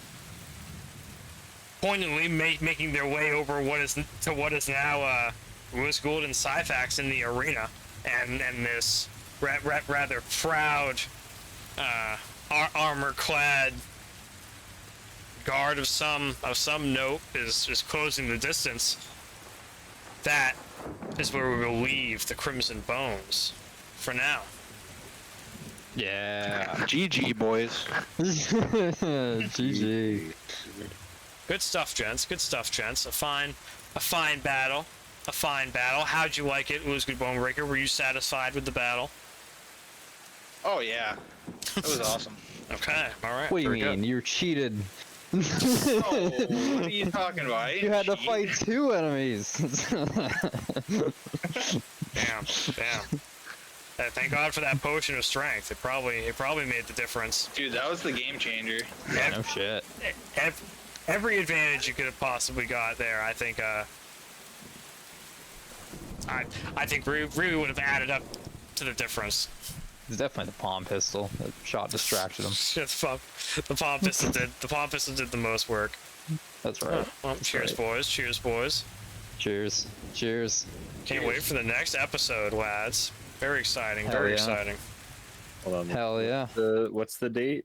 poignantly making their way over what is now Ulzgud and Syphax in the arena, and this rather proud armor-clad guard of some note is closing the distance. That is where we will leave the Crimson Bones for now. Yeah. GG, boys. GG. Good stuff, gents. A fine battle. How'd you like it, Ulzgud Bone-Breaker? Were you satisfied with the battle? Oh yeah, that was awesome. Okay, all right. What do you very mean? good. You're cheated. Oh, what are you talking about? You had to fight 2 enemies. Damn. Thank God for that potion of strength. It probably made the difference. Dude, that was the game changer. Yeah, no shit. Every advantage you could have possibly got there, I think. I think really would have added up to the difference. It's definitely the palm pistol. That shot distracted him. The palm pistol did. The palm pistol did the most work. That's right. Well, cheers, right. boys. Cheers, boys. Cheers. Can't wait for the next episode, lads. Very exciting. Hell Very yeah. exciting. Hold on. Hell yeah. What's the date?